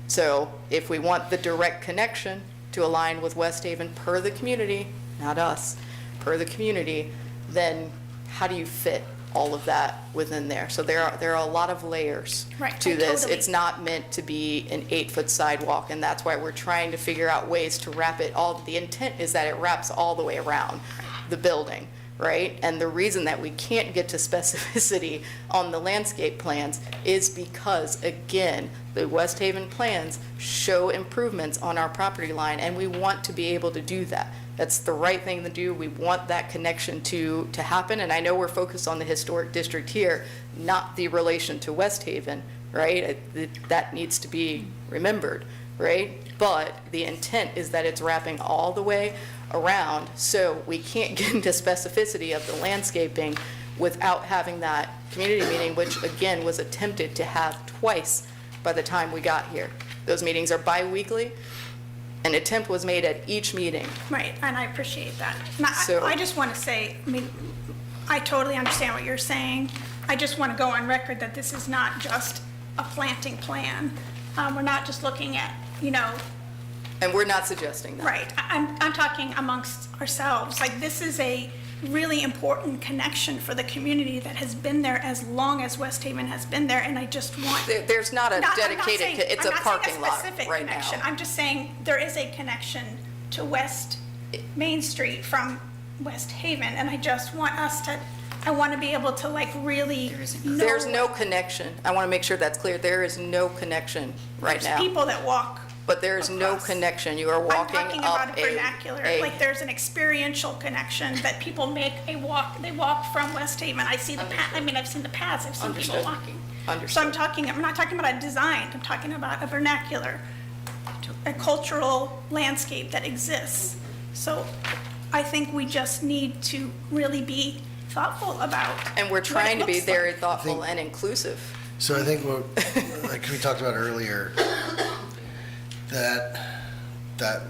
So if we want the direct connection to align with West Haven per the community, not us, per the community, then how do you fit all of that within there? So there are a lot of layers Right, to this. totally. It's not meant to be an 8-foot sidewalk, and that's why we're trying to figure out ways to wrap it all. The intent is that it wraps all the way around the building, right? And the reason that we can't get to specificity on the landscape plans is because, again, the West Haven plans show improvements on our property line, and we want to be able to do that. That's the right thing to do. We want that connection to happen. And I know we're focused on the historic district here, not the relation to West Haven, right? That needs to be remembered, right? But the intent is that it's wrapping all the way around, so we can't get into specificity of the landscaping without having that community meeting, which again was attempted to have twice by the time we got here. Those meetings are bi-weekly. An attempt was made at each meeting. Right, and I appreciate that. Now, So- I just want to say, I mean, I totally understand what you're saying. I just want to go on record that this is not just a planting plan. We're not just looking at, And we're not suggesting that. right. I'm talking amongst ourselves. Like, this is a really important connection for the community that has been there as long as West Haven has been there, and I just want. There's not a I'm not dedicated, saying- it's a parking lot specific right now. connection. I'm just saying there is a connection to West Main Street from West Haven, and I just want us to, I want to be able to like really know. There's no connection. I want to make sure that's clear. There is no connection right now. There's people that walk. But there is no connection. You are I'm walking talking up about a vernacular, like there's an experiential connection that people make a walk, they walk from West Haven. I see the I've seen the paths, I've seen people Understood. walking. Understood. So I'm not talking about a design, I'm talking about a vernacular, a cultural landscape that exists. So I think we just need to really be thoughtful about. And we're what it trying to be looks very like. thoughtful and inclusive. So I think what, like we talked about earlier, that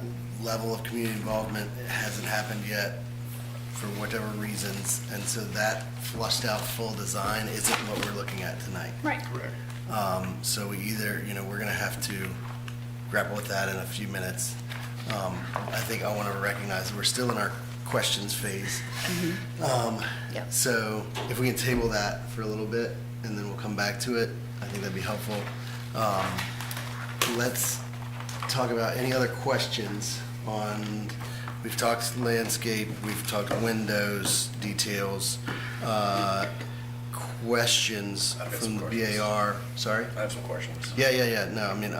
level of community involvement hasn't happened yet for whatever reasons, and so that flushed out full design isn't what we're looking at tonight. Right. So we either, we're gonna have to grapple with that in a few minutes. I think I wanna recognize that we're still in our questions phase. Yep. So if we can table that for a little bit, and then we'll come back to it, I think that'd be helpful. Let's talk about any other questions on, we've talked landscape, we've talked windows, details, questions I've got from some the BAR. Sorry? I have some questions. Yeah. No, I mean,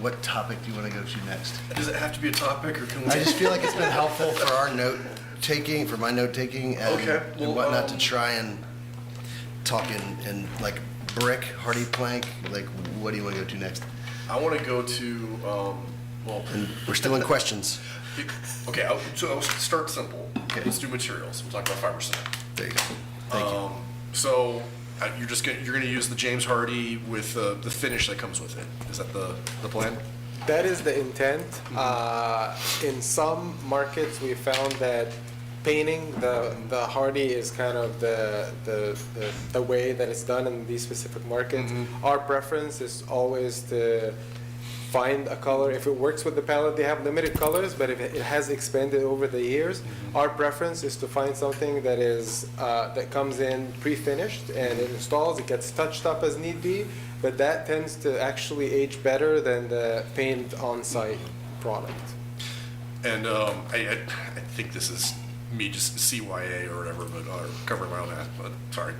what topic do you want to go to next? Does it have to be a topic, or can we? I just feel like it's been helpful for our note taking, for my note taking, Okay, and well, whatnot, to try and talk in like brick, hardy plank. Like, what do you want to go to next? I want to go to, well. And we're still in questions. Okay, so I'll start simple. Okay. Let's do materials. We'll talk about fiber cement. There you go. Thank you. So you're gonna use the James Hardy with the finish that comes with it. Is that the plan? That is the intent. In some markets, we found that painting the hardy is kind of the way that it's done in these specific markets. Our preference is always to find a color. If it works with the palette, they have limited colors, but if it has expanded over the years, our preference is to find something that is that comes in pre-finished and it installs. It gets touched up as need be, but that tends to actually age better than the paint on-site product. And I think this is me just CYA or whatever, but covering my own ass. But sorry.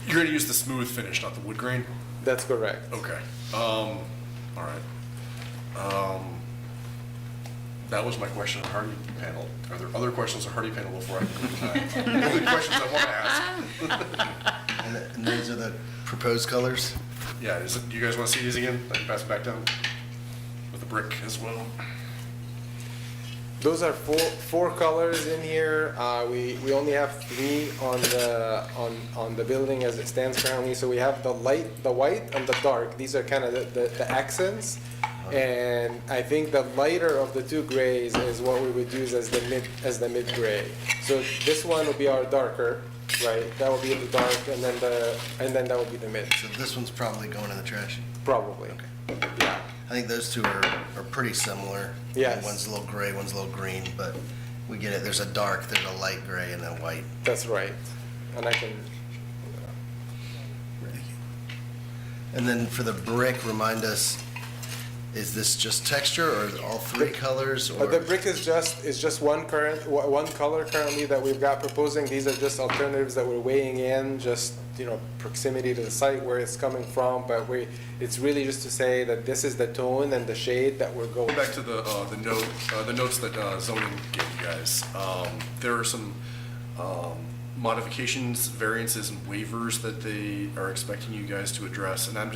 You're gonna use the smooth finish, not the wood grain. That's correct. Okay. All right. That was my question on Hardy panel. Are there other questions on Hardy panel before I go? Other questions I want to ask? And those are the proposed colors? Yeah, do you guys want to see these again? I can pass it back down with the brick as well. Those are four colors in here. We only have 3 on the building as it stands currently. So we have the light, the white, and the dark. These are kind of the accents. And I think the lighter of the 2 grays is what we would use as the mid gray. So this one will be our darker, right? That will be the dark, and then that will be the mid. So this one's probably going in the trash? Probably. Okay. Yeah. I think those two are pretty similar. Yes. One's a little gray, one's a little green, but we get it. There's a dark, there's a light gray, and a white. That's right. And I can. And then for the brick, remind us, is this just texture or all 3 colors? Or The brick is just one color currently that we've got proposing. These are just alternatives that we're weighing in, just proximity to the site where it's coming from. But it's really just to say that this is the tone and the shade that we're going. Back to the notes that zoning gave you guys. There are some modifications, variances, and waivers that they are expecting you guys to address, and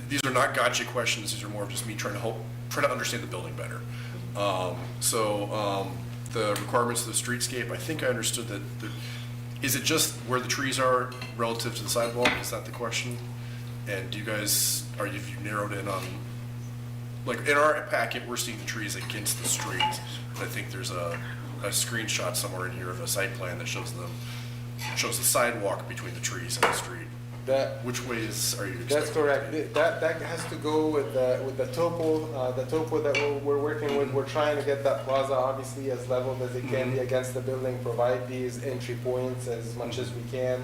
these are not gotcha questions. These are more of just me trying to understand the building better. The requirements of the streetscape, I think I understood that. Is it just where the trees are relative to the sidewalk? Is that the question? And do you guys, have you narrowed in on, like in our packet, we're seeing the trees against the street. But I think there's a screenshot somewhere in here of a site plan that shows the sidewalk between the trees and the street. Which ways are you expecting? That's correct. That has to go with the topo. The topo that we're working with. We're trying to get that plaza obviously as leveled as it can be against the building. Provide these entry points as much as we can.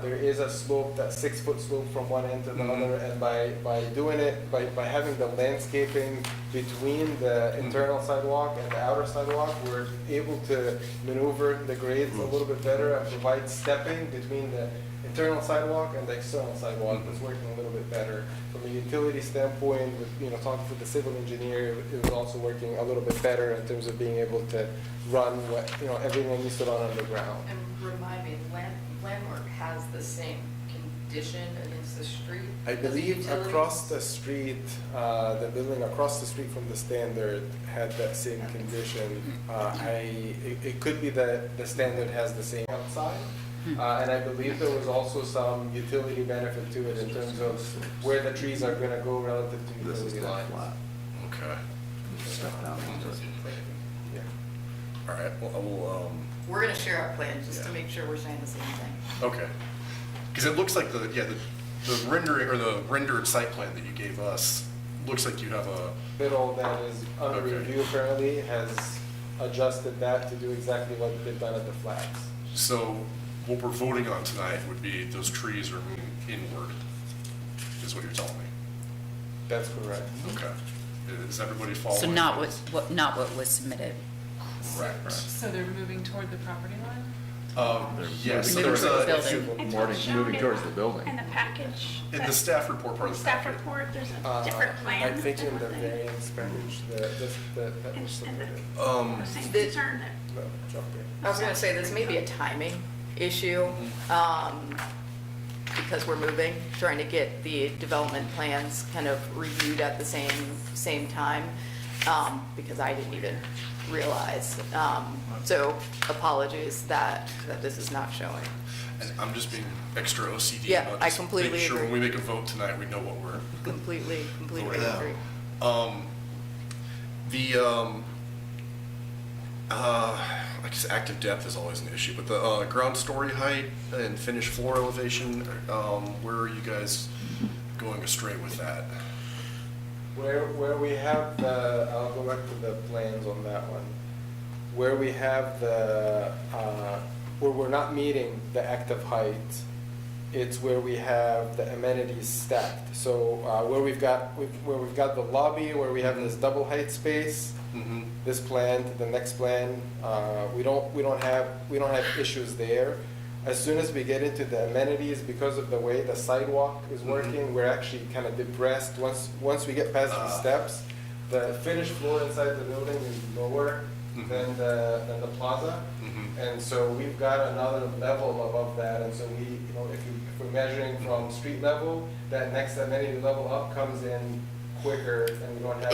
There is a slope, that 6-foot slope from one end to the other, and by doing it, by having the landscaping between the internal sidewalk and the outer sidewalk, we're able to maneuver the grades a little bit better and provide stepping between the internal sidewalk and the external sidewalk. That's working a little bit better. From a utility standpoint, with talking with the civil engineer, it was also working a little bit better in terms of being able to run everything needs to run underground. And remind me, Landmark has the same condition against the street? I believe across the street, the building across the street from the Standard had that same condition. It could be that the Standard has the same outside. And I believe there was also some utility benefit to it in terms of where the trees are gonna go relative to utility lines. Okay. Yeah. All right, well, I will, We're gonna share our plan, just to make sure we're saying the same thing. okay. Because it looks like the rendering, or the rendered site plan that you gave us, looks like you have a, Biddle that is under Okay. review currently has adjusted that to do exactly what they've done at the flats. so what we're voting on tonight would be those trees are moving inward, is what you're telling me. That's correct. Okay. Is everybody following? So not what was submitted. Correct. So they're moving toward the property line? Yes, Moving there's towards the a, building. It's Morning, what's shown moving in towards the building. In the package. in that- the staff report part of the Staff packet. report, there's a different plan. I think than in the what they- variance package, that was and submitted. the same concern that No, jump in. I was gonna say, this may be a timing issue, because we're moving, trying to get the development plans kind of reviewed at the same time, because I didn't even realize. So apologies that this is not showing. And I'm just being extra OCD. Yeah, about I just completely making sure when agree. we make a vote tonight, we know what we're. Completely voting on. agree. I guess active depth is always an issue, but the ground story height and finished floor elevation, where are you guys going astray with that? Where we have the, I'll go back to the plans on that one. Where we have the, where we're not meeting the active height, it's where we have the amenities stacked. So where we've got the lobby, where we have this double height space, Mm-hmm. this plan to the next plan, we don't have issues there. As soon as we get into the amenities, because of the way the sidewalk is working, we're actually kind of depressed. Once we get past the steps, the finished floor inside the building is lower than the plaza. And so we've got another level above that, and so we, if we're measuring from street level, that next amenity level up comes in quicker, and we don't have.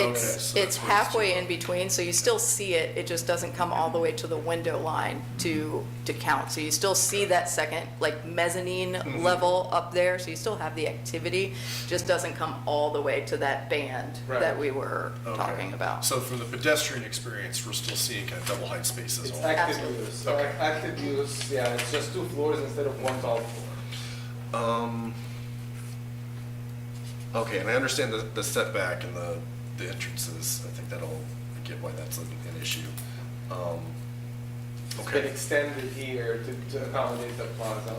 It's halfway in between, so you still see it, it just doesn't come all the way to the window line to count. So you still see that second, like mezzanine level up there, so you still have the activity, just doesn't come all the way to that band Right. that we were Okay. talking about. So from the pedestrian experience, we're still seeing kind of double height spaces. It's all active Absolutely. use. Okay. Active use, yeah, it's just 2 floors instead of 1 tall floor. Okay, and I understand the setback and the entrances. I think that'll, I get why that's an issue. It's been Okay. extended here to accommodate the plaza.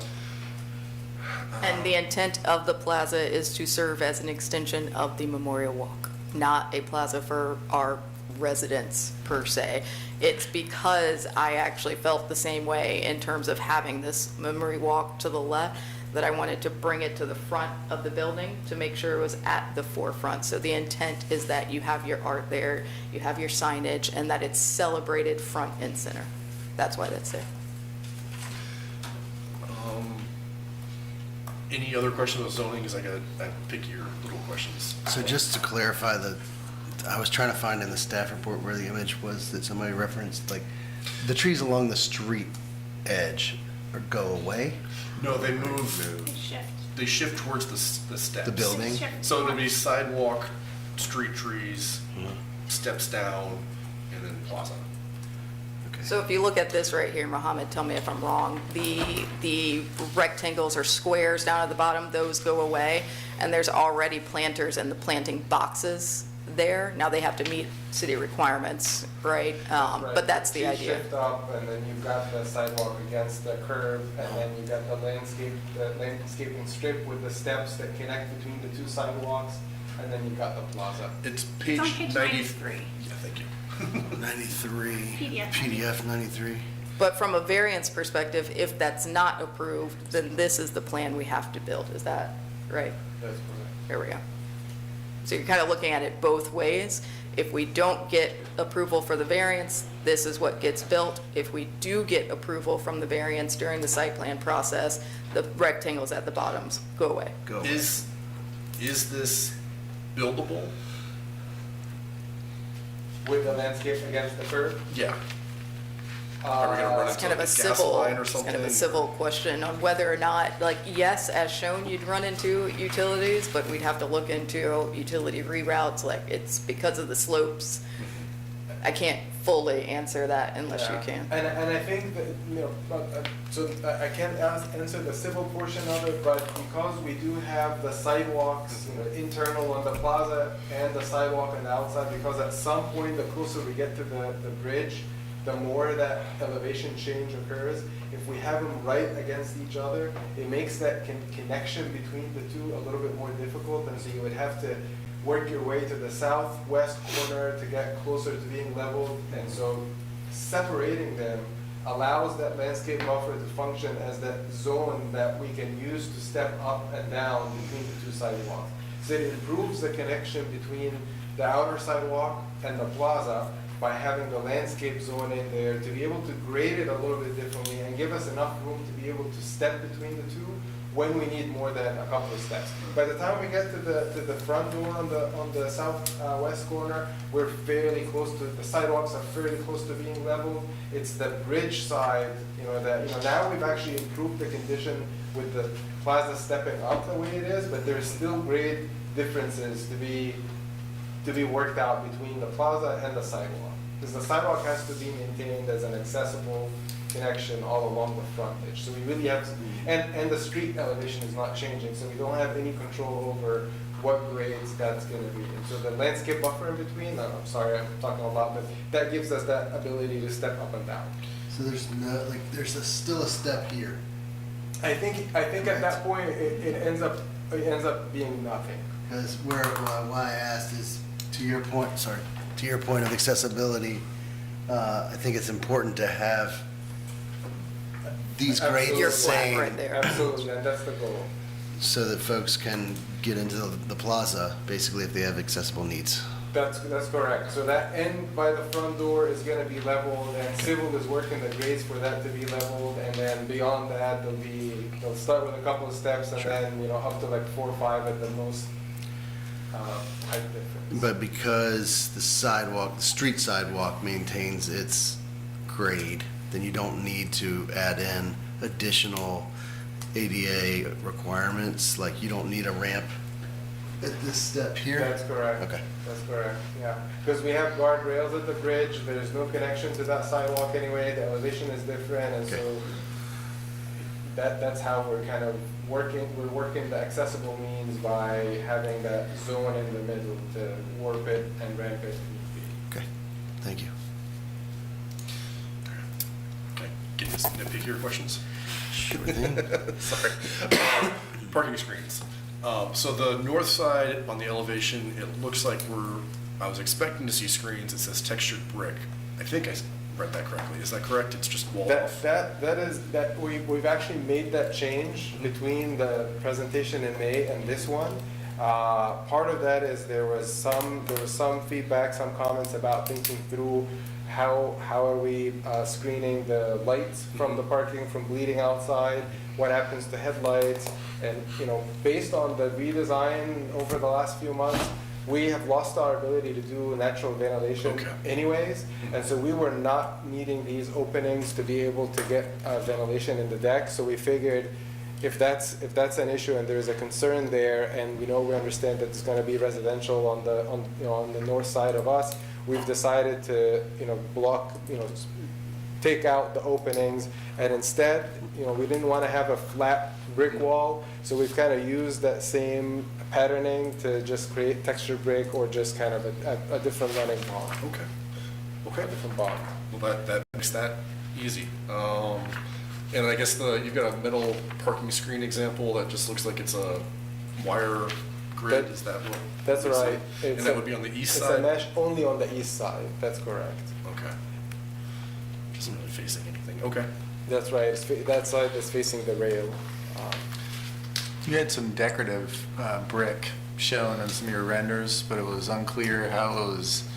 And the intent of the plaza is to serve as an extension of the Memorial Walk, not a plaza for our residents per se. It's because I actually felt the same way in terms of having this memory walk to the left, that I wanted to bring it to the front of the building to make sure it was at the forefront. So the intent is that you have your art there, you have your signage, and that it's celebrated front and center. That's why that's there. Any other questions on zoning? Because I pick your little questions. So just to clarify, I was trying to find in the staff report where the image was that somebody referenced, like, the trees along the street edge go away? No, they move. They shift. They shift towards the steps. The building? Shift So it'll be north. sidewalk, street trees, steps down, and then plaza. So if you look at this right here, Mohammed, tell me if I'm wrong, the rectangles or squares down at the bottom, those go away, and there's already planters in the planting boxes there. Now they have to meet city requirements, right? Right. But that's the Trees idea. shift up, and then you've got the sidewalk against the curb, and then you've got the landscaping strip with the steps that connect between the 2 sidewalks, and then you've got the plaza. It's It's page on page 93. 93. Yeah, thank you. 93, PDF. PDF 93. But from a variance perspective, if that's not approved, then this is the plan we have to build. Is that right? That's correct. There we go. So you're kind of looking at it both ways. If we don't get approval for the variance, this is what gets built. If we do get approval from the variance during the site plan process, the rectangles at the bottoms go away. Is this buildable? With the landscape against the curb? Yeah. Are we gonna run It's into kind of like a a gas civil, line or it's something? kind of a civil question on whether or not, like, yes, as shown, you'd run into utilities, but we'd have to look into utility reroutes, like, it's because of the slopes. I can't fully answer that unless you Yeah. can. And I think that, so I can't answer the civil portion of it, but because we do have the sidewalks, internal on the plaza and the sidewalk on the outside, because at some point, the closer we get to the bridge, the more that elevation change occurs. If we have them right against each other, it makes that connection between the two a little bit more difficult, and so you would have to work your way to the southwest corner to get closer to being leveled, and so separating them allows that landscape buffer to function as that zone that we can use to step up and down between the two sidewalks. So it improves the connection between the outer sidewalk and the plaza by having the landscape zone in there to be able to grade it a little bit differently and give us enough room to be able to step between the two when we need more than a couple of steps. By the time we get to the front door on the southwest corner, we're fairly close to, the sidewalks are fairly close to being leveled. It's the bridge side, now we've actually improved the condition with the plaza stepping up the way it is, but there's still grade differences to be worked out between the plaza and the sidewalk. Because the sidewalk has to be maintained as an accessible connection all along the frontage. So we really have to, and the street elevation is not changing, so we don't have any control over what grades that's gonna be. And so the landscape buffer in between, I'm sorry, I'm talking a lot, but that gives us that ability to step up and down. So there's still a step here. I think at that point, it ends up being nothing. Because why I asked is, to your point of accessibility, I think it's important to have these grades the same. Absolutely, and that's the goal. So that folks can get into the plaza, basically, if they have accessible needs. That's correct. So that end by the front door is gonna be leveled, and civil is working the grades for that to be leveled, and then beyond that, they'll start with a couple of steps, and then, up to like 4 or 5 at the most, height difference. But because the street sidewalk maintains its grade, then you don't need to add in additional ADA requirements, like you don't need a ramp at this step here? That's correct. Okay. That's correct, yeah. Because we have guardrails at the bridge, there's no connection to that sidewalk anyway, the elevation is different, and so that's how we're kind of working the accessible means by having that zone in the middle to warp it and ramp it if need be. Okay, thank you. Okay, get you some nitpickier questions? Sure thing. Sorry. Parking screens. So the north side on the elevation, it looks like I was expecting to see screens. It says textured brick. I think I read that correctly. Is that correct? It's just wall off? We've actually made that change between the presentation in May and this one. Part of that is there was some feedback, some comments about thinking through how are we screening the lights from the parking from bleeding outside, what happens to headlights, and based on the redesign over the last few months, we have lost our ability to do natural ventilation anyways, and so we were not needing these openings to be able to get ventilation in the deck, so we figured if that's an issue and there's a concern there, and we understand that it's going to be residential on the north side of us, we've decided to take out the openings, and instead we didn't want to have a flat brick wall, so we've kind of used that same patterning to just create textured brick or just kind of a different running bond. Okay. A different bond. Well, that makes that easy. And I guess you've got a metal parking screen example that just looks like it's a wire grid. Is that what? That's right. And that would be on the east side? It's a mesh only on the east side. That's correct. Okay. Isn't really facing anything. Okay. That's right. That side is facing the rail. You had some decorative brick shown on some of your renders, but it was unclear how it was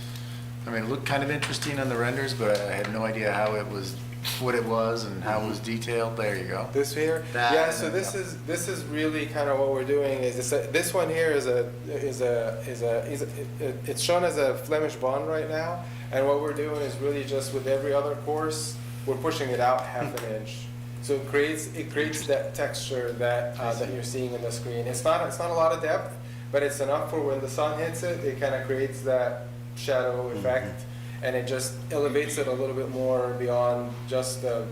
I mean, it looked kind of interesting on the renders, but I had no idea how it was, what it was and how it was detailed. There you go. This here? That Yeah, and so then- this is really kind of what we're doing is this one here it's shown as a Flemish bond right now, and what we're doing is really just with every other course, we're pushing it out half an inch. So it creates that texture that that you're seeing in the screen. It's not a lot of depth, but it's enough for when the sun hits it, it kind of creates that shadow effect, and it just elevates it a little bit more beyond just the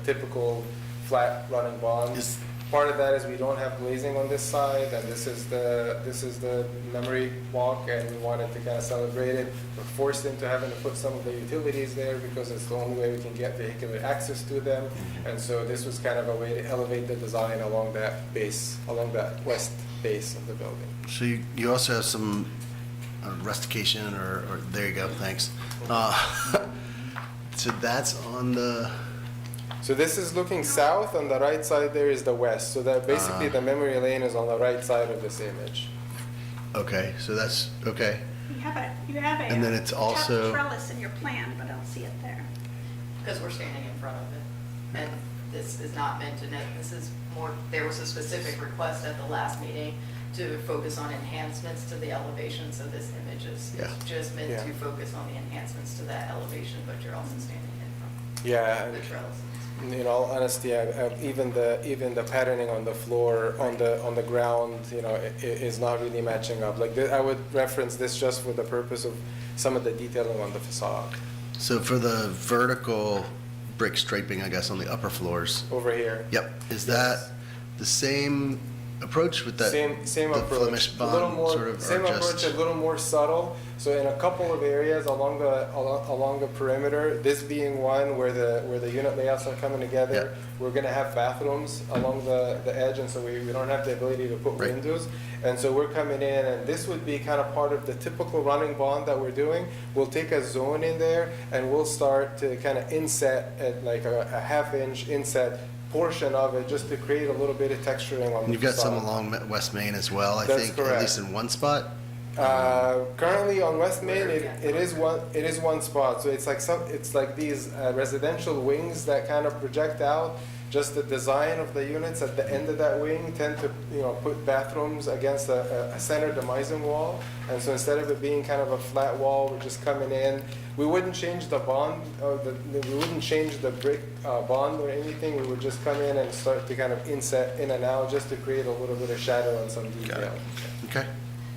typical flat running bond. Part of that is we don't have glazing on this side, and this is the memory walk, and we wanted to kind of celebrate it. We're forced into having to put some of the utilities there because it's the only way we can get vehicular access to them, and so this was kind of a way to elevate the design along that base, along that west base of the building. So you also have some rustication, or there you go, thanks. So that's on the, So this is looking south, on the right side there is the west, so that basically the memory lane is on the right side of this image. okay, so that's, okay. You have a And then it's also- trellis in your plan, but I don't see it there. Because we're standing in front of it. And this is not meant to, this is more, there was a specific request at the last meeting to focus on enhancements to the elevation, so this image is just meant Yeah. to focus on the enhancements to that elevation, but you're also standing in front Yeah, of the trellis. in all honesty, even the patterning on the floor, on the ground, is not really matching up. Like I would reference this just for the purpose of some of the detailing on the facade So for the vertical brick striping, I guess, on the upper floors, over here. yep, is that the same approach with that? Same the approach. Flemish A little bond more sort of, same or approach, just? a little more subtle. So in a couple of areas along the perimeter, this being one where the unit layouts are coming together, we're gonna have bathrooms along the edge, and so we don't have the ability to put Right. windows. And so we're coming in, and this would be kind of part of the typical running bond that we're doing. We'll take a zone in there, and we'll start to kind of inset at like a half-inch inset portion of it, just to create a little bit of texturing on the You've got some facade. along West Main as well, I That's think, correct. at least in one spot? Currently on West Main, it is one spot. So it's like these residential wings that kind of project out. Just the design of the units at the end of that wing tend to put bathrooms against a center demising wall. And so instead of it being kind of a flat wall, we're just coming in. We wouldn't change the bond, we wouldn't change the brick bond or anything. We would just come in and start to kind of inset in and out, just to create a little bit of shadow and some detail. Okay.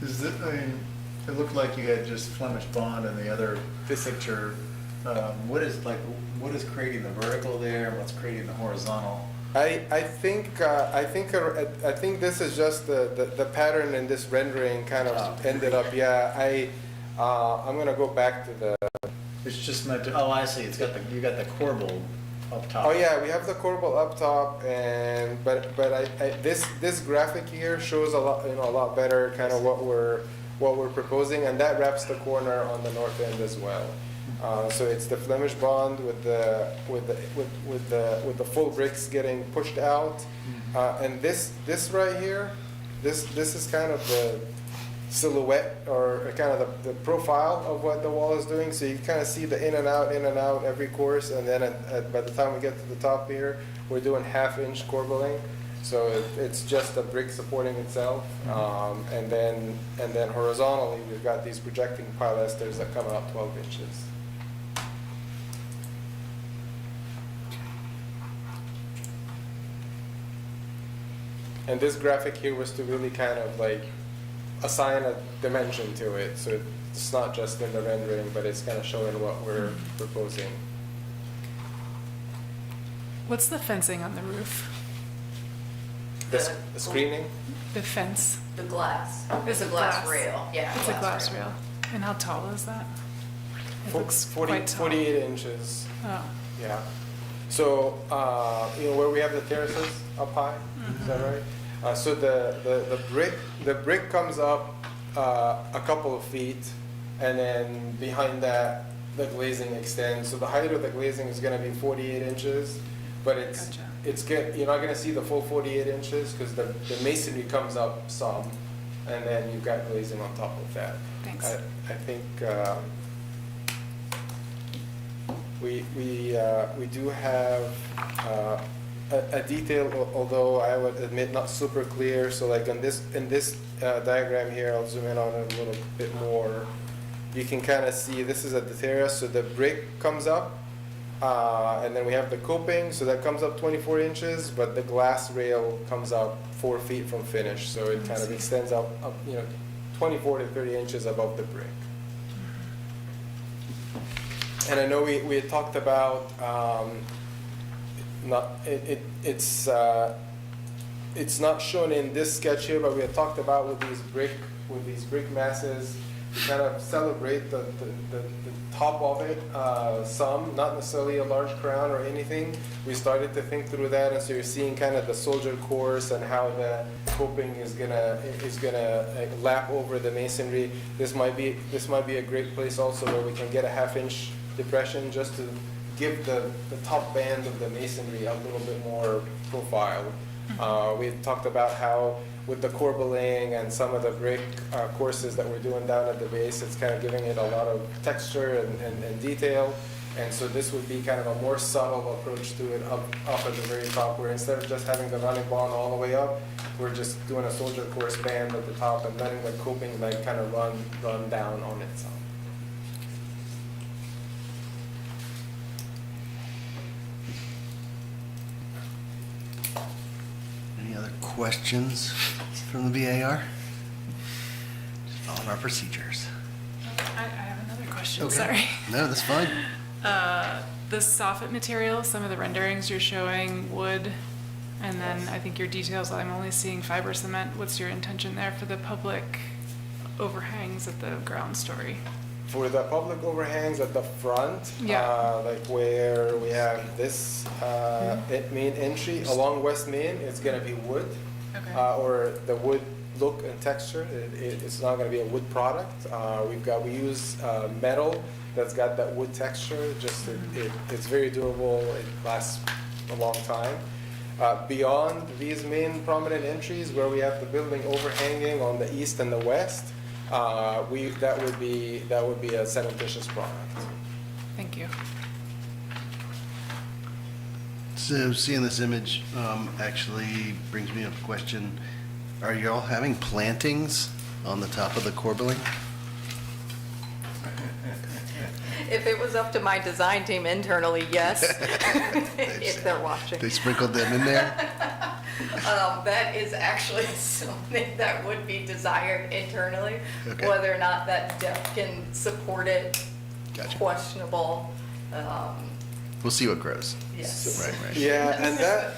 Is it, I mean, it looked like you had just Flemish bond and the other picture. What is creating the vertical there and what's creating the horizontal? I think this is just the pattern in this rendering kind of ended up. Yeah, I'm gonna go back to the. It's just meant to, oh, I see, you got the corbel up top. Oh yeah, we have the corbel up top, but this graphic here shows a lot better kind of what we're proposing, and that wraps the corner on the north end as well. So it's the Flemish bond with the full bricks getting pushed out, and this right here, this is kind of the silhouette or kind of the profile of what the wall is doing. So you kind of see the in and out every course, and then by the time we get to the top here, we're doing half-inch corbeling. So it's just a brick supporting itself, and then horizontally we've got these projecting pilasters that come out 12 inches. And this graphic here was to really kind of like assign a dimension to it, so it's not just in the rendering, but it's kind of showing what we're proposing. What's the fencing on the roof? The screening? The fence? The glass. It's a glass rail. Yeah, It's a glass rail. And how tall is that? It looks quite tall. 48 inches. Oh. Yeah. So, where we have the terraces up high, is that right? So the brick comes up a couple of feet, and then behind that, the glazing extends. So the height of the glazing is going to be 48 inches, but you're not going to see the full 48 inches because the masonry comes up some, and then you've got glazing on top of that. Thanks. I think we do have a detail, although I would admit not super clear. So like in this diagram here, I'll zoom in on it a little bit more. You can kind of see this is at the terrace, so the brick comes up, and then we have the coping, so that comes up 24 inches, but the glass rail comes up 4 feet from finish, so it kind of extends up 24 to 30 inches above the brick. And I know we had talked about it's not shown in this sketch here, but we had talked about with these brick masses, to kind of celebrate the top of it, some, not necessarily a large crown or anything. We started to think through that, and so you're seeing kind of the soldier course and how the coping is gonna lap over the masonry. This might be a great place also where we can get a 1/2 inch depression just to give the top band of the masonry a little bit more profile. We had talked about how with the corbelling and some of the brick courses that we're doing down at the base, it's kind of giving it a lot of texture and detail. And so this would be kind of a more subtle approach to it up at the very top, where instead of just having the running bond all the way up, we're just doing a soldier course band at the top and letting the coping like kind of run down on itself. Any other questions from the BAR? Just following our procedures. I have another question, Okay. sorry. No, that's fine. The soffit material, some of the renderings you're showing wood, and then I think your details, I'm only seeing fiber cement. What's your intention there for the public overhangs at the ground story? For the public overhangs at the front, Yeah. like where we have this main entry along West Main, it's gonna be wood, Okay. or the wood look and texture. It's not gonna be a wood product. We use metal that's got that wood texture. Just it's very durable. It lasts a long time. Beyond these main prominent entries, where we have the building overhanging on the east and the west, that would be a cementitious product. Thank you. So seeing this image actually brings me up a question. Are you all having plantings on the top of the corbelling? If it was up to my design team internally, yes, if they're watching. They sprinkled them in there? That is actually something that would be desired internally. Okay. Whether or not that depth can support it, Gotcha. questionable. We'll see what grows. Yes. Right. Yeah, and that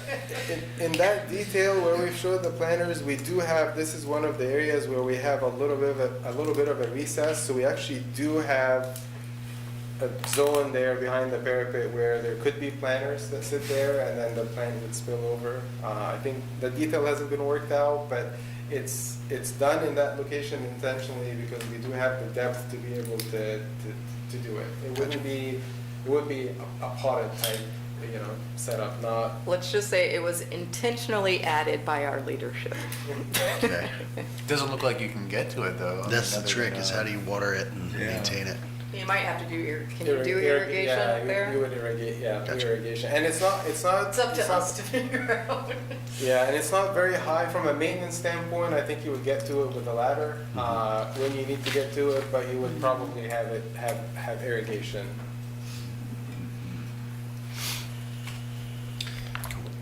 in that detail where we've showed the planters, we do have. This is one of the areas where we have a little bit of a recess. So we actually do have a zone there behind the parapet where there could be planters that sit there, and then the plant would spill over. I think the detail hasn't been worked out, but it's done in that location intentionally because we do have the depth to be able to do it. It would be a potted type, setup, not. Let's just say it was intentionally added by our leadership. Okay. Doesn't look like you can get to it, though. That's the other trick, than, is how do you water it and Yeah. maintain it? You might have to do can you do irrigation Yeah, up there? you would irrigate, Gotcha. irrigation. And it's not. It's up to us to figure out. Yeah, and it's not very high from a maintenance standpoint. I think you would get to it with a ladder when you need to get to it, but you would probably have irrigation.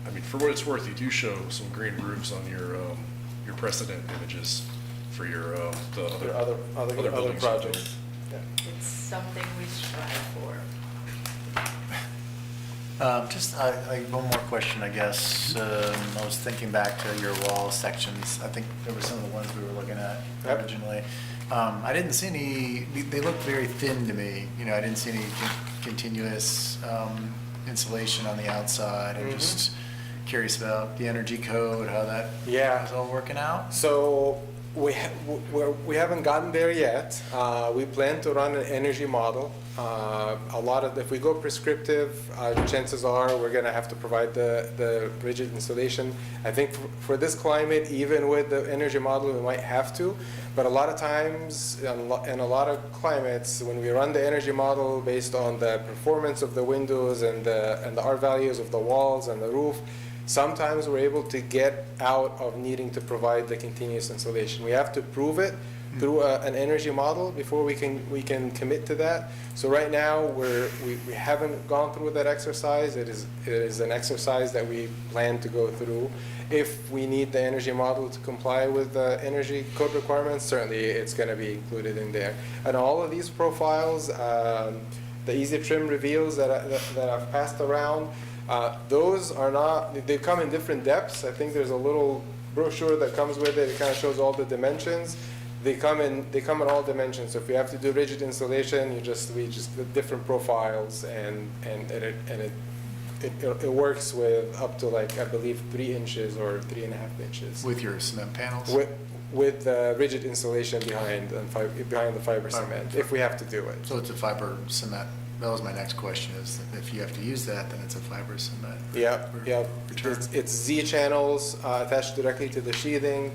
I mean, for what it's worth, you do show some green roofs on your precedent images for your the other buildings. projects. Yeah. It's something we strive for. Just one more question, I guess. I was thinking back to your wall sections. I think there were some of the ones we were looking at Yep. originally. I didn't see any, they looked very thin to me. I didn't see any continuous insulation on the outside. I'm just curious about the energy code, how that Yeah. is all working out. So we haven't gotten there yet. We plan to run an energy model. If we go prescriptive, chances are we're going to have to provide the rigid insulation. I think for this climate, even with the energy model, we might have to. But a lot of times, in a lot of climates, when we run the energy model based on the performance of the windows and the R values of the walls and the roof, sometimes we're able to get out of needing to provide the continuous insulation. We have to prove it through an energy model before we can commit to that. So right now we haven't gone through that exercise. It is an exercise that we plan to go through. If we need the energy model to comply with the energy code requirements, certainly it's going to be included in there. And all of these profiles, the Easy Trim reveals that I've passed around, those are not, they come in different depths. I think there's a little brochure that comes with it. It kind of shows all the dimensions. They come in all dimensions. So if you have to do rigid insulation, we just different profiles, and it works with up to, like, I believe 3 inches or 3.5 inches. With your cement panels? With rigid insulation behind the fiber cement, if we have to do it. So it's a fiber cement. That was my next question, is if you have to use that, then it's a fiber cement. Yeah. It's Z channels attached directly to the sheathing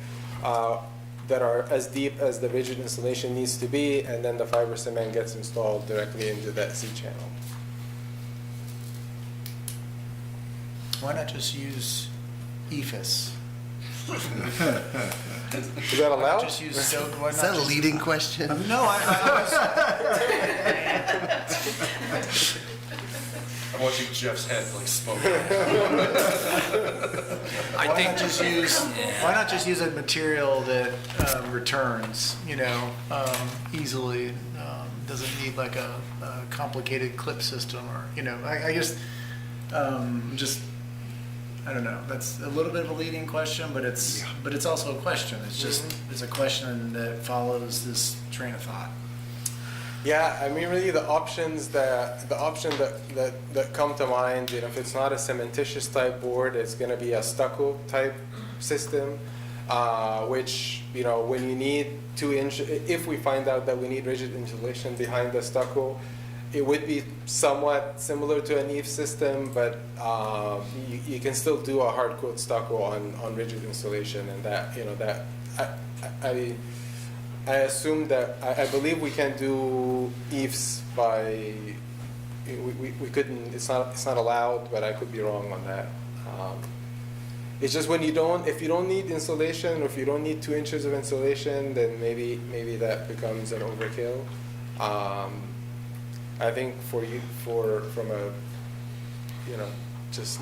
that are as deep as the rigid insulation needs to be, and then the fiber cement gets installed directly into that Z channel. Why not just use EFIS? Is that allowed? Just use silk. Why Is not that a just- leading question? No, I'm watching Jeff's head like smoke. Why not just use a material that returns, easily, doesn't need like a complicated clip system, or, I don't know. That's a little bit of a leading question, but it's also a question. It's just, it's a question that follows this train of thought. Yeah, I mean, really, the option that come to mind, if it's not a cementitious type board, it's going to be a stucco type system, which, when you need 2 inch, if we find out that we need rigid insulation behind the stucco, it would be somewhat similar to an EAF system, but you can still do a hard coat stucco on rigid insulation, and that I assume that I believe we can do EAFs by we couldn't. It's not allowed, but I could be wrong on that. It's just if you don't need insulation, or if you don't need 2 inches of insulation, then maybe that becomes an overkill. I think from a just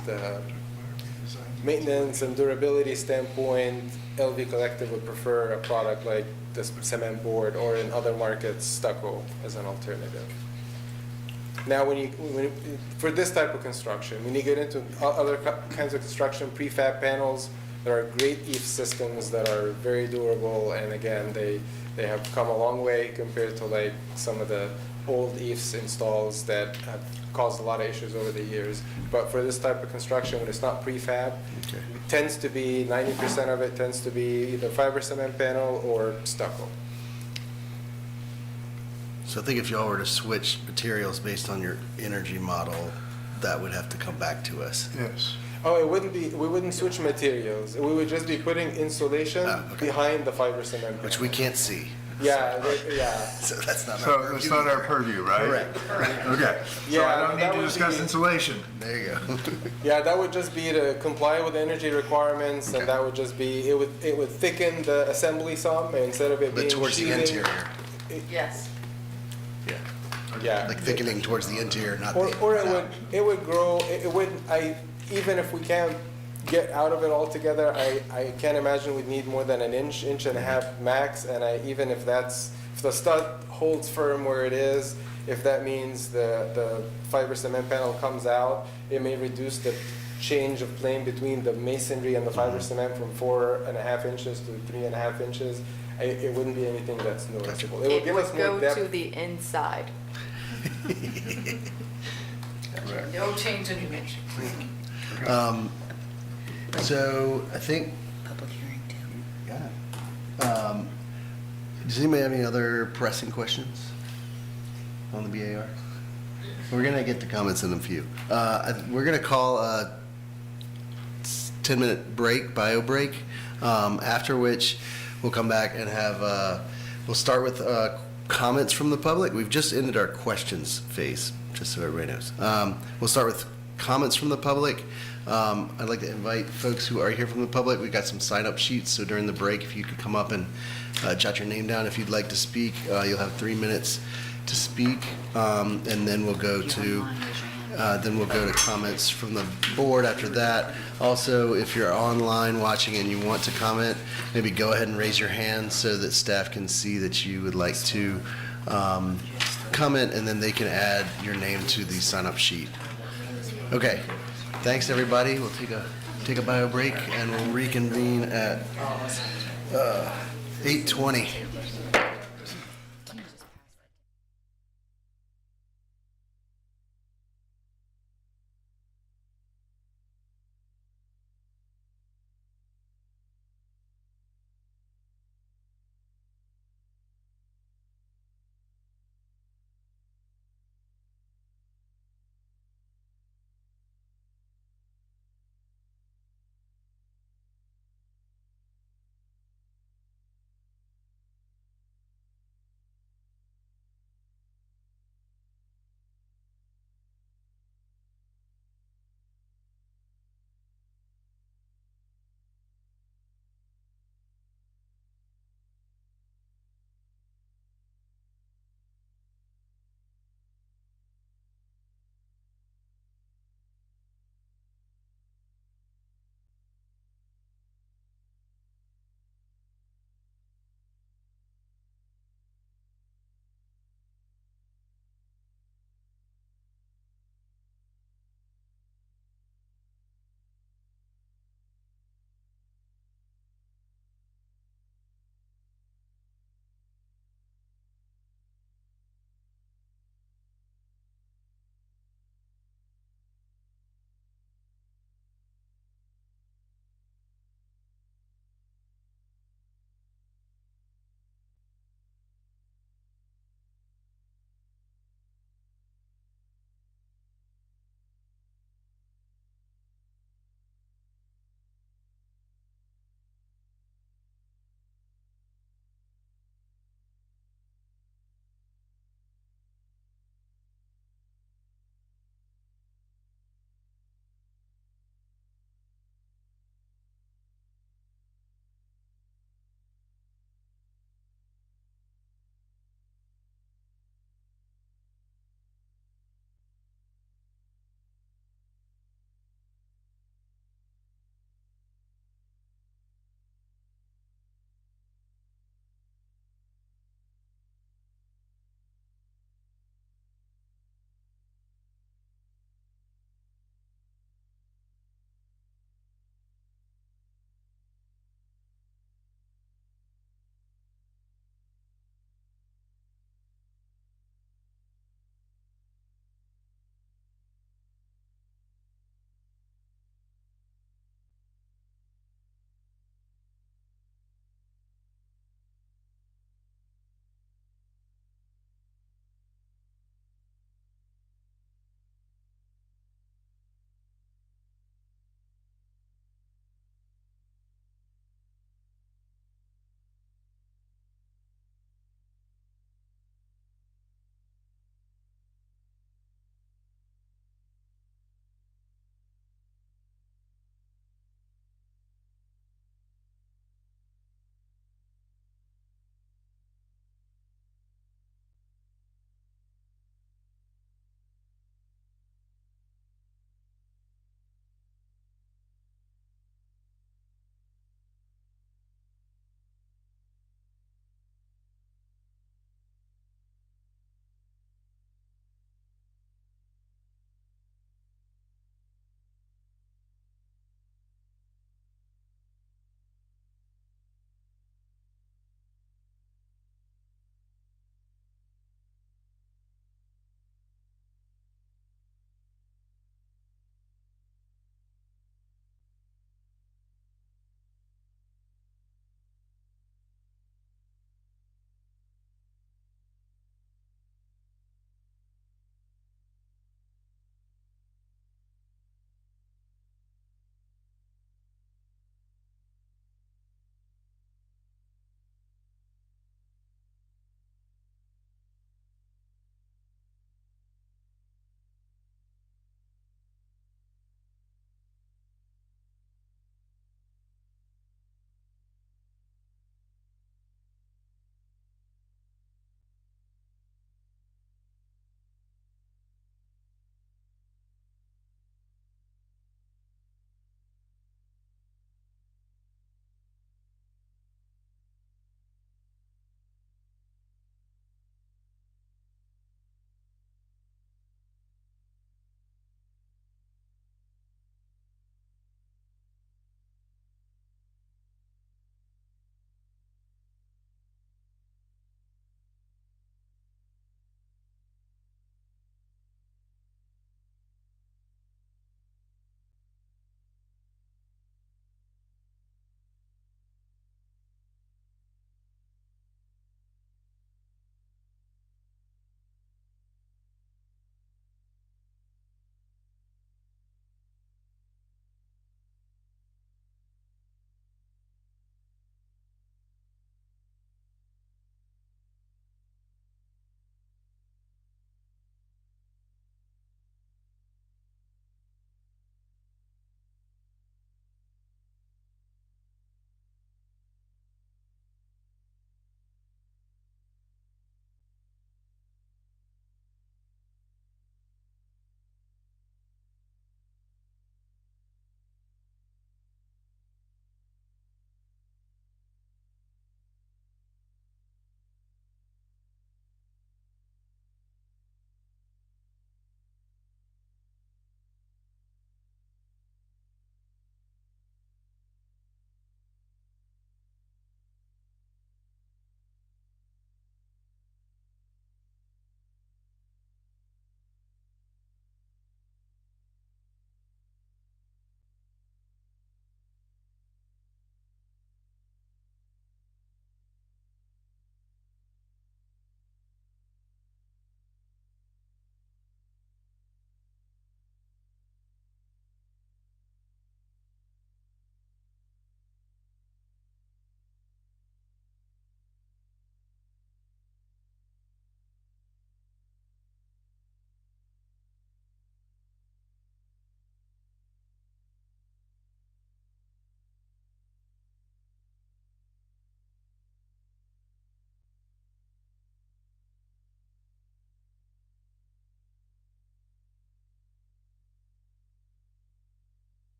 maintenance and durability standpoint, LV Collective would prefer a product like this cement board, or in other markets, stucco as an alternative. Now, for this type of construction, when you get into other kinds of construction, prefab panels, there are great EAF systems that are very durable, and again, they have come a long way compared to like some of the old EAFs installs that have caused a lot of issues over the years. But for this type of construction, when it's not prefab, tends to be 90% of it tends to be either fiber cement panel or stucco. So I think if y'all were to switch materials based on your energy model, that would have to come back to us. Yes. Oh, we wouldn't switch materials. We would just be putting insulation behind the fiber cement panel. Which we can't see. Yeah. So that's not So our purview. it's not our purview, right? Correct. Okay. So I don't need to discuss insulation. There you go. Yeah, that would just be to comply with energy requirements, and that would just be, it would thicken the assembly some, instead of it being But towards the sheathing. interior. Yes. Yeah. Like thickening towards the interior, not Or the it would grow, even if we can't get out of it altogether, I can't imagine we'd need more than an inch and a half max, and even if the stud holds firm where it is, if that means the fiber cement panel comes out, it may reduce the change of plane between the masonry and the fiber cement from 4.5 inches to 3.5 inches. It wouldn't be anything that's noticeable. It would give us more go depth. to the inside. No change in image. So I think, Public hearing too. yeah. Does anybody have any other pressing questions on the BAR? We're gonna get to comments in a few. We're gonna call a 10-minute break, bio break, after which we'll come back and have, we'll start with comments from the public. We've just ended our questions phase, just so everybody knows. We'll start with comments from the public. I'd like to invite folks who are here from the public. We've got some sign-up sheets, so during the break, if you could come up and jot your name down if you'd like to speak. You'll have 3 minutes to speak, and then we'll go to comments from the board after that. Also, if you're online watching and you want to comment, maybe go ahead and raise your hand so that staff can see that you would like to comment, and then they can add your name to the sign-up sheet. Okay, thanks, everybody. We'll take a bio break, and we'll reconvene at 8:20.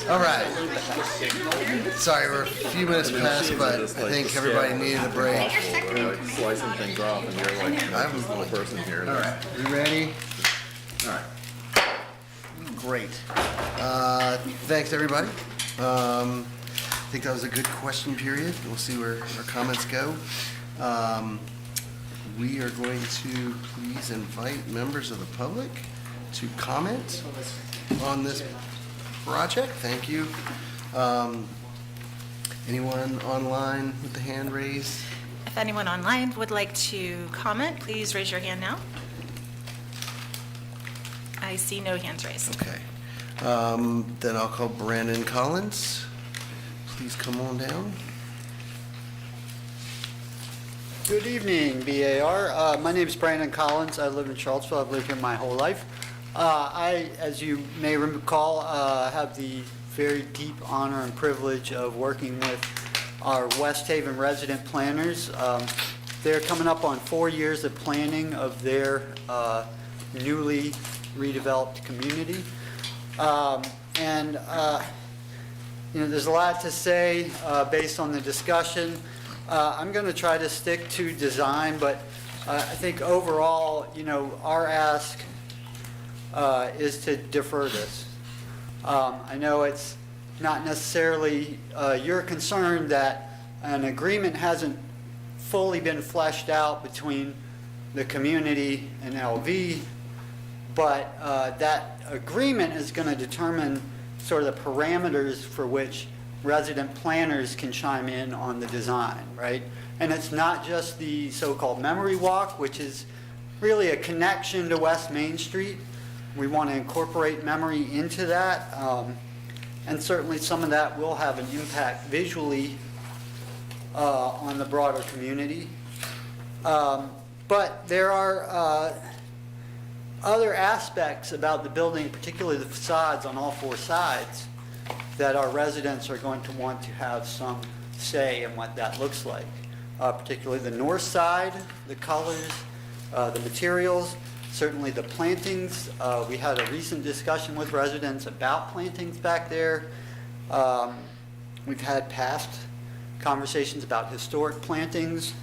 All right. Sorry, we're a few minutes past, but I think everybody needed a break. Slicing things off and you're like I'm this little person here. All right, we ready? All right. Great. Thanks, everybody. I think that was a good question period. We'll see where our comments go. We are going to please invite members of the public to comment on this project. Thank you. Anyone online with the hand raised? If anyone online would like to comment, please raise your hand now. I see no hands raised. Okay. Then I'll call Brandon Collins. Please come on down. Good evening, BAR. My name is Brandon Collins. I live in Charlottesville. I've lived here my whole life. I, as you may recall, have the very deep honor and privilege of working with our West Haven resident planners. They're coming up on 4 years of planning of their newly redeveloped community. There's a lot to say based on the discussion. I'm going to try to stick to design, but I think overall, our ask is to defer this. I know it's not necessarily your concern that an agreement hasn't fully been fleshed out between the community and LV, but that agreement is going to determine sort of the parameters for which resident planners can chime in on the design, right? And it's not just the so-called memory walk, which is really a connection to West Main Street. We want to incorporate memory into that, and certainly some of that will have an impact visually on the broader community. But there are other aspects about the building, particularly the facades on all four sides, that our residents are going to want to have some say in what that looks like. Particularly the north side, the colors, the materials, certainly the plantings. We had a recent discussion with residents about plantings back there. We've had past conversations about historic plantings.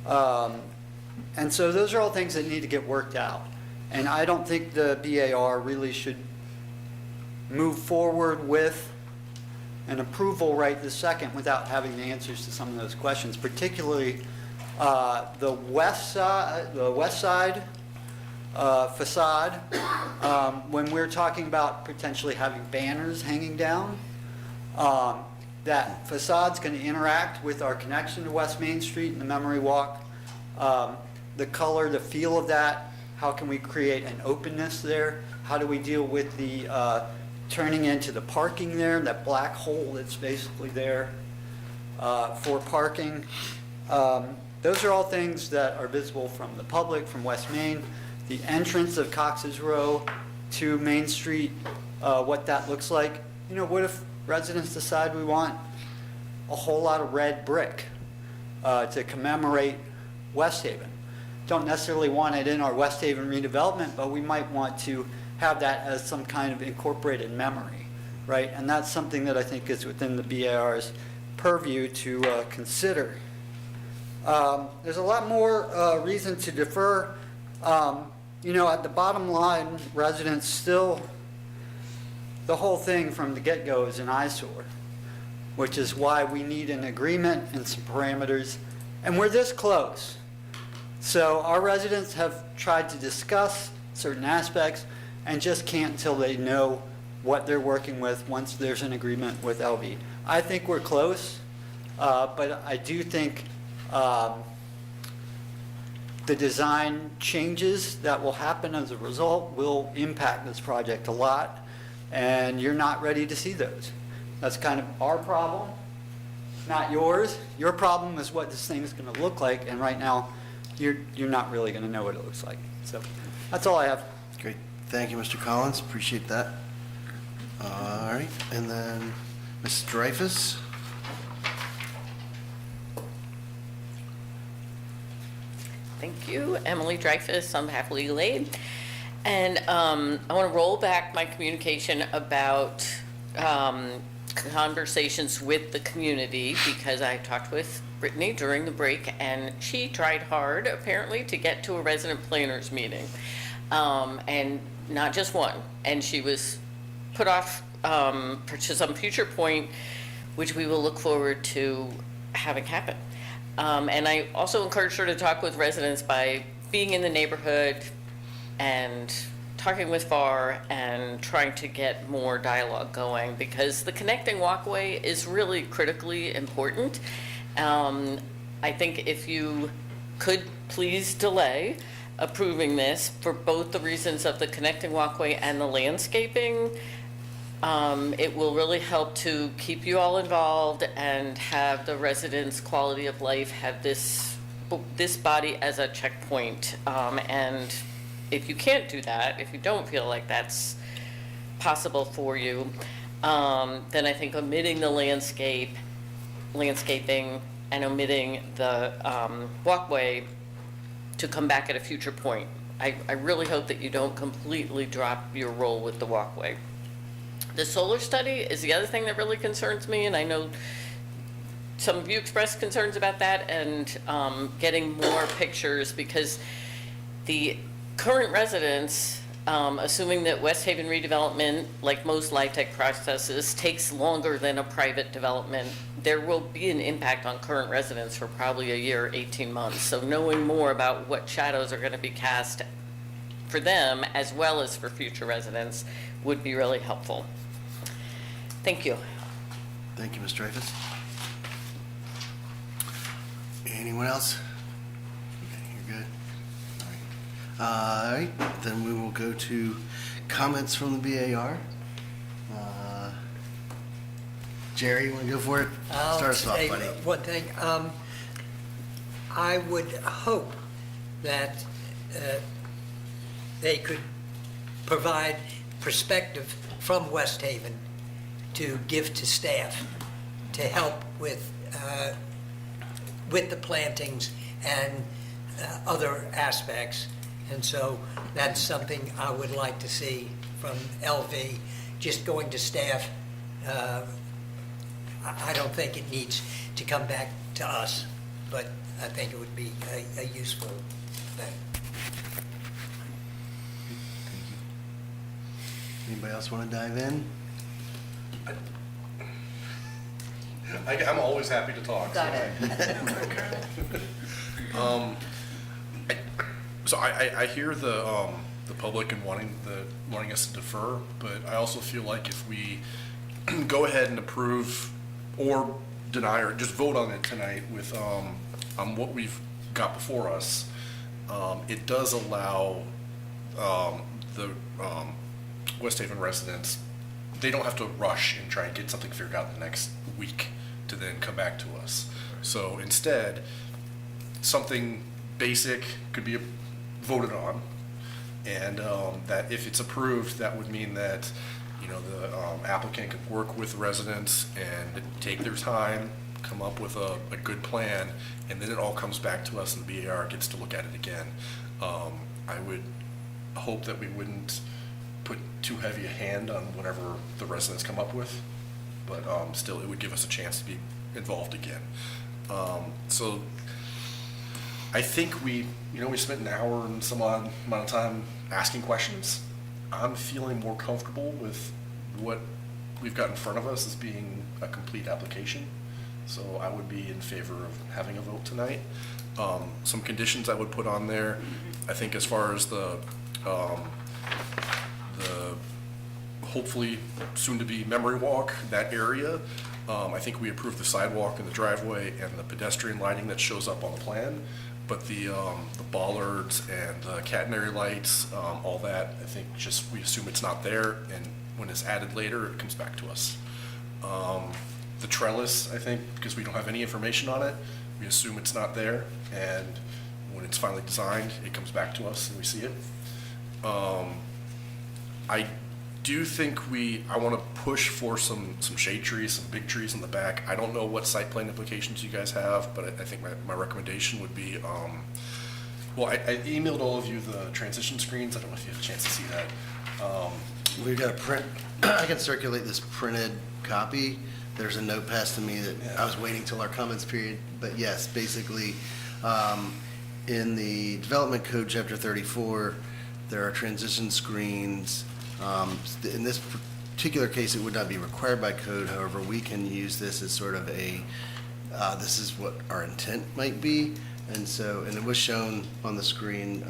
And so those are all things that need to get worked out. And I don't think the BAR really should move forward with an approval right this second without having the answers to some of those questions, particularly the west side facade. When we're talking about potentially having banners hanging down, that facade's going to interact with our connection to West Main Street and the Memory Walk. The color, the feel of that, how can we create an openness there? How do we deal with the turning into the parking there, that black hole that's basically there for parking? Those are all things that are visible from the public, from West Main. The entrance of Cox's Row to Main Street, what that looks like. What if residents decide we want a whole lot of red brick to commemorate West Haven? Don't necessarily want it in our West Haven redevelopment, but we might want to have that as some kind of incorporated memory, right? And that's something that I think is within the BAR's purview to consider. There's a lot more reason to defer. At the bottom line, residents still, the whole thing from the get-go is an eyesore, which is why we need an agreement and some parameters. And we're this close. So our residents have tried to discuss certain aspects and just can't until they know what they're working with once there's an agreement with LV. I think we're close, but I do think the design changes that will happen as a result will impact this project a lot, and you're not ready to see those. That's kind of our problem, not yours. Your problem is what this thing is going to look like, and right now you're not really going to know what it looks like. So that's all I have. Great. Thank you, Mr. Collins. Appreciate that. All right. And then Ms. Dreyfus. Thank you. Emily Dreyfus on behalf of Legal Aid. And I want to roll back my communication about conversations with the community, because I talked with Brittany during the break, and she tried hard, apparently, to get to a resident planners meeting. And not just one. And she was put off to some future point, which we will look forward to having happen. And I also encouraged her to talk with residents by being in the neighborhood and talking with FAR and trying to get more dialogue going, because the connecting walkway is really critically important. I think if you could please delay approving this for both the reasons of the connecting walkway and the landscaping, it will really help to keep you all involved and have the residents' quality of life have this body as a checkpoint. And if you can't do that, if you don't feel like that's possible for you, then I think omitting the landscaping and omitting the walkway to come back at a future point. I really hope that you don't completely drop your role with the walkway. The solar study is the other thing that really concerns me, and I know some of you expressed concerns about that, and getting more pictures, because the current residents, assuming that West Haven redevelopment, like most LIHTC processes, takes longer than a private development, there will be an impact on current residents for probably a year, 18 months. So knowing more about what shadows are going to be cast for them as well as for future residents would be really helpful. Thank you. Thank you, Ms. Dreyfus. Anyone else? Okay, you're good. All right, then we will go to comments from the BAR. Jerry, you want to go for it? Start us off, Say buddy. one thing. I would hope that they could provide perspective from West Haven to give to staff to help with the plantings and other aspects. And so that's something I would like to see from LV, just going to staff. I don't think it needs to come back to us, but I think it would be a useful thing. Anybody else want to dive in? I'm always happy to talk. Got it. So I hear the public and wanting us to defer, but I also feel like if we go ahead and approve or deny or just vote on it tonight with on what we've got before us, it does allow the West Haven residents, they don't have to rush and try and get something figured out in the next week to then come back to us. So instead, something basic could be voted on, and that if it's approved, that would mean that, you know, the applicant could work with residents and take their time, come up with a good plan, and then it all comes back to us and the BAR gets to look at it again. I would hope that we wouldn't put too heavy a hand on whatever the residents come up with, but still it would give us a chance to be involved again. So I think we spent an hour and some odd amount of time asking questions. I'm feeling more comfortable with what we've got in front of us as being a complete application. So I would be in favor of having a vote tonight. Some conditions I would put on there, I think as far as the hopefully soon-to-be memory walk, that area, I think we approved the sidewalk and the driveway and the pedestrian lighting that shows up on the plan. But the bollards and the catenary lights, all that, I think just we assume it's not there, and when it's added later, it comes back to us. The trellis, I think, because we don't have any information on it, we assume it's not there, and when it's finally designed, it comes back to us and we see it. I do think I want to push for some shade trees, some big trees in the back. I don't know what site plan implications you guys have, but I think my recommendation would be, well, I emailed all of you the transition screens. I don't know if you had a chance to see that. We've got a print, I can circulate this printed copy. There's a note passed to me that I was waiting till our comments period, but yes, basically, in the Development Code, Chapter 34, there are transition screens. In this particular case, it would not be required by code, however, we can use this as sort of a, this is what our intent might be. And so, and it was shown on the screen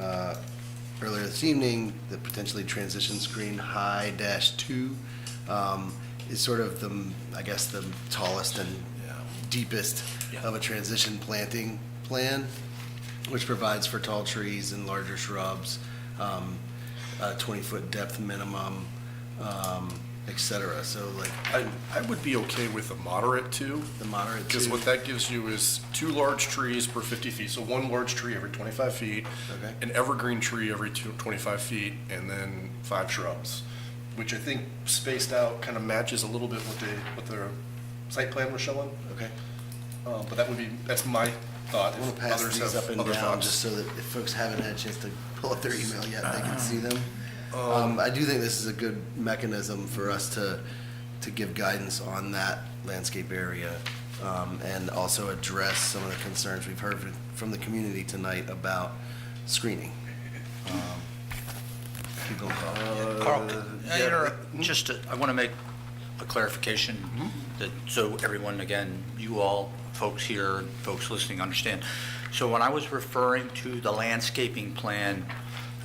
earlier this evening, the potentially transition screen high -2 is sort of the, I guess, the tallest and deepest of a transition planting plan, which provides for tall trees and larger shrubs, a 20-foot depth minimum, et cetera. So like, I would be okay with a moderate two. The moderate Because two. what that gives you is 2 large trees per 50 feet, so 1 large tree every 25 feet, Okay. an evergreen tree every 25 feet, and then 5 shrubs, which I think spaced out kind of matches a little bit what their site plan was showing. Okay. But that's my thought. I want to pass Others these have up and other down, thoughts. just so that if folks haven't had a chance to pull up their email yet, they can see them. I do think this is a good mechanism for us to give guidance on that landscape area, and also address some of the concerns we've heard from the community tonight about screening. Keep going, Carl. Carl, can I interrupt? I want to make a clarification that, so everyone, again, you all, folks here, folks listening, understand. So when I was referring to the landscaping plan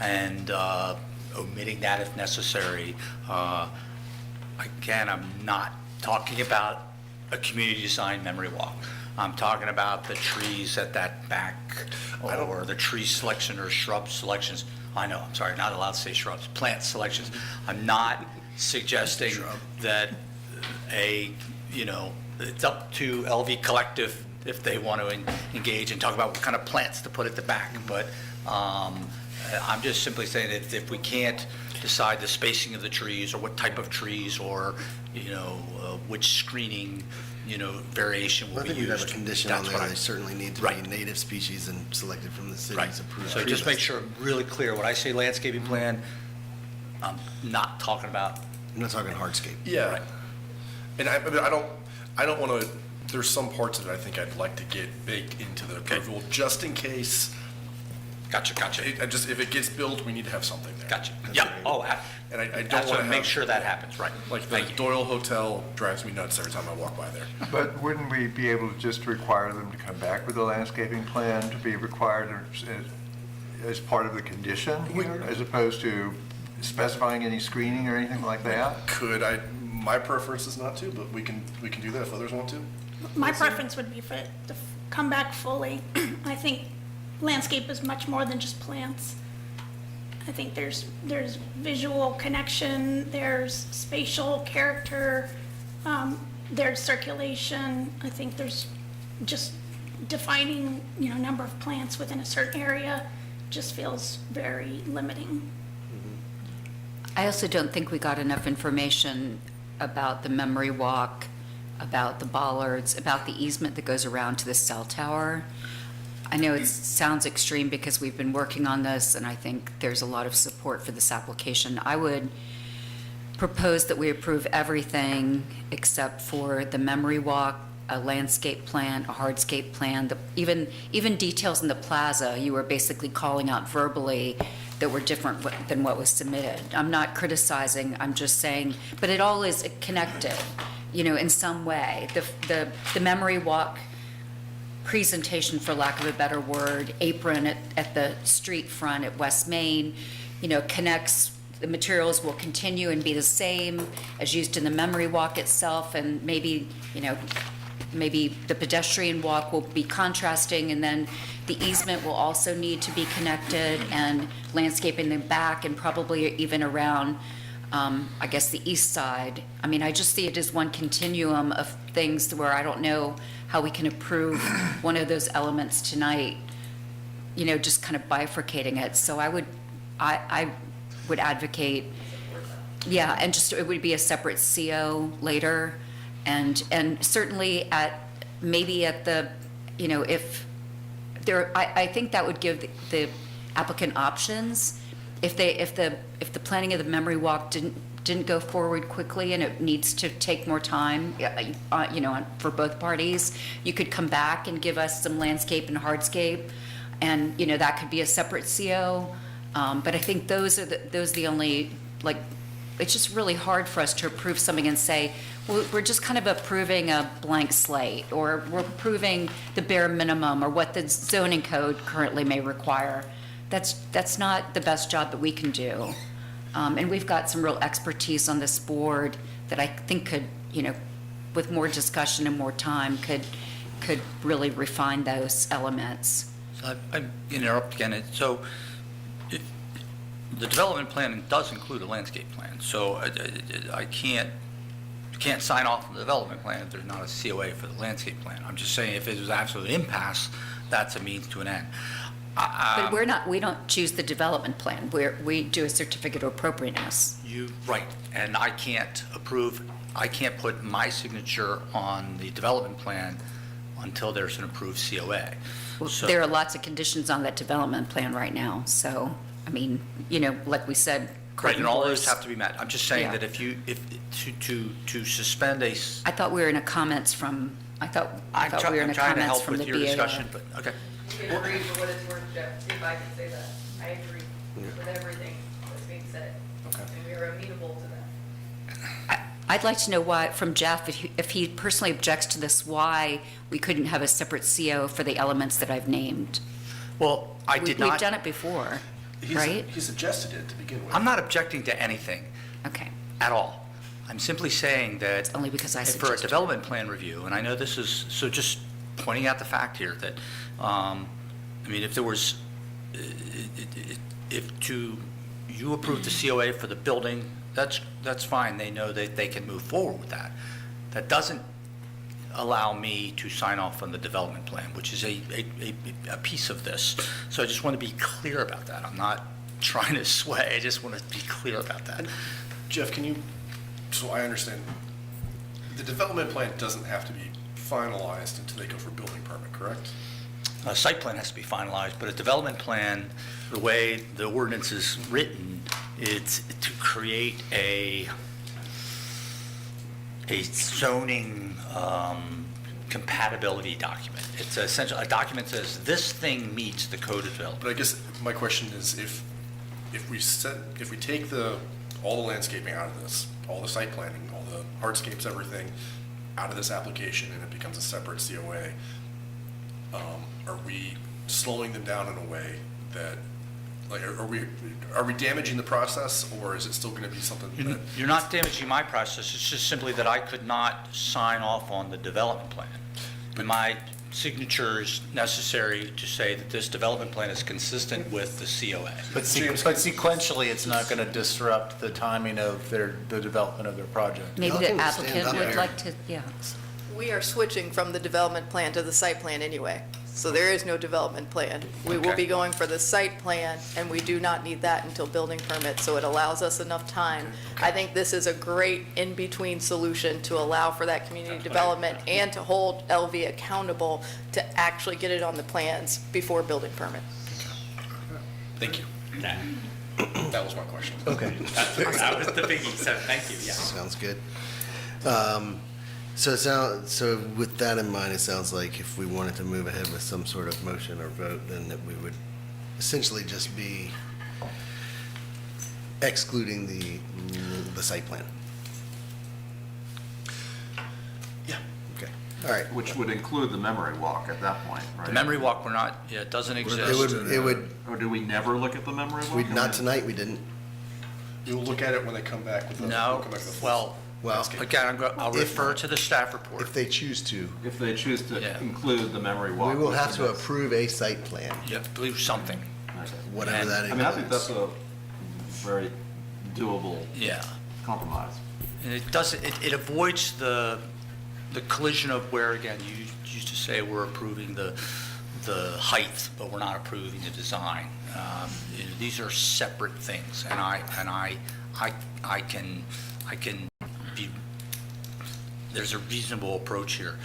and omitting that if necessary, again, I'm not talking about a community design memory walk. I'm talking about the trees at that back, or the tree selection or shrub selections. I know, I'm sorry, not allowed to say shrubs, plant selections. I'm not suggesting that it's up to LV Collective if they want to engage and talk about what kind of plants to put at the back. But I'm just simply saying that if we can't decide the spacing of the trees or what type of trees or, which screening, variation I will be think we'd used. have a condition on That's there, what they certainly need to be native species and selected from the city's approved. So just make sure I'm really clear, when I say landscaping plan, I'm not talking about. I'm not talking hardscape. Yeah. And I don't want to, there's some parts of it I think I'd like to get baked into the approval, just in case. Gotcha. If it gets built, we need to have something there. Gotcha. Yeah, And I don't that's want what, to make sure that happens, right. Like the Doyle Hotel drives me nuts every time I walk by there. But wouldn't we be able to just require them to come back with a landscaping plan to be required as part of the condition here, as opposed to specifying any screening or anything like that? My preference is not to, but we can do that if others want to. My preference would be for it to come back fully. I think landscape is much more than just plants. I think there's visual connection, there's spatial character, there's circulation. I think there's just defining, number of plants within a certain area just feels very limiting. I also don't think we got enough information about the memory walk, about the bollards, about the easement that goes around to the cell tower. I know it sounds extreme because we've been working on this, and I think there's a lot of support for this application. I would propose that we approve everything except for the memory walk, a landscape plan, a hardscape plan, even details in the plaza you were basically calling out verbally that were different than what was submitted. I'm not criticizing, I'm just saying, but it all is connected, in some way. The memory walk presentation, for lack of a better word, apron at the street front at West Main, connects, the materials will continue and be the same as used in the memory walk itself, and maybe the pedestrian walk will be contrasting, and then the easement will also need to be connected, and landscaping the back and probably even around, I guess, the east side. I mean, I just see it as one continuum of things where I don't know how we can approve one of those elements tonight, just kind of bifurcating it. So I would advocate, and just it would be a separate CO later, and certainly maybe at the, if there, I think that would give the applicant options. If the planning of the memory walk didn't didn't go forward quickly and it needs to take more time, for both parties, you could come back and give us some landscape and hardscape, and, that could be a separate CO. But I think those are the only, it's just really hard for us to approve something and say, well, we're just kind of approving a blank slate, or we're approving the bare minimum, or what the zoning code currently may require. That's not the best job that we can do. And we've got some real expertise on this board that I think could, with more discussion and more time, could really refine those elements. So I interrupt again. So the development plan does include a landscape plan. So I can't sign off on the development plan if there's not a COA for the landscape plan. I'm just saying if it was absolute impasse, that's a means to an end. But we don't choose the development plan. We do a certificate of appropriateness. Right, and I can't put my signature on the development plan until there's an approved COA. So- There are lots of conditions on that development plan right now. So, I mean, like we said. Right, and all those curtain have to be met. I'm just saying Yeah. that to suspend a. I thought we were in a comments from, I thought we were in I'm a trying to comments help from the with your BAO. discussion, but, okay. You can agree for what it's worth, Jeff, if I can say that. I agree with everything that's being said. Okay. And we are amenable to that. I'd like to know why, from Jeff, if he personally objects to this, why we couldn't have a separate CO for the elements that I've named. Well, I did not. We've done it before, right? He suggested it to begin with. I'm not objecting to anything Okay. at all. I'm simply saying that. Only because I for a suggested. development plan review, and I know this is, so just pointing out the fact here that, if there was, you approve the COA for the building, that's fine. They know that they can move forward with that. That doesn't allow me to sign off on the development plan, which is a piece of this. So I just want to be clear about that. I'm not trying to sway. I just want to be clear about that. Jeff, so I understand, the development plan doesn't have to be finalized until they go for building permit, correct? A site plan has to be finalized, but a development plan, the way the ordinance is written, it's to create a zoning compatibility document. It's essentially a document that says this thing meets the code of development. But I guess my question is, if we take all the landscaping out of this, all the site planning, all the hardscapes, everything out of this application, and it becomes a separate COA, are we slowing them down in a way that, are we damaging the process, or is it still going to be something that? You're not damaging my process. It's just simply that I could not sign off on the development plan. My signature is necessary to say that this development plan is consistent with the COA. But sequentially, it's not going to disrupt the timing of the development of their project. Maybe Y'all the can stand applicant up would here. like to, yeah. We are switching from the development plan to the site plan anyway. So there is no development plan. We will Okay. be going for the site plan, and we do not need that until building permit, so it allows us enough time. I think this is a great in-between solution to allow for that community development and to hold LV accountable to actually get it on the plans before building permit. Thank you. That was my question. Okay. That was the biggie, so thank you, yeah. Sounds good. So with that in mind, it sounds like if we wanted to move ahead with some sort of motion or vote, then that we would essentially just be excluding the site plan. Yeah. Okay, all right. Which would include the memory walk at that point, right? The memory walk, it doesn't exist. It would, Or do we never look at the memory walk? not tonight, we didn't. You'll look at it when they come back with the. No, come back with the well, landscape. again, I'll If- refer to the staff report. If they choose to, If they choose to Yeah. include the memory walk. we will have to that's- approve a site plan, You have to do something. whatever And- that I mean, I think that's includes. a very doable Yeah. compromise. And it avoids the collision of where, again, you used to say we're approving the height, but we're not approving the design. These are separate things, and I can be, there's a reasonable approach here.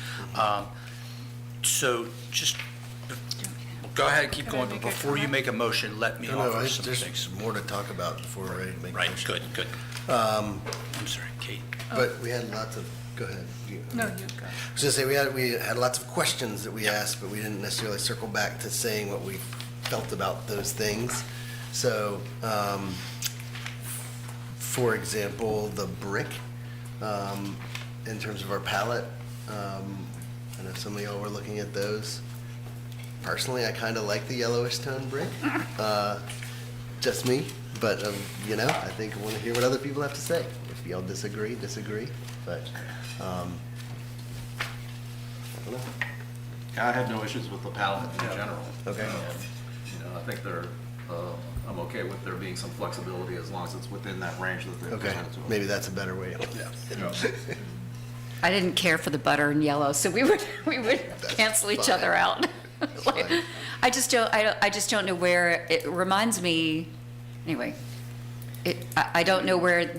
So just go ahead, keep going, but before you make a motion, let me No, offer some there's things. more to talk about before we're ready to make a Right, motion. good. Um, I'm sorry, Kate. But we had lots of, go ahead. No, you go. I was gonna say, we had lots of questions that we asked, but we didn't necessarily circle back to saying what we felt about those things. So, for example, the brick, in terms of our palette, I know some of y'all were looking at those. Personally, I kind of like the yellowish tone brick, just me, but, I think I want to hear what other people have to say. If y'all disagree, but, I don't know. I have no issues with the palette in general. Okay. I think I'm okay with there being some flexibility as long as it's within that range that they Okay, presented to us. maybe that's a better way. I didn't care for the butter and yellow, so we would cancel each fine. other out. Like, fine. I just don't know where, it reminds me, anyway, I don't know where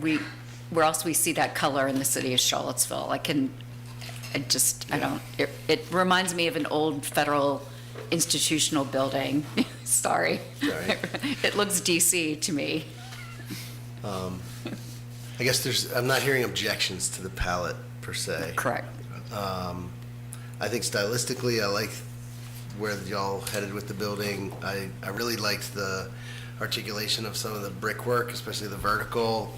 else we see that color in the city of Charlottesville. It reminds me of an old federal institutional building. Sorry. Sorry. It looks DC to me. I guess I'm not hearing objections to the palette per se. Correct. I think stylistically, I like where y'all headed with the building. I really liked the articulation of some of the brickwork, especially the vertical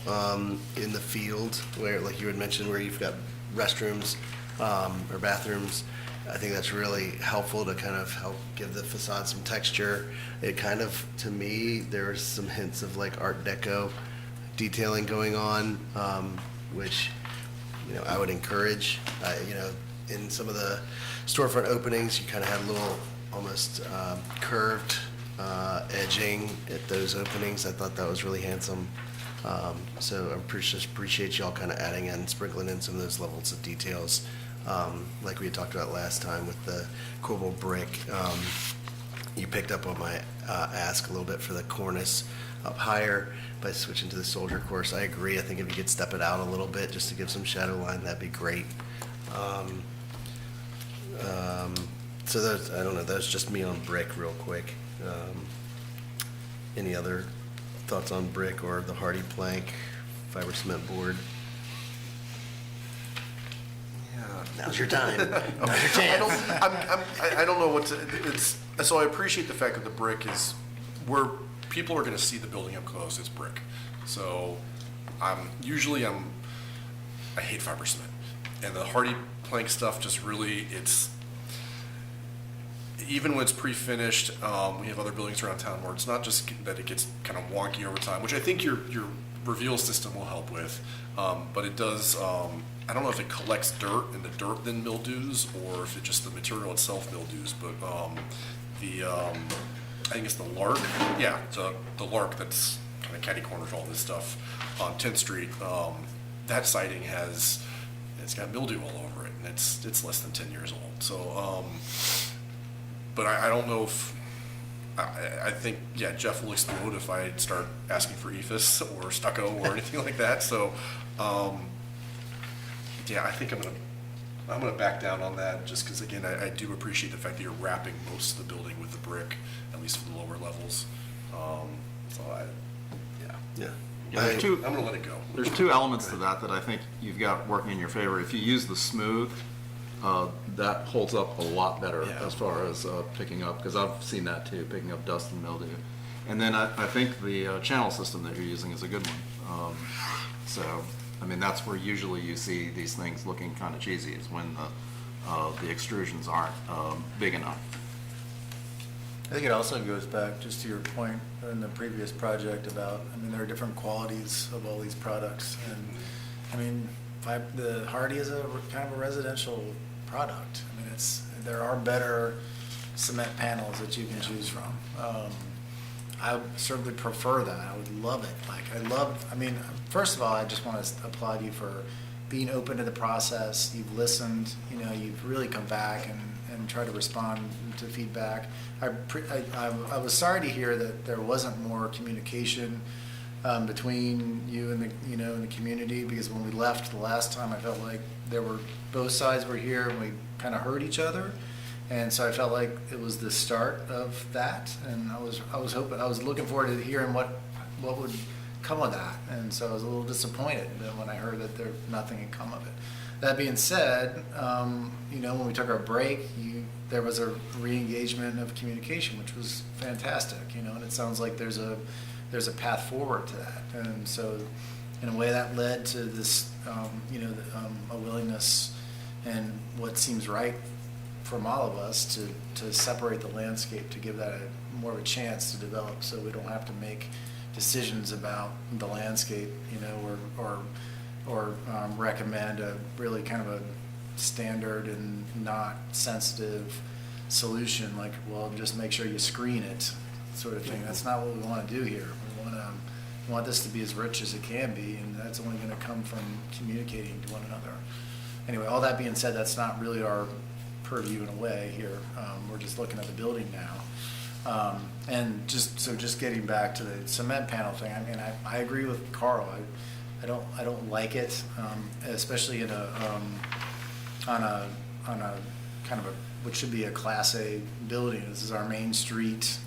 in the field, where, like you had mentioned, where you've got restrooms or bathrooms. I think that's really helpful to kind of help give the facade some texture. It kind of, to me, there's some hints of like Art Deco detailing going on, which, I would encourage. In some of the storefront openings, you kind of had little almost curved edging at those openings. I thought that was really handsome. So I just appreciate y'all kind of adding in, sprinkling in some of those levels of details. Like we had talked about last time with the Corbel brick. You picked up on my ask a little bit for the cornice up higher by switching to the soldier course. I agree. I think if you could step it out a little bit just to give some shadow line, that'd be great. So I don't know, that's just me on brick real quick. Any other thoughts on brick or the hardy plank, fiber cement board? Now's your time. Now's your chance. I don't know so I appreciate the fact that the brick is where people are gonna see the building up close, it's brick. So I hate fiber cement. And the hardy plank stuff just really, even when it's pre-finished, we have other buildings around town where it's not just that it gets kind of wonky over time, which I think your reveal system will help with, but it does, I don't know if it collects dirt and the dirt then mildews, or if it just the material itself mildews, but I think it's the Lark, yeah, the Lark that's kind of catty corner to all this stuff on 10th Street, that siding it's got mildew all over it, and it's less than 10 years old. So, but I don't know if, I think, yeah, Jeff will explode if I start asking for EIFS or stucco or anything like that. So, yeah, I think I'm gonna back down on that, just because, again, I do appreciate the fact that you're wrapping most of the building with the brick, at least for the lower levels. So Yeah. Yeah, I'm gonna let it go. There's two elements to that I think you've got working in your favor. If you use the smooth, that holds up a lot better as far as picking up, because I've seen that too, picking up dust and mildew. And then I think the channel system that you're using is a good one. So, I mean, that's where usually you see these things looking kind of cheesy, is when the extrusions aren't big enough. I think it also goes back just to your point in the previous project about, there are different qualities of all these products. And, the Hardy is a kind of a residential product. There are better cement panels that you can choose from. I certainly prefer that. I would love it. First of all, I just want to applaud you for being open to the process. You've listened, you've really come back and try to respond to feedback. I was sorry to hear that there wasn't more communication between you and the community, because when we left the last time, I felt like both sides were here and we kind of heard each other. And so I felt like it was the start of that, and I was looking forward to hearing what would come of that. And so I was a little disappointed when I heard that nothing had come of it. That being said, when we took our break, there was a re-engagement of communication, which was fantastic, and it sounds like there's a path forward to that. And so in a way that led to this, a willingness and what seems right from all of us to separate the landscape, to give that more of a chance to develop, so we don't have to make decisions about the landscape, or recommend a really kind of a standard and not sensitive solution, like, well, just make sure you screen it, sort of thing. That's not what we want to do here. We want this to be as rich as it can be, and that's only going to come from communicating to one another. Anyway, all that being said, that's not really our purview in a way here. We're just looking at the building now. And just getting back to the cement panel thing, I mean, I agree with Carl. I don't like it, especially on a kind of what should be a Class A building. This is our main street,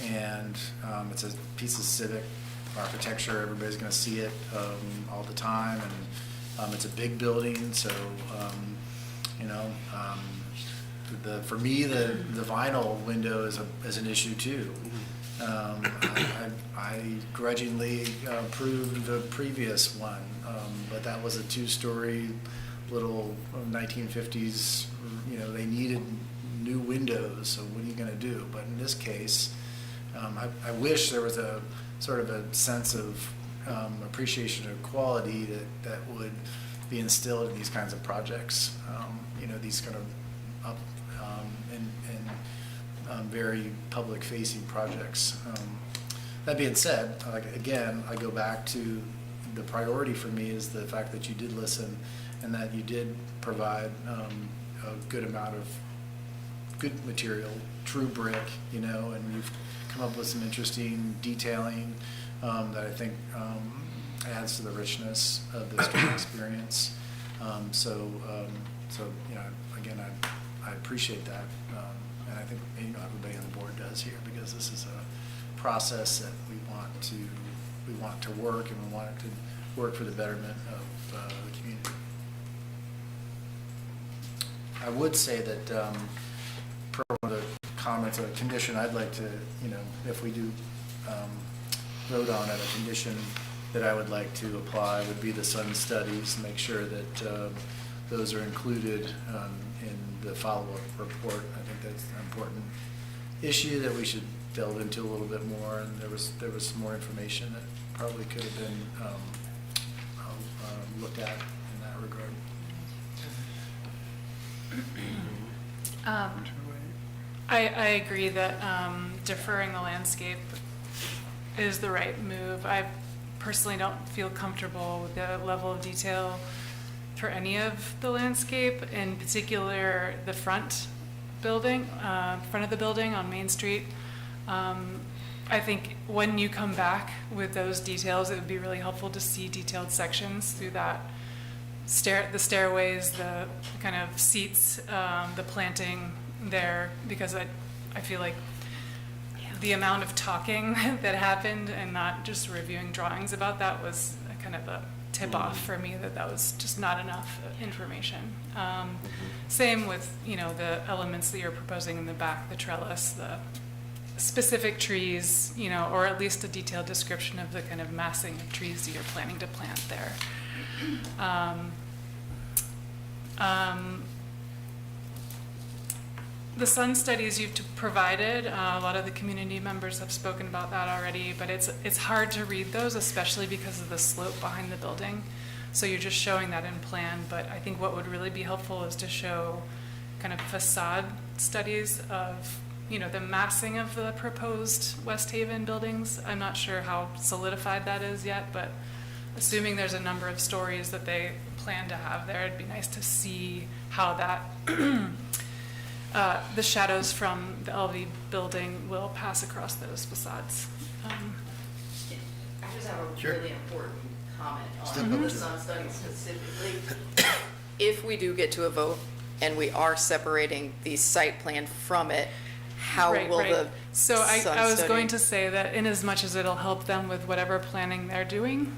and it's a piece of civic architecture. Everybody's going to see it all the time, and it's a big building, so for me, the vinyl window is an issue too. I grudgingly approved the previous one, but that was a two-story little 1950s, they needed new windows, so what are you going to do? But in this case, I wish there was a sort of a sense of appreciation of quality that would be instilled in these kinds of projects, these kind of up and very public-facing projects. That being said, again, I go back to the priority for me is the fact that you did listen and that you did provide a good amount of good material, true brick, and you've come up with some interesting detailing that I think adds to the richness of the student experience. Again, I appreciate that, and I think everybody on the board does here, because this is a process that we want to work, and we want it to work for the betterment of the community. I would say that per one of the comments on a condition, I'd like to, if we do vote on it, a condition that I would like to apply would be the sun studies, make sure that those are included in the follow-up report. I think that's an important issue that we should delve into a little bit more, and there was some more information that probably could have been looked at in that regard. I agree that deferring the landscape is the right move. I personally don't feel comfortable with the level of detail for any of the landscape, in particular the front of the building on Main Street. I think when you come back with those details, it would be really helpful to see detailed sections through that the stairways, the kind of seats, the planting there, because I feel like the amount of talking that happened and not just reviewing drawings about that was kind of a tip-off for me that was just not enough information. Same with, the elements that you're proposing in the back, the trellis, the specific trees, or at least a detailed description of the kind of massing of trees that you're planning to plant there. The sun studies you've provided, a lot of the community members have spoken about that already, but it's hard to read those, especially because of the slope behind the building. So you're just showing that in plan, but I think what would really be helpful is to show kind of facade studies of, the massing of the proposed West Haven buildings. I'm not sure how solidified that is yet, but assuming there's a number of stories that they plan to have there, it'd be nice to see how that the shadows from the LV building will pass across those facades. I just have a Sure. really important comment Step on up the to sun study specifically. If we do get to a vote and we are separating the site plan from it, how Right, will right. the So sun I was study- going to say that in as much as it'll help them with whatever planning they're doing,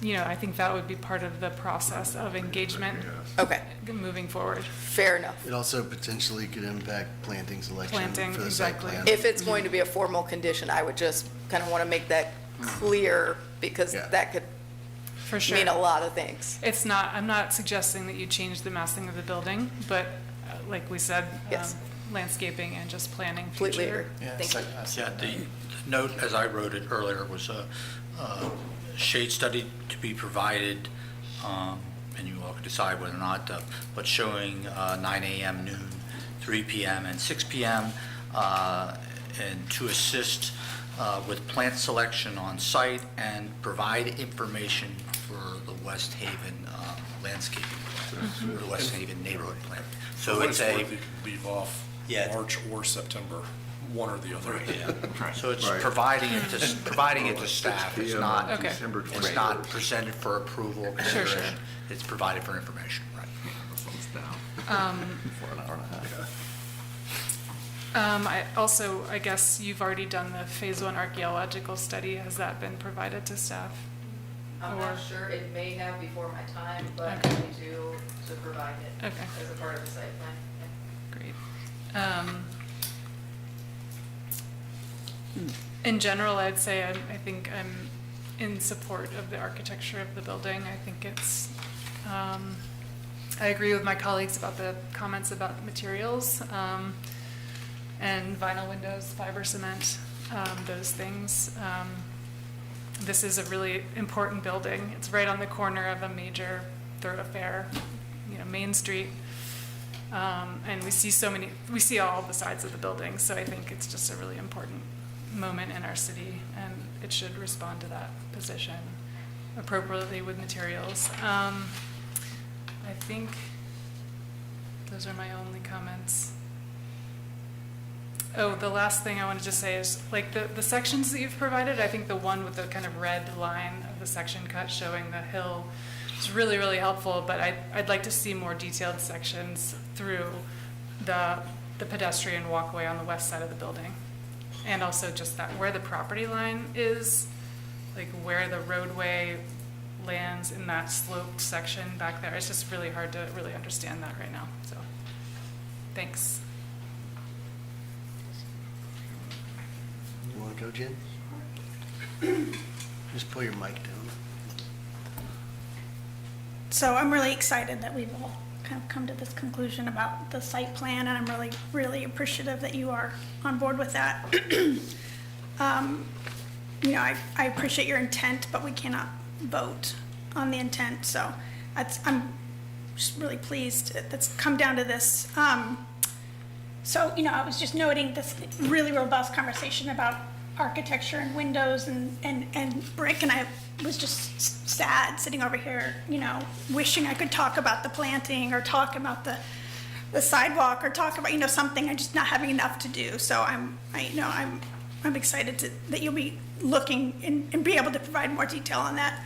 you know, I think that would be part of the process of engagement. Okay. Moving forward. Fair enough. It also potentially could impact planting selection Planting, for the site exactly. plan. If it's going to be a formal condition, I would just kind of want to make that clear, because Yeah. that could For sure. mean a lot of things. It's not, I'm not suggesting that you change the massing of the building, but like we said, Yes. landscaping and just planning Completely future. agree. Yeah, Thank you. Yeah, the note, as I wrote it earlier, was a shade study to be provided, and you all can decide whether or not, but showing 9 a.m., noon, 3 p.m., and 6 p.m., and to assist with plant selection on site and provide information for the West Haven landscaping plan, or the West Haven neighborhood plan. So it's a, You could leave off Yeah. March or September, one or the other. yeah. So it's Right. providing it to staff. It's not, Okay. December it's not presented for approval or Sure, sure. consideration. It's provided for information, right? For an hour and a half. I also, I guess you've already done the phase 1 archaeological study. Has that been provided to staff? I'm Or- not sure, it may have before my time, but Okay. we do to provide it Okay. as a part of the site plan. Great. In general, I'd say I think I'm in support of the architecture of the building. I think it's, I agree with my colleagues about the comments about materials, and vinyl windows, fiber cement, those things. This is a really important building. It's right on the corner of a major thoroughfare, you know, Main Street. And we see all the sides of the building, so I think it's just a really important moment in our city, and it should respond to that position appropriately with materials. I think those are my only comments. Oh, the last thing I wanted to say is, like, the sections that you've provided, I think the one with the kind of red line of the section cut showing the hill is really, really helpful, but I'd like to see more detailed sections through the pedestrian walkway on the west side of the building. And also just that, where the property line is, like where the roadway lands in that sloped section back there. It's just really hard to really understand that right now, so, thanks. You want to go, Jen? Just pull your mic down. So I'm really excited that we've all kind of come to this conclusion about the site plan, and I'm really, really appreciative that you are on board with that. You know, I appreciate your intent, but we cannot vote on the intent, so I'm just really pleased that's come down to this. So, you know, I was just noting this really robust conversation about architecture and windows and brick, and I was just sad sitting over here, you know, wishing I could talk about the planting or talk about the sidewalk or talk about, you know, something. I'm just not having enough to do. So I'm excited that you'll be looking and be able to provide more detail on that.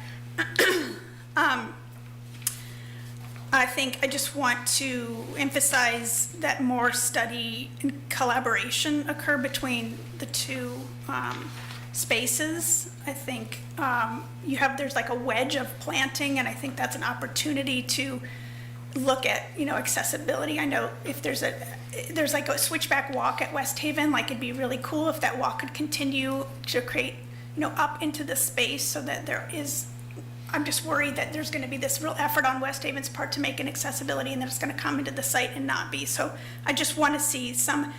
I think I just want to emphasize that more study and collaboration occur between the two spaces. I think there's like a wedge of planting, and I think that's an opportunity to look at, you know, accessibility. I know if there's like a switchback walk at West Haven, like it'd be really cool if that walk could continue to create, you know, up into the space so that there is. I'm just worried that there's going to be this real effort on West Haven's part to make an accessibility, and then it's going to come into the site and not be. So I just want to see some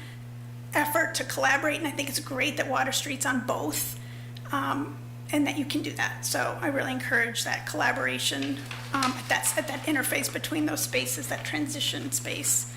effort to collaborate, and I think it's great that Water Street's on both, and that you can do that. So I really encourage that collaboration at that interface between those spaces, that transition space.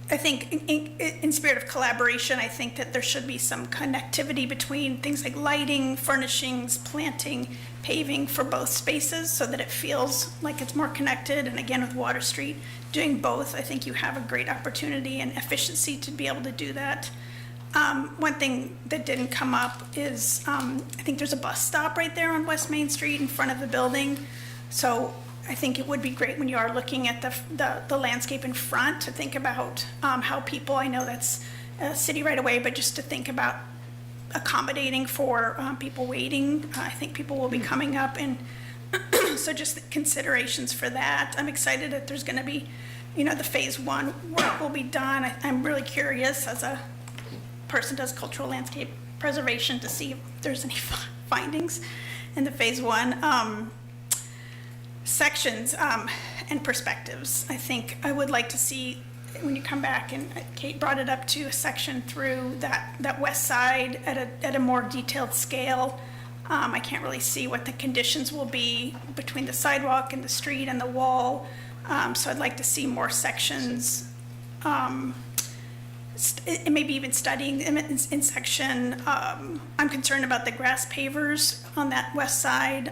I think in spirit of collaboration, I think that there should be some connectivity between things like lighting, furnishings, planting, paving for both spaces so that it feels like it's more connected. And again, with Water Street, doing both, I think you have a great opportunity and efficiency to be able to do that. One thing that didn't come up is, I think there's a bus stop right there on West Main Street in front of the building. So I think it would be great when you are looking at the landscape in front to think about how people, I know that's a city right away, but just to think about accommodating for people waiting. I think people will be coming up, and so just considerations for that. I'm excited that there's going to be, the phase 1 work will be done. I'm really curious as a person does cultural landscape preservation to see if there's any findings in the phase 1 sections and perspectives. I think I would like to see when you come back, and Kate brought it up to a section through that west side at a more detailed scale. I can't really see what the conditions will be between the sidewalk and the street and the wall. So I'd like to see more sections, maybe even studying them in section. I'm concerned about the grass pavers on that west side.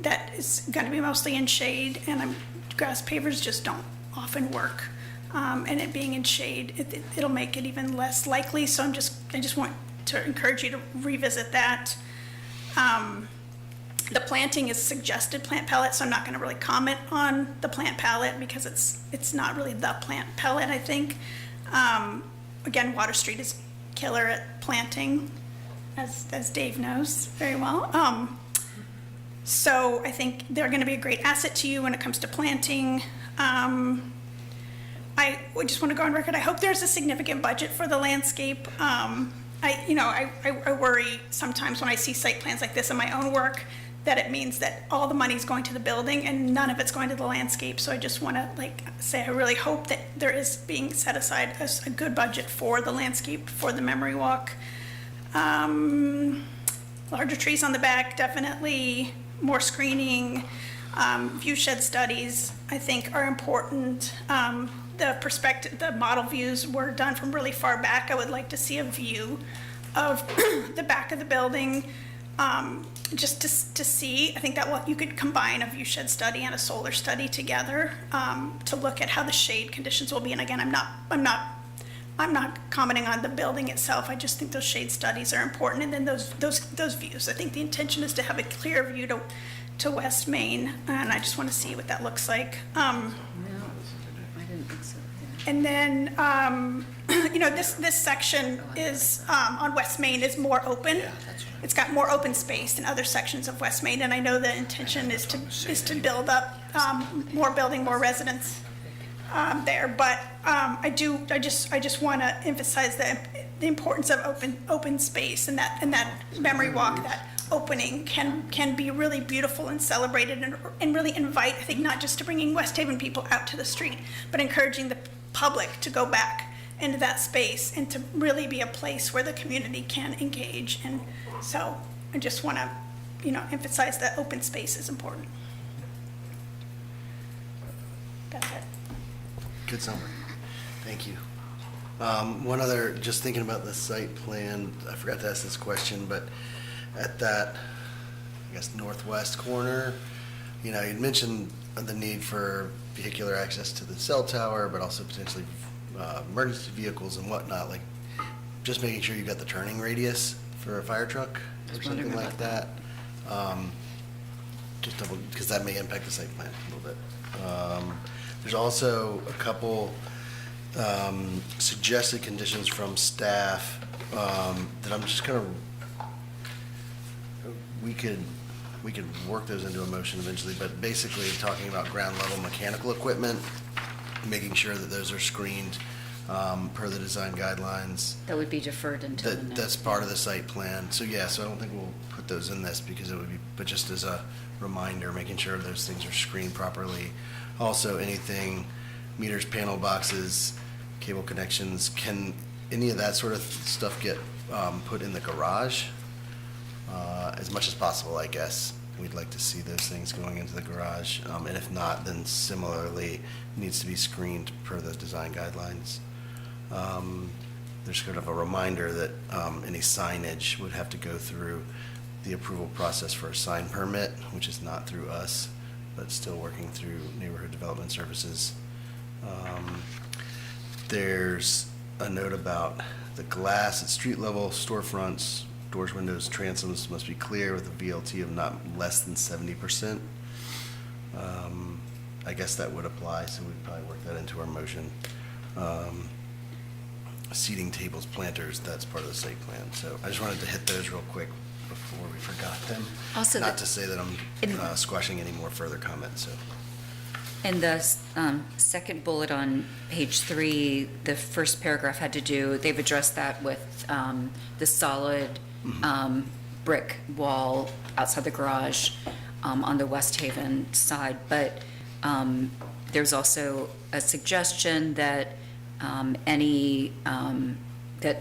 That is going to be mostly in shade, and grass pavers just don't often work. And it being in shade, it'll make it even less likely. So I just want to encourage you to revisit that. The planting is suggested plant palette, so I'm not going to really comment on the plant palette because it's not really the plant palette, I think. Again, Water Street is killer at planting, as Dave knows very well. So I think they're going to be a great asset to you when it comes to planting. I just want to go on record. I hope there's a significant budget for the landscape. I worry sometimes when I see site plans like this in my own work that it means that all the money's going to the building and none of it's going to the landscape. So I just want to say I really hope that there is being set aside a good budget for the landscape, for the memory walk. Larger trees on the back, definitely. More screening. View shed studies, I think, are important. The model views were done from really far back. I would like to see a view of the back of the building, just to see. I think that you could combine a view shed study and a solar study together to look at how the shade conditions will be. And again, I'm not commenting on the building itself. I just think those shade studies are important. And then those views. I think the intention is to have a clear view to West Main, and I just want to see what that looks like. And then, this section is, on West Main is more open. It's got more open space than other sections of West Main, and I know the intention is to build up more building, more residents there. But I just want to emphasize the importance of open space, and that memory walk, that opening can be really beautiful and celebrated and really invite, I think, not just to bringing West Haven people out to the street, but encouraging the public to go back into that space and to really be a place where the community can engage. And so I just want to, emphasize that open space is important. That's it. Good summary. Thank you. One other, just thinking about the site plan, I forgot to ask this question, but at that, I guess, northwest corner, you'd mentioned the need for vehicular access to the cell tower, but also potentially emergency vehicles and whatnot, just making sure you got the turning radius for a fire truck or something like that. Just double, because that may impact the site plan a little bit. There's also a couple suggested conditions from staff that I'm just kind of, we could work those into a motion eventually, but basically talking about ground level mechanical equipment, making sure that those are screened per the design guidelines. That would be deferred until the next. That's part of the site plan. So yeah, so I don't think we'll put those in this because it would be, but just as a reminder, making sure those things are screened properly. Also, anything, meters, panel boxes, cable connections, can any of that sort of stuff get put in the garage? As much as possible, I guess. We'd like to see those things going into the garage. And if not, then similarly needs to be screened per the design guidelines. There's sort of a reminder that any signage would have to go through the approval process for a sign permit, which is not through us, but still working through Neighborhood Development Services. There's a note about The glass at street level, storefronts, doors, windows, transoms must be clear with a VLT of not less than 70%. I guess that would apply, so we'd probably work that into our motion. Seating tables, planters, that's part of the site plan. So I just wanted to hit those real quick before we forgot them. Also, Not to say that I'm squashing any more further comments, so. In the second bullet on page 3, the first paragraph had to do, they've addressed that with the solid brick wall outside the garage on the West Haven side. But there's also a suggestion that that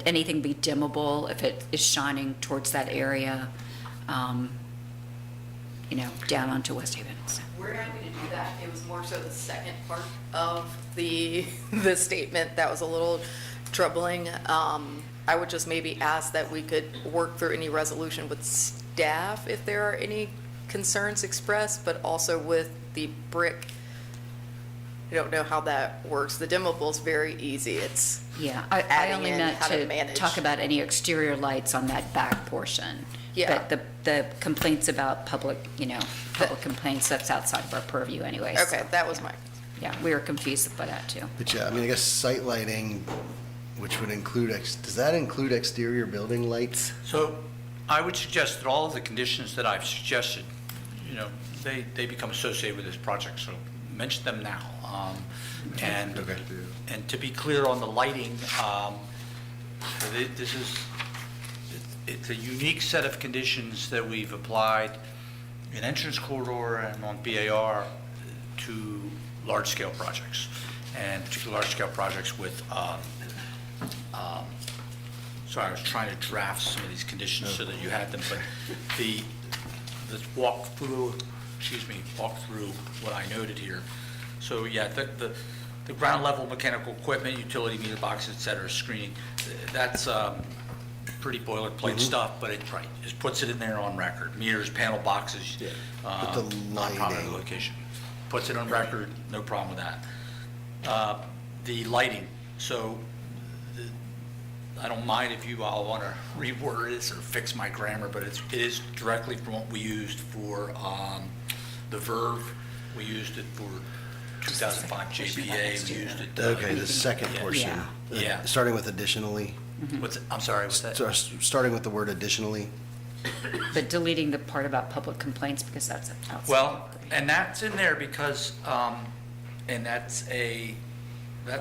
anything be dimmable if it is shining towards that area, down onto West Haven. So. We're happy to do that. It was more so the second part of the statement that was a little troubling. I would just maybe ask that we could work through any resolution with staff if there are any concerns expressed, but also with the brick. I don't know how that works. The dimmable is very easy. It's Yeah, I only in meant how to to manage. talk about any exterior lights on that back portion. Yeah. But the complaints about public complaints, that's outside of our purview anyway. Okay, so, that was yeah. my. Yeah, we were confused by that too. But yeah, I mean, I guess site lighting, which would include, does that include exterior building lights? So I would suggest that all of the conditions that I've suggested, they become associated with this project, so mention them now. And to be clear on the lighting, it's a unique set of conditions that we've applied in entrance corridor and on BAR to large-scale projects, and particularly large-scale projects with, sorry, I was trying to draft some of these conditions so that you had them, but let's walk through what I noted here. So, yeah, the ground level mechanical equipment, utility meter boxes, et cetera, screening, that's pretty boilerplate stuff, but it just puts it in there on record. Meters, panel boxes, But the non-prominent lighting. location. Puts it on record, no problem with that. The lighting, so I don't mind if you all want to reword this or fix my grammar, but it is directly from what we used for the Verve. We used it for 2005 JPA, we used it. Okay, the second yeah. portion. Yeah. Starting with additionally. I'm sorry, what's that? So, starting with the word additionally. But deleting the part about public complaints because that's outside. Well, and that's in there because, and that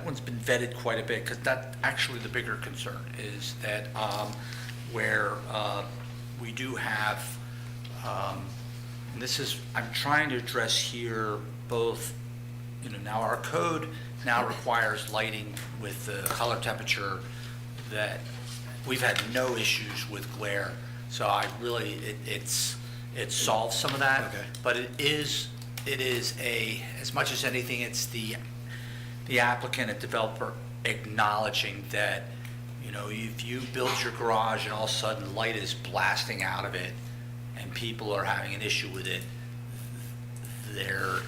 one's been vetted quite a bit, because that's actually the bigger concern, is that where we do have, and this is, I'm trying to address here both, now our code now requires lighting with the color temperature that we've had no issues with glare. So I really, it solves some of that. Okay. But it is as much as anything, it's the applicant and developer acknowledging that, if you build your garage and all of a sudden light is blasting out of it and people are having an issue with it, they're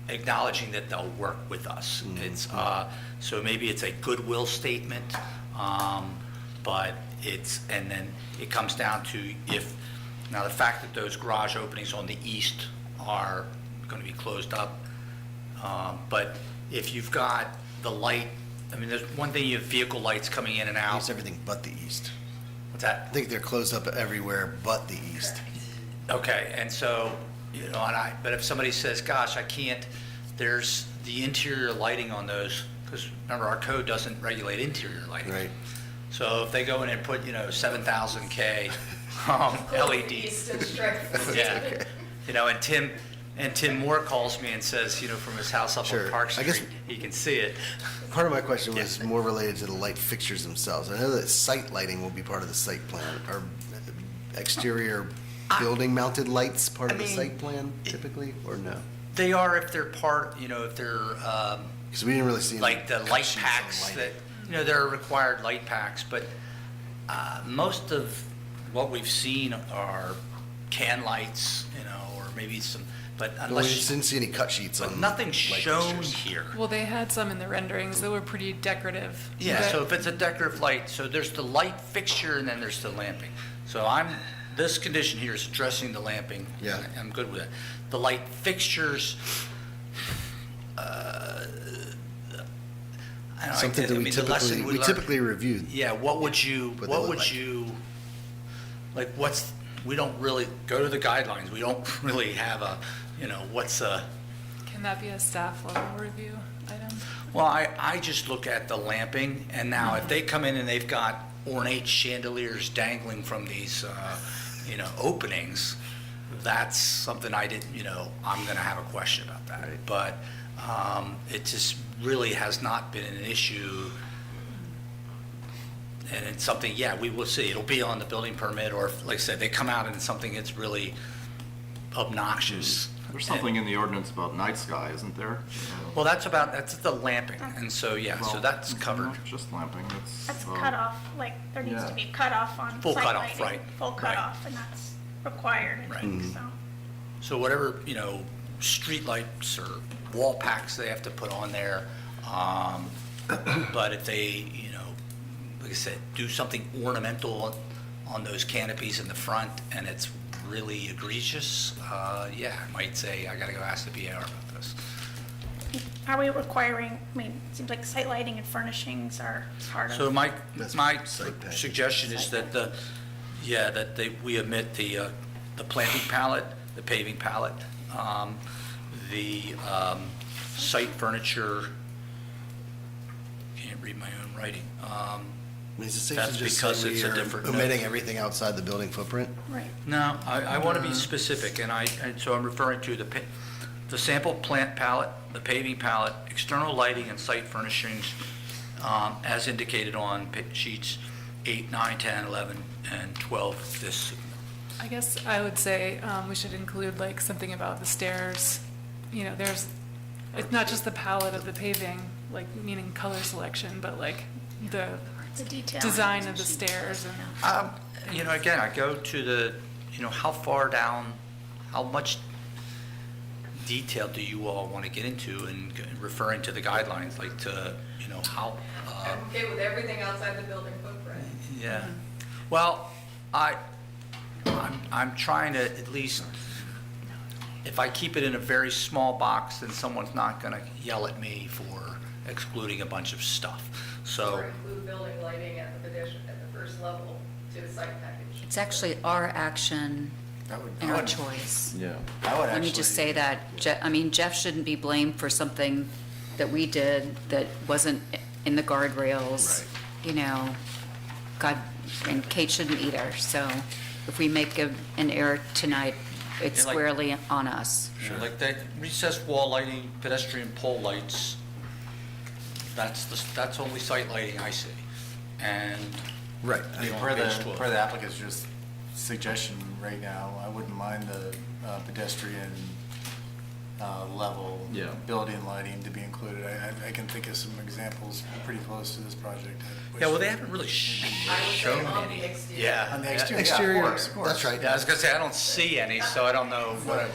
acknowledging that they'll work with us. It's so maybe it's a goodwill statement, but and then it comes down to now the fact that those garage openings on the east are going to be closed up, but if you've got the light, there's one thing, you have vehicle lights coming in and out. It's everything but the east. What's that? I think they're closed up everywhere but the east. Okay, and so, but if somebody says, gosh, I can't, there's the interior lighting on those, because remember, our code doesn't regulate interior lighting. Right. So if they go in and put, 7,000 K LED. Yeah. And Tim Moore calls me and says, from his house up Sure. on Park I guess- Street, he can see it. Part of my question was more related to the light fixtures themselves. I know that site lighting will be part of the site plan. Are exterior building mounted lights part of the site plan typically, or no? They are if they're part, if they're, Because we didn't really see any like the light sheets on packs lighting. that, there are required light packs, but most of what we've seen are can lights, or maybe some but Well, we unless, just didn't see any cut sheets but on. nothing's light shown fixtures. here. Well, they had some in the renderings that were pretty decorative. Yeah, But- so if it's a decorative light, so there's the light fixture and then there's the lamping. So this condition here is addressing the lamping. Yeah. I'm good with it. The light fixtures, I don't know, Something that I we mean, the lesson typically, we learned- typically review. Yeah, what would you, What they what look would like. you, like, we don't really, go to the guidelines, we don't really have a, what's a, Can that be a staff level review item? well, I just look at the lamping, and now if they come in and they've got ornate chandeliers dangling from these, openings, that's something I didn't, I'm gonna have a question about that. But, it just really has not been an issue. And it's something, yeah, we will see. It'll be on the building permit, or if, like I said, they come out and it's something that's really obnoxious. There's something in the ordinance about night sky, isn't there? Well, that's the lamping, and so, yeah, so Well, that's covered. Not just lamping, That's it's. cut off, like, there needs yeah. to be a cutoff on Full site cutoff, lighting. right, Full right. cutoff, and that's required, I Right. think, so. So whatever, street lights or wall packs they have to put on there. But if they, like I said, do something ornamental on those canopies in the front and it's really egregious, yeah, I might say, I gotta go ask the BAR about this. Are we requiring, I mean, it seems like site lighting and furnishings are part of. So my That's site package. suggestion is that we omit the planting palette, the paving palette, the site furniture, can't read my own writing. I mean, is it safe That's to just because say it's we a are different omitting note. everything outside the building footprint? Right. No, I want to be specific, and so I'm referring to the sample plant palette, the paving palette, external lighting and site furnishings, as indicated on sheets 8, 9, 10, 11, and 12. This, I guess I would say we should include like something about the stairs. It's not just the palette of the paving, like meaning color selection, but like the The detail. design of the stairs and. again, I go to the, how far down, how much detail do you all want to get into and referring to the guidelines, like to, how, I'm okay with everything outside the building footprint. yeah. Well, I'm trying to at least, if I keep it in a very small box, then someone's not going to yell at me for excluding a bunch of stuff. So, Or include building lighting at the first level to the site package. It's actually our action and our would- choice. Yeah. I would Let me just say that, Jeff shouldn't be blamed for something that we did that wasn't in the guardrails. God, and Kate shouldn't either. So if we make an error tonight, it's Yeah, like- squarely on us. like that recessed wall lighting, pedestrian pole lights, that's only site lighting I see. And Right. I mean, on per page the, 12. per the applicant's just suggestion right now, I wouldn't mind the pedestrian level Yeah. building lighting to be included. I can think of some examples pretty close to this project. Yeah, well, they haven't really shown on the any. exterior. Yeah. On the yeah. exterior, Exterior, yeah, of course, of course. that's right. Yeah, I was gonna say, I don't see any, so I don't know what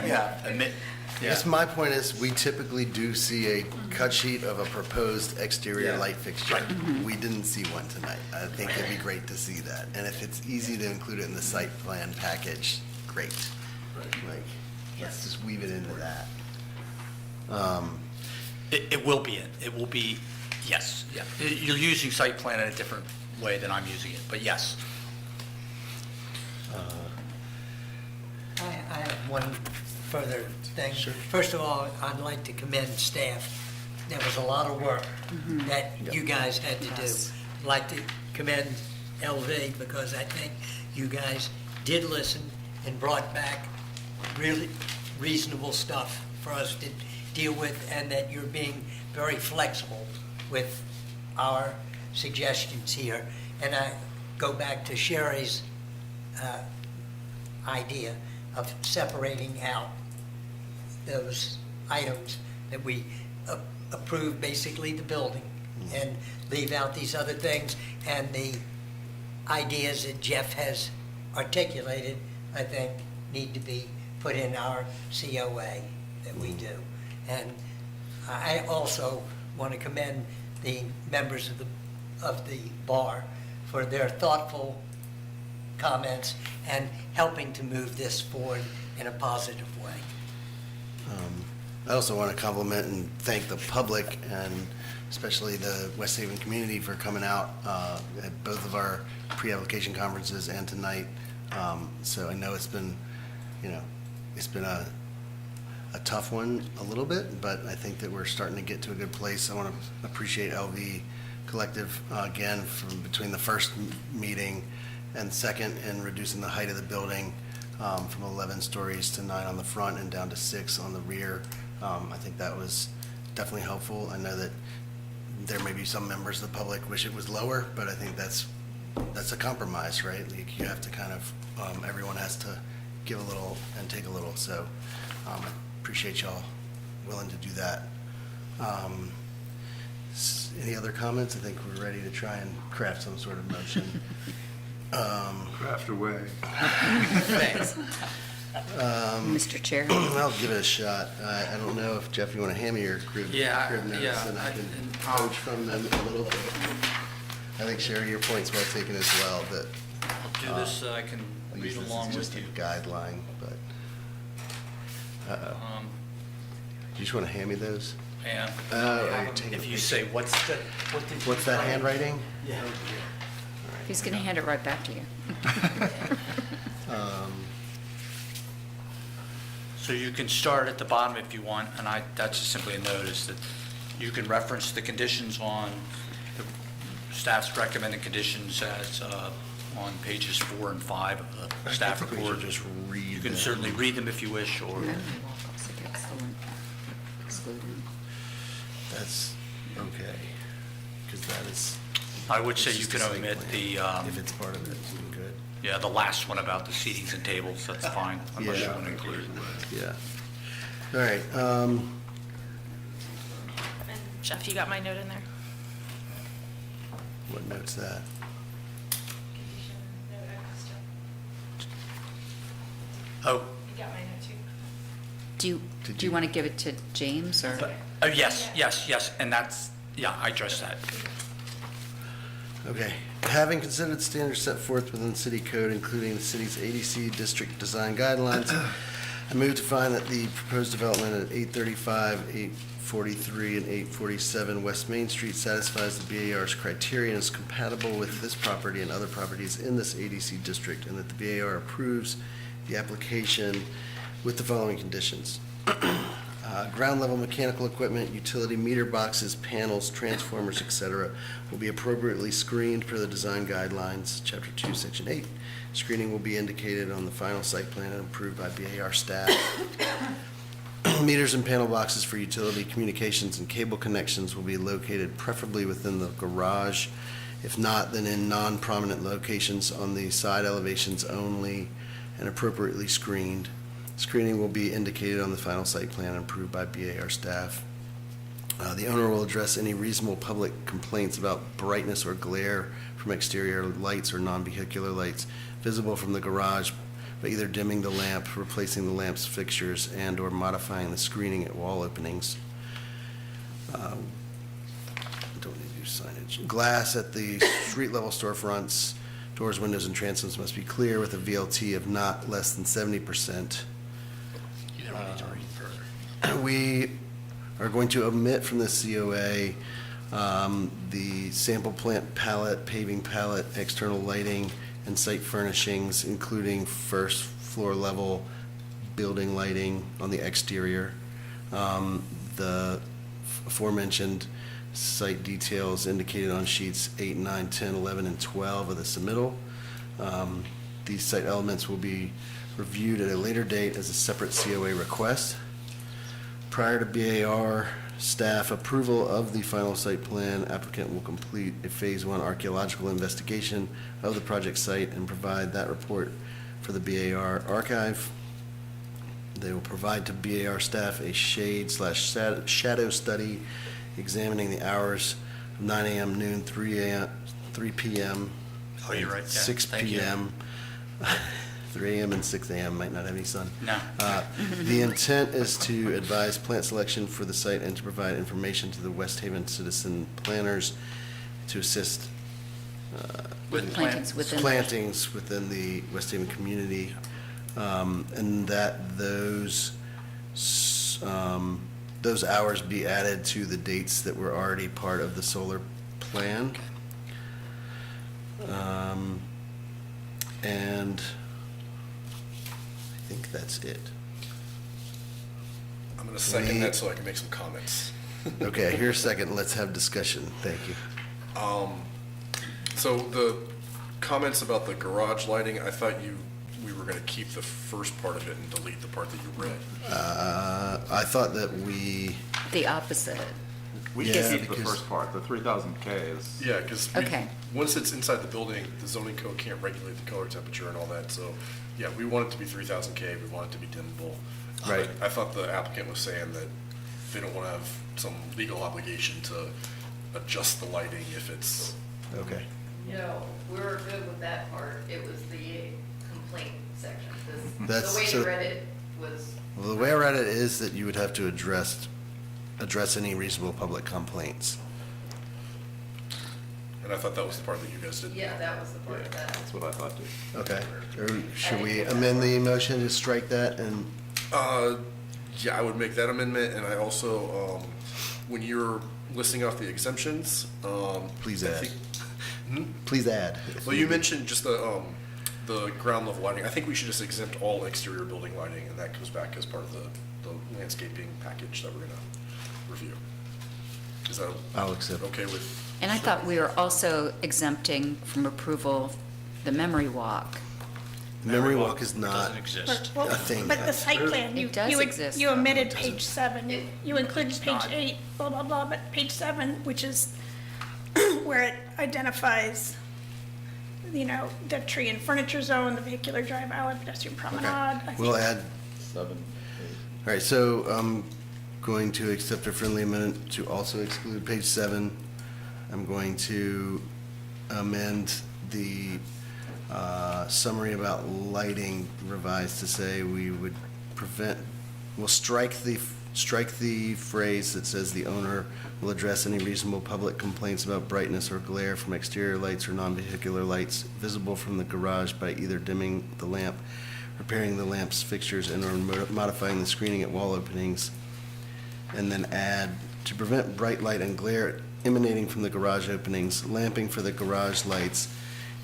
Yeah. admit. I guess my point is, we typically do see a cut sheet of a proposed exterior Yeah. light fixture. We didn't see one tonight. I think it'd be great to see that. And if it's easy to include it in the site plan package, great. Like, let's just weave it into that. It will be it will be, yes, yeah. You're using site plan in a different way than I'm using it, but yes. I have one further thing. First of all, I'd like to commend staff. There was a lot of work that you guys had to do. I'd like to commend LV because I think you guys did listen and brought back really reasonable stuff for us to deal with, and that you're being very flexible with our suggestions here. And I go back to Sherry's idea of separating out those items that we approve, basically the building, and leave out these other things. And the ideas that Jeff has articulated, I think, need to be put in our COA that we do. And I also want to commend the members of the bar for their thoughtful comments and helping to move this forward in a positive way. I also want to compliment and thank the public and especially the West Haven community for coming out at both of our pre-application conferences and tonight. So I know it's been, it's been a tough one a little bit, but I think that we're starting to get to a good place. I want to appreciate LV Collective again from between the first meeting and second in reducing the height of the building from 11 stories to 9 on the front and down to 6 on the rear. I think that was definitely helpful. I know that there may be some members of the public wish it was lower, but I think that's a compromise, right? Like you have to kind of, everyone has to give a little and take a little. So I appreciate y'all willing to do that. Any other comments? I think we're ready to try and craft some sort of motion. Craft away. Thanks. Mr. Chair. I'll give it a shot. I don't know if, Jeff, you want to hand me your crib notes and I can coach from them a little bit. I think, Sherry, your point's well taken as well, but I'll do this so I can I read guess this along is with just you. a guideline, but, you just want to hand me those? And Oh, take a if you picture. say, what did you What's that write?" handwriting? Yeah. He's going to hand it right back to you. So you can start at the bottom if you want, and that's just simply a notice that you can reference the conditions on the staff's recommended conditions as on pages 4 and 5 of the staff I think we report. should just read You can them. certainly read them if you wish, or That's okay, because that is. I would say it's you just can a site omit plan. the, If it's part of it, then good. yeah, the last one about the seatings and tables, that's fine, unless you Yeah. want to include it. Yeah. All right, Jeff, you got my note in there? what note's that? Oh, You got my note too. Do you want to give it to James or? oh, yes, and that's, yeah, I addressed that. Okay. Having considered standards set forth within city code, including the city's ADC district design guidelines, I move to find that the proposed development at 835, 843, and 847 West Main Street satisfies the BAR's criteria and is compatible with this property and other properties in this ADC district, and that the BAR approves the application with the following conditions. Ground level mechanical equipment, utility meter boxes, panels, transformers, etc. will be appropriately screened per the design guidelines, Chapter 2, Section 8. Screening will be indicated on the final site plan and approved by BAR staff. Meters and panel boxes for utility communications and cable connections will be located preferably within the garage. If not, then in non-prominent locations on the side elevations only and appropriately screened. Screening will be indicated on the final site plan and approved by BAR staff. The owner will address any reasonable public complaints about brightness or glare from exterior lights or non-vehicular lights visible from the garage by either dimming the lamp, replacing the lamp's fixtures, and/or modifying the screening at wall openings. Don't need to do signage. Glass at the street-level storefronts, doors, windows, and transoms must be clear with a VLT of not less than 70%. You don't need to read further. We are going to omit from the COA the sample plant palette, paving palette, external lighting, and site furnishings, including first floor level building lighting on the exterior. The aforementioned site details indicated on sheets 8, 9, 10, 11, and 12 of the submittal. These site elements will be reviewed at a later date as a separate COA request. Prior to BAR staff approval of the final site plan, applicant will complete a Phase 1 archaeological investigation of the project site and provide that report for the BAR archive. They will provide to BAR staff a shade/shadow study examining the hours of 9 a.m., noon, 3 p.m. Oh, you're right, yeah. 6 Thank you. p.m. 3 a.m. and 6 a.m., might not have any sun. No. The intent is to advise plant selection for the site and to provide information to the West Haven citizen planners to assist With Plantings within. plantings within the West Haven community, and that those hours be added to the dates that were already part of the solar plan. And I think that's it. I'm going to second that so I can make some comments. Okay, here's a second, let's have discussion, thank you. So the comments about the garage lighting, I thought we were gonna keep the first part of it and delete the part that you read. I thought that we, The opposite. We Yeah, can keep the because- first part, the 3,000K is. Yeah, because Okay. once it's inside the building, the zoning code can't regulate the color temperature and all that, so, yeah, we want it to be 3,000 K, we want it to be dimmable. Right. I thought the applicant was saying that they don't want to have some legal obligation to adjust the lighting if it's, okay. No, we were good with that part. It was the complaint section. That's- The way so- you read it was, Well, the way I read it is that you would have to address any reasonable public complaints. and I thought that was the part that you guys did. yeah, that was the part of that. That's what I thought too. Okay, or should we amend the motion to strike that and, Yeah, I would make that amendment, and I also, when you're listing off the exemptions, please I add, think- please add. Well, you mentioned just the ground level lighting. I think we should just exempt all exterior building lighting, and that comes back as part of the landscaping package that we're gonna review. Is that I'll accept. okay with? And I thought we were also exempting from approval the memory walk. Memory walk is not Doesn't exist. Well, a thing. but the site plan, It does exist, you though. omitted page 7. You included page not. 8, blah, blah, blah, but page 7, which is where it identifies, the tree and furniture zone, the vehicular drive outlet, pedestrian promenade. I think- We'll add, 7, 8. all right, so I'm going to accept a friendly amendment to also exclude page 7. I'm going to amend the summary about lighting revised to say we would we'll strike the phrase that says the owner will address any reasonable public complaints about brightness or glare from exterior lights or non-vehicular lights visible from the garage by either dimming the lamp, repairing the lamp's fixtures, and or modifying the screening at wall openings. And then add, to prevent bright light and glare emanating from the garage openings, lamping for the garage lights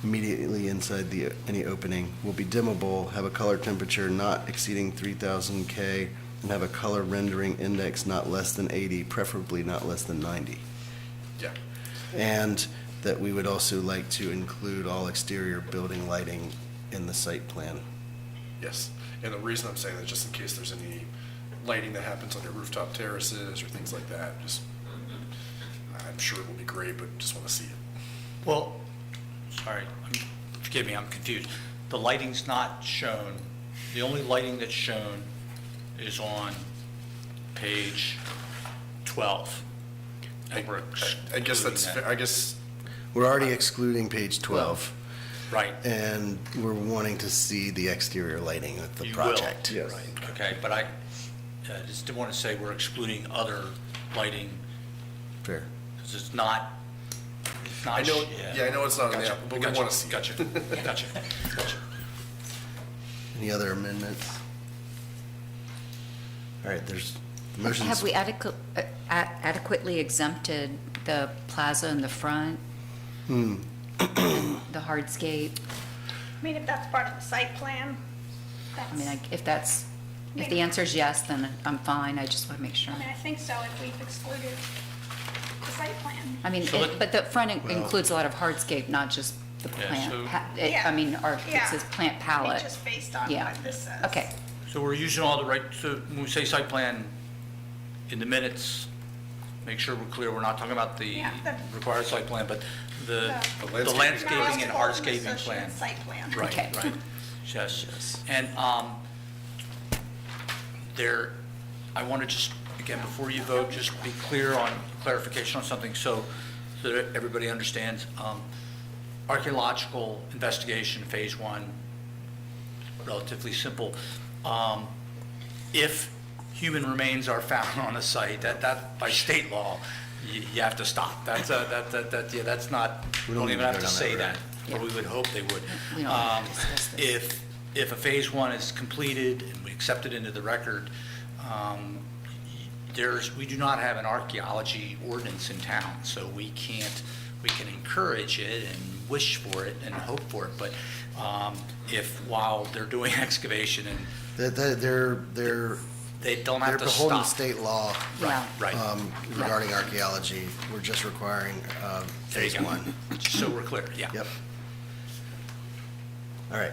immediately inside any opening will be dimmable, have a color temperature not exceeding 3,000 K, and have a color rendering index not less than 80, preferably not less than 90. Yeah. And that we would also like to include all exterior building lighting in the site plan. Yes, and the reason I'm saying that, just in case there's any lighting that happens on your rooftop terraces or things like that, just, I'm sure it will be great, but just want to see it. Well, sorry, forgive me, I'm confused. The lighting's not shown, the only lighting that's shown is on page 12. And we're I guess that's, excluding that. I guess, We're already excluding page 12, Right. and we're wanting to see the exterior lighting of the You will. project. Yes. Okay, but I just didn't want to say we're excluding other lighting, Fair. because it's not, I know, yeah, I know it's not in the Gotcha, app, but we gotcha, want to see it. Gotcha. Any other amendments? All right, there's motions. Have we adequately exempted the plaza in the front, the hardscape? I mean, if that's part of the site plan, that's, I mean, if the answer is yes, then I'm fine, I just want to make sure. I mean, I think so, if we've excluded the site plan. I mean, So but the front includes a lot of hardscape, not just the Yeah, plant. so- Yeah. I mean, it Yeah. says plant I mean, palette. just based on Yeah. what this says. Okay, So we're using all the right, so when we say site plan in the minutes, make sure we're clear, we're not talking about the Yeah, the- required site plan, but the The landscaping and Knowles hardscaping Associates plan. Site plan. Right, Okay. right. Yes. And there, I want to just, again, before you vote, just be clear on clarification on something so that everybody understands. Archaeological investigation, phase 1, relatively simple. If human remains are found on a site, that by state law, you have to stop. That's not, we don't even have to say that, or we would hope they would. We don't have to discuss this. If a phase one is completed and we accept it into the record, we do not have an archaeology ordinance in town, so we can encourage it and wish for it and hope for it, but if while they're doing excavation and they don't have to beholden to stop. state law Right. regarding archaeology. We're just requiring There you phase go. one. Just so we're clear, yeah. Yep. All right,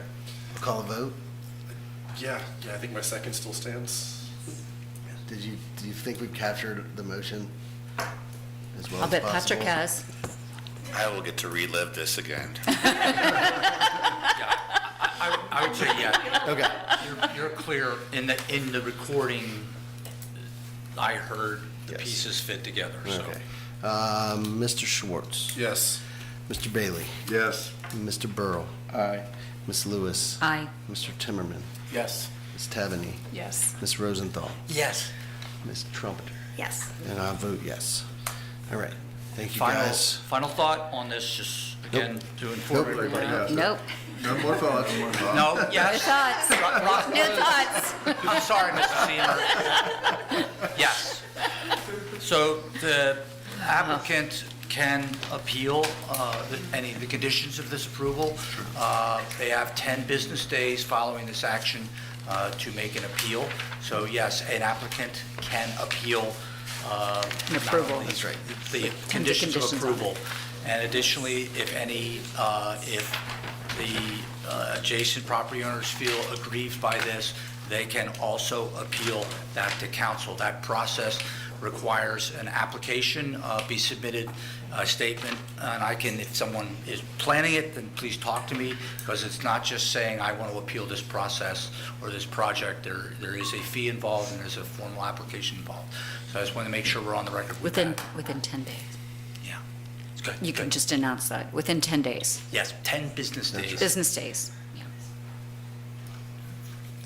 we'll call a vote. Yeah, I think my second still stands. Do you think we've captured the motion as well I'll as bet possible? Patrick has. I will get to relive this again. I would say, yeah. Okay. You're clear in the recording, I heard the pieces fit together, so. Okay. Mr. Schwartz. Yes. Mr. Bailey. Yes. Mr. Burrow. Aye. Ms. Lewis. Aye. Mr. Timmerman. Yes. Ms. Tavaney. Yes. Ms. Rosenthal. Yes. Ms. Trumpeter. Yes. And I vote yes. All right. Thank you, guys. Final thought on this, just again, to inform Nope. everybody. Nope. No more thoughts. No, No yes. thoughts. No thoughts. I'm sorry, Mrs. Seymour. Yes. So the applicant can appeal any of the conditions of this approval. They have 10 business days following this action to make an appeal. So yes, an applicant can appeal An approval. That's right. The conditions of conditions on it. approval. And additionally, if the adjacent property owners feel aggrieved by this, they can also appeal that to council. That process requires an application be submitted, a statement, and I can, if someone is planning it, then please talk to me, because it's not just saying I want to appeal this process or this project. There is a fee involved and there's a formal application involved. So I just want to make sure we're on the record with that. Within 10 days. Yeah. It's good. You can Good. just announce that, within 10 days. Yes, 10 business days. Business days. Yeah.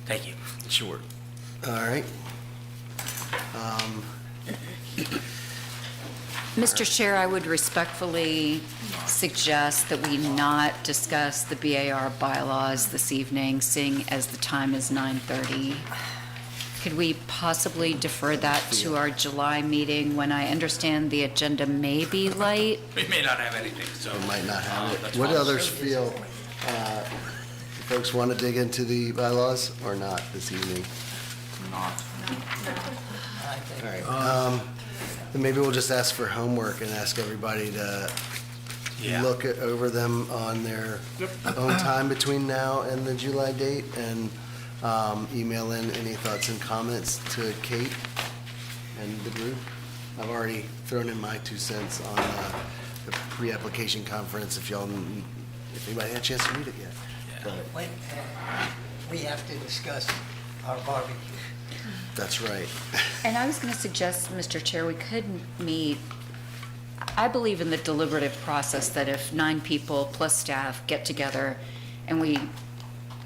Thank you. Sure. All right. Mr. Chair, I would respectfully suggest that we not discuss the BAR bylaws this evening, seeing as the time is 9:30. Could we possibly defer that to our July meeting, when I understand the agenda may be light? We may not have anything, so. We might not have it. That's What fine. others feel, folks want to dig into the bylaws or not this evening? Not. All right. Then maybe we'll just ask for homework and ask everybody to Yeah. look over them on their own time between now and the July date, and email in any thoughts and comments to Kate and the group. I've already thrown in my 2 cents on the pre-application conference, if anybody had a chance to read it yet. But We have to discuss our barbecue. that's right. And I was going to suggest, Mr. Chair, we could meet, I believe in the deliberative process, that if 9 people plus staff get together and we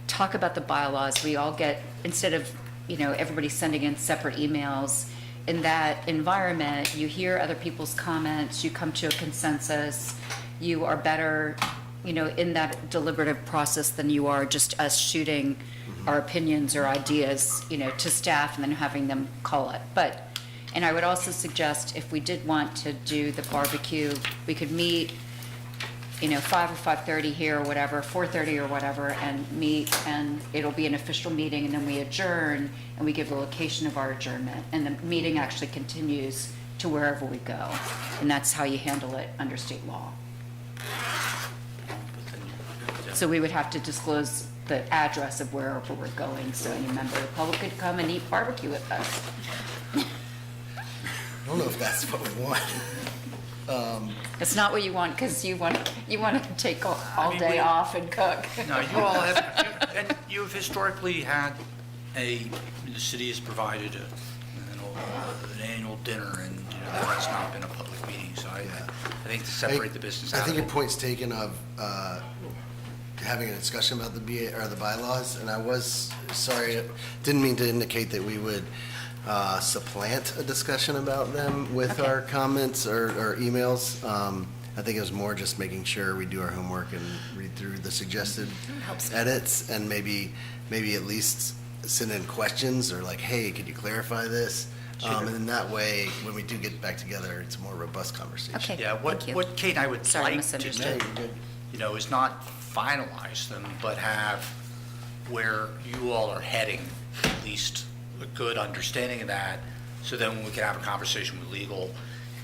talk about the bylaws, we all get, instead of, everybody sending in separate emails, in that environment, you hear other people's comments, you come to a consensus, you are better, in that deliberative process than you are just us shooting our opinions or ideas, to staff and then having them call it. And I would also suggest, if we did want to do the barbecue, we could meet, 5 or 5:30 here or whatever, 4:30 or whatever, and meet, and it'll be an official meeting, and then we adjourn, and we give the location of our adjournment, and the meeting actually continues to wherever we go. And that's how you handle it under state law. So we would have to disclose the address of wherever we're going, so any member of the public could come and eat barbecue with us. I don't know if that's what we want. It's not what you want, because you want to take all day off and cook. No, you all have, and you've historically had the city has provided an annual dinner, and that has not been a public meeting, so I think to separate the business I out think of your it. point's taken of having a discussion about the the bylaws, and I was, sorry, didn't mean to indicate that we would supplant a discussion about them with Okay. our comments or emails. I think it was more just making sure we do our homework and read through the suggested edits, and maybe at least send in questions, or like, hey, could you clarify this? And then that way, when we do get back together, it's a more robust conversation. Okay, Yeah, what thank you. what Kate and I would Sorry, I like to misunderstood. do, is not finalize them, but have where you all are heading, at least a good understanding of that, so then we can have a conversation with legal.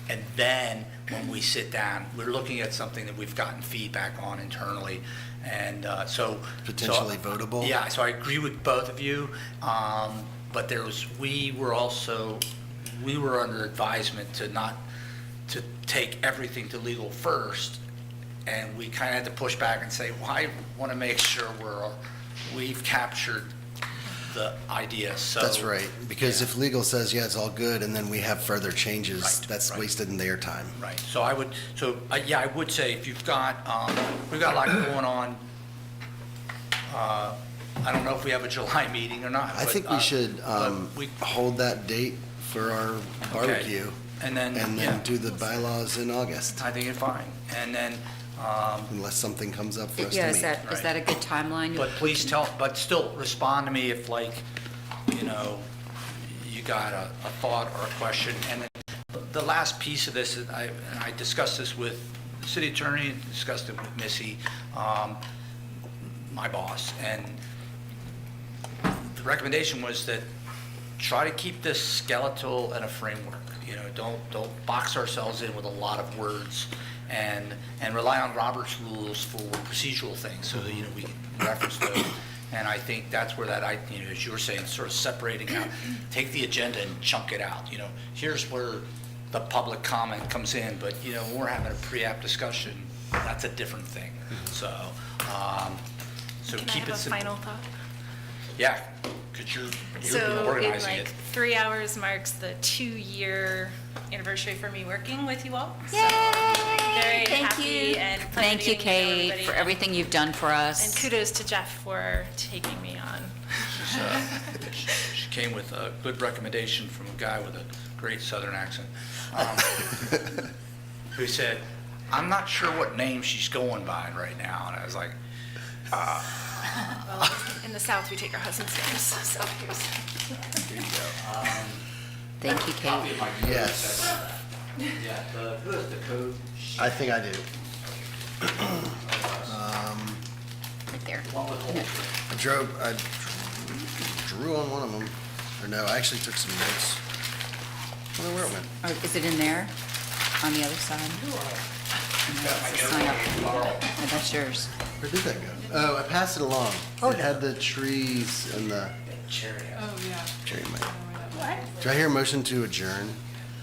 And then, when we sit down, we're looking at something that we've gotten feedback on internally, and so. Potentially votable? Yeah, so I agree with both of you, but we were under advisement to take everything to legal first, and we kind of had to push back and say, well, I want to make sure we've captured the idea, so. That's right, because if legal says, yeah, it's all good, and then we have further changes, Right, that's right. wasted in their time. Right, so I would say if you've got, we've got a lot going on. I don't know if we have a July meeting or not. I but, think we should but we- hold that date for our barbecue. And then, And yeah. then do the bylaws in August, I think it's fine. And then, unless something comes up for us to Yeah, meet. is that a good timeline? but please but still respond to me if you got a thought or a question. And then the last piece of this, and I discussed this with the city attorney, discussed it with Missy, my boss, and the recommendation was that try to keep this skeletal and a framework. Don't box ourselves in with a lot of words, and rely on Robert's rules for procedural things, so that we can reference those. And I think that's where as you were saying, sort of separating out, take the agenda and chunk it out. Here's where the public comment comes in, but when we're having a pre-app discussion, that's a different thing. So Can I keep have it a simple. final thought? Yeah, because you're So in organizing like it. 3 hours marks the 2-year anniversary for me working with you all. Yay! So I'm very Thank happy you. and Thank you, pleasure to get to know Kate, everybody. for everything you've done for us. And kudos to Jeff for taking me on. She came with a good recommendation from a guy with a great southern accent, who said, I'm not sure what name she's going by right now. And I was like, Well, in the South, we take our husband's names, so here's. here you go. Thank you, Copy Kate. of my code. Yes. Yeah, who has the code? I think I do. Right there. One with holes. I drew on one of them, or no, I actually took some notes. I don't know where it went. Oh, is it in there, on the other side? It's a sign up. Oh, that's yours. Where did that go? Oh, I passed it along. Oh, It had the trees and the Cherry. Oh, yeah. cherry mic. What? Do I hear a motion to adjourn?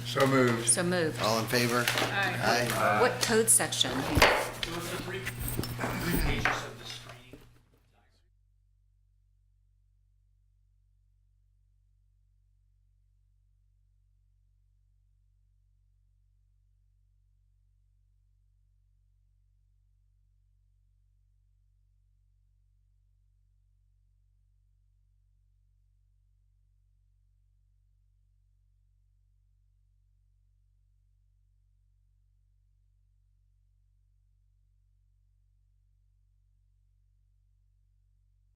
So moved. So moved. All in favor? Aye. Aye. What code section? It was a 3-page